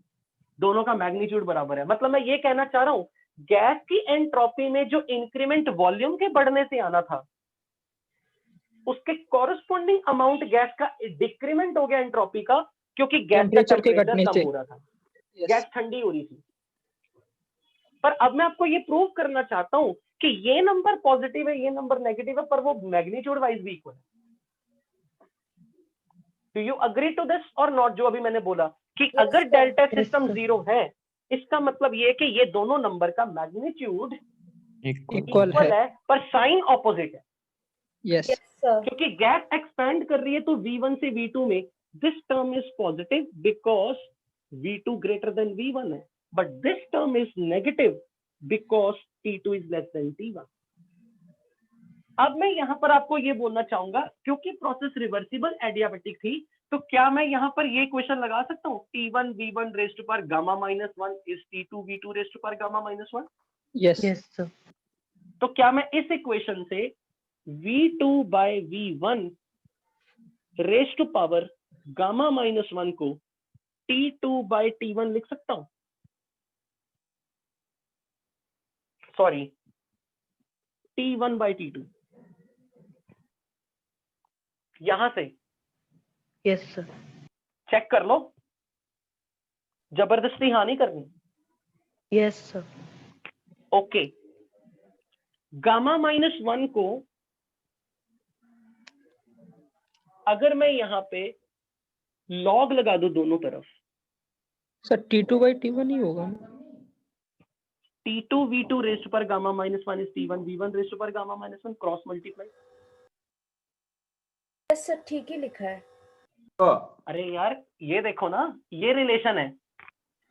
[SPEAKER 7] दोनों का मैग्नीट्यूड बराबर है। मतलब मैं ये कहना चाह रहा हूं, गैस की एंट्रोपी में जो इंक्रीमेंट वॉल्यूम के बढ़ने से आना था, उसके कॉरस्पॉन्डिंग अमाउंट गैस का डिक्रीमेंट हो गया एंट्रोपी का, क्योंकि गैस का
[SPEAKER 4] टेम्परेचर के
[SPEAKER 7] टेम्परेचर
[SPEAKER 4] घटने
[SPEAKER 7] कम
[SPEAKER 4] से.
[SPEAKER 7] हो रहा था,
[SPEAKER 4] Yes.
[SPEAKER 7] गैस ठंडी हो रही थी। पर अब मैं आपको ये प्रूव करना चाहता हूं कि ये नंबर पॉजिटिव है, ये नंबर नेगेटिव है, पर वो मैग्नीट्यूड वाइज भी इक्वल है। Do you agree to this और नॉट? जो अभी मैंने बोला कि
[SPEAKER 10] Yes,
[SPEAKER 7] अगर
[SPEAKER 10] sir.
[SPEAKER 7] Delta
[SPEAKER 6] Yes,
[SPEAKER 7] system
[SPEAKER 6] sir.
[SPEAKER 7] 0 है, इसका मतलब ये है कि ये दोनों नंबर का मैग्नीट्यूड
[SPEAKER 4] Equal
[SPEAKER 7] इक्वल
[SPEAKER 4] है.
[SPEAKER 7] है, पर साइन ऑपोजिट है।
[SPEAKER 4] Yes.
[SPEAKER 10] Yes, sir.
[SPEAKER 7] क्योंकि गैस एक्सपैंड कर रही है तो V1 से V2 में this term is positive because V2 greater than V1 है, but this term is negative because T2 is less than T1। अब मैं यहां पर आपको ये बोलना चाहूंगा, क्योंकि प्रोसेस रिवर्सिबल एडियाबैटिक थी, तो क्या मैं यहां पर ये क्वेश्चन लगा सकता हूँ T1 V1 raise to power gamma minus 1 is T2 V2 raise to power gamma minus 1?
[SPEAKER 4] Yes.
[SPEAKER 6] Yes, sir.
[SPEAKER 7] तो क्या मैं इस इक्वेशन से V2 by V1 raise to power gamma minus 1 को T2 बाय T1 लिख सकता हूं? सॉरी, T1 बाय T2 यहां से
[SPEAKER 6] Yes, sir.
[SPEAKER 7] चेक कर लो, जबरदस्ती हाँ नहीं करनी।
[SPEAKER 6] Yes, sir.
[SPEAKER 7] ओके, गामा -1 को अगर मैं यहाँ पे लॉग लगा दूं दोनों तरफ,
[SPEAKER 4] सर T2/T1 ही होगा ना?
[SPEAKER 7] T2 V2 रेस्ट पर gamma -1 is T1 V1 raised पर gamma -1 cross multiply.
[SPEAKER 10] Yes sir, ठीक ही लिखा है।
[SPEAKER 7] अरे यार ये देखो ना, ये रिलेशन है।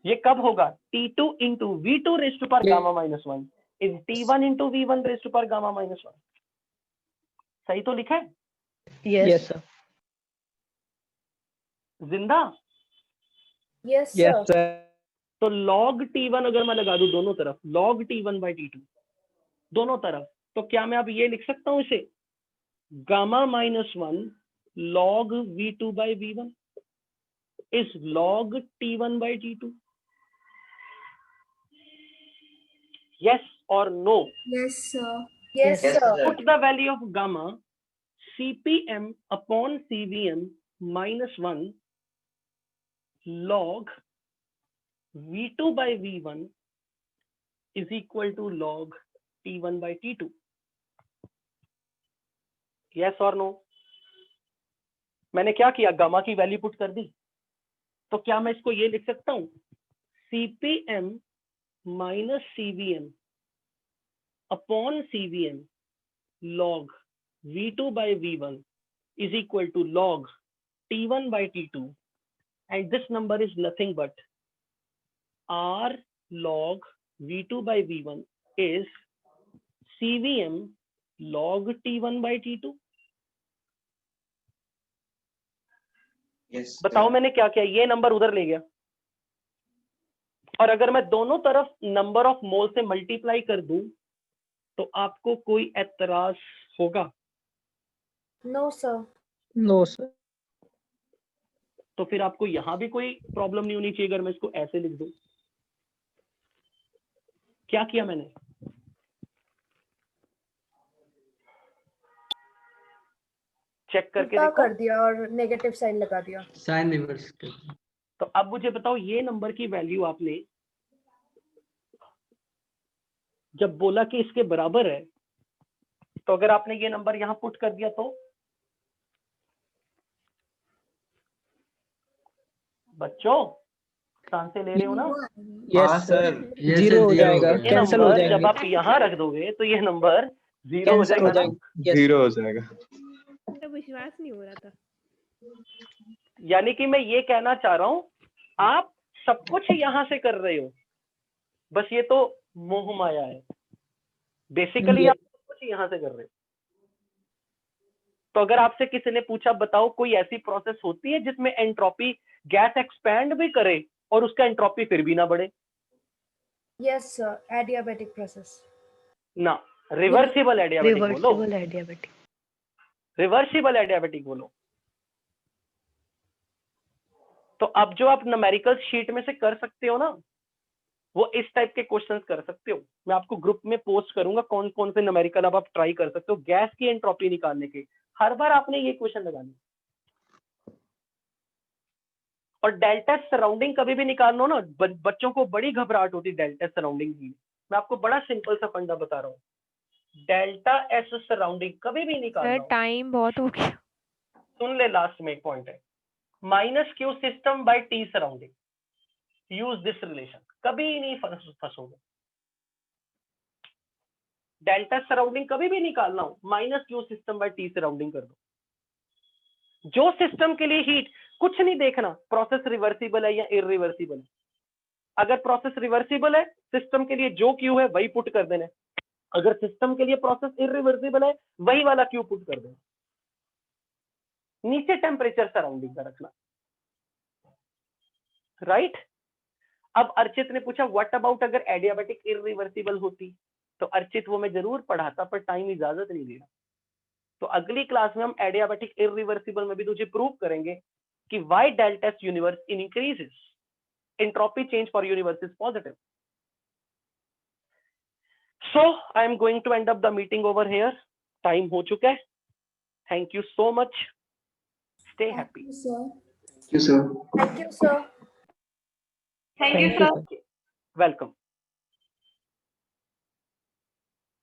[SPEAKER 7] ये कब होगा? T2 into V2 रेस्ट पर gamma -1 is T1 into V1 raised पर गामा -1। सही तो लिखा है?
[SPEAKER 4] Yes sir.
[SPEAKER 7] जिंदा?
[SPEAKER 10] Yes
[SPEAKER 4] yes
[SPEAKER 10] sir.
[SPEAKER 4] सर।
[SPEAKER 7] तो log T1 अगर मैं लगा दूं दोनों तरफ, log T1/T2 दोनों तरफ, तो क्या मैं अब ये लिख सकता हूं इसे gamma -1 log V2/V1 is log T1/T2? Yes or no?
[SPEAKER 10] Yes sir. Yes
[SPEAKER 9] Yes,
[SPEAKER 10] sir.
[SPEAKER 9] sir.
[SPEAKER 7] Put the value of gamma CPM upon CVM -1 log V2/V1 is equal to log T1/T2. Yes or no? मैंने क्या किया, gamma की value put कर दी, तो क्या मैं इसको ये लिख सकता हूं CPM minus CVM upon CVM log V2/V1 is equal to log T1/T2, and this number is nothing but R log V2/V1 is CVM log T1/T2।
[SPEAKER 9] Yes.
[SPEAKER 7] बताओ मैंने क्या किया, ये नंबर उधर ले गया, और अगर मैं दोनों तरफ नंबर ऑफ मोल से मल्टीप्लाई कर दूं तो आपको कोई एतराज होगा?
[SPEAKER 10] No sir.
[SPEAKER 4] No sir.
[SPEAKER 7] तो फिर आपको यहां भी कोई प्रॉब्लम नहीं होनी चाहिए अगर मैं इसको ऐसे लिख दूं। क्या किया मैंने? चेक करके
[SPEAKER 10] उल्टा
[SPEAKER 7] देखो।
[SPEAKER 10] कर दिया और नेगेटिव साइन लगा दिया।
[SPEAKER 12] साइन रिवर्स कर दिया।
[SPEAKER 7] तो अब मुझे बताओ, ये नंबर की वैल्यू आपने जब बोला कि इसके बराबर है, तो अगर आपने ये नंबर यहां पुट कर दिया तो बच्चों सांसें ले रहे हो ना?
[SPEAKER 4] Yes sir.
[SPEAKER 12] ये
[SPEAKER 4] जीरो
[SPEAKER 12] सर
[SPEAKER 4] हो
[SPEAKER 12] जीरो
[SPEAKER 4] जाएगा,
[SPEAKER 12] होगा।
[SPEAKER 7] ये
[SPEAKER 4] कैंसिल हो
[SPEAKER 7] नंबर
[SPEAKER 4] जाएंगे।
[SPEAKER 7] जब आप यहां रख दोगे तो ये नंबर जीरो हो
[SPEAKER 4] कैंसिल हो
[SPEAKER 7] जाएगा ना?
[SPEAKER 4] जाएंगे।
[SPEAKER 5] जीरो हो जाएगा।
[SPEAKER 3] तो विश्वास नहीं हो रहा था।
[SPEAKER 7] यानी कि मैं ये कहना चाह रहा हूं, आप सब कुछ यहां से कर रहे हो, बस ये तो मोह माया है। बेसिकली आप सब कुछ यहां से कर रहे हो। तो अगर आपसे किसी ने पूछा बताओ कोई ऐसी प्रोसेस होती है जिसमें एंट्रोपी गैस एक्सपैंड भी करे और उसका एंट्रोपी फिर भी ना बढ़े?
[SPEAKER 10] Yes sir. Adiabatic process.
[SPEAKER 7] ना, रिवर्सिबल एडियाबेटिक बोलो।
[SPEAKER 6] Reversible adiabatic.
[SPEAKER 7] रिवर्सिबल एडियाबेटिक बोलो। तो अब जो आप न्यूमेरिकल शीट में से कर सकते हो ना, वो इस टाइप के क्वेश्चंस कर सकते हो। मैं आपको ग्रुप में पोस्ट करूंगा कौन कौन से न्यूमेरिकल अब आप ट्राई कर सकते हो गैस की एंट्रोपी निकालने के। हर बार आपने ये क्वेश्चन लगाने, और डेल्टा सराउंडिंग कभी भी निकालना हो ना, बच्चों को बड़ी घबराहट होती है डेल्टा सराउंडिंग की। मैं आपको बड़ा सिंपल सा फंडा बता रहा हूँ, डेल्टा एस सराउंडिंग कभी भी निकालना
[SPEAKER 3] सर
[SPEAKER 7] हो,
[SPEAKER 3] टाइम बहुत हो गया।
[SPEAKER 7] सुन ले, लास्ट में एक पॉइंट है, -q system by T surrounding, use this relation, कभी नहीं फंसोगे। डेल्टा सराउंडिंग कभी भी निकालना हो, -q system by T surrounding कर दो। जो सिस्टम के लिए हीट, कुछ नहीं देखना प्रोसेस रिवर्सिबल है या इरिवर्सिबल है। अगर प्रोसेस रिवर्सिबल है, सिस्टम के लिए जो क्यू है वही पुट कर देना। अगर सिस्टम के लिए प्रोसेस इरिवर्सिबल है, वही वाला क्यू पुट कर देना। नीचे टेम्परेचर सराउंडिंग का रखना, राइट? अब अर्चित ने पूछा व्हाट अबाउट अगर एडियाबेटिक इरिवर्सिबल होती, तो अर्चित वो मैं जरूर पढ़ाता पर टाइम इजाजत नहीं दे रहा। तो अगली क्लास में हम एडियाबेटिक इरिवर्सिबल में भी तुझे प्रूव करेंगे कि why delta universe increases, entropy change for universe is positive. So I am going to end up the meeting over here, time हो चुका है। Thank you so much, stay happy.
[SPEAKER 10] Thank you sir.
[SPEAKER 9] Thank you, sir.
[SPEAKER 10] Thank you sir.
[SPEAKER 6] Thank you sir.
[SPEAKER 7] Welcome.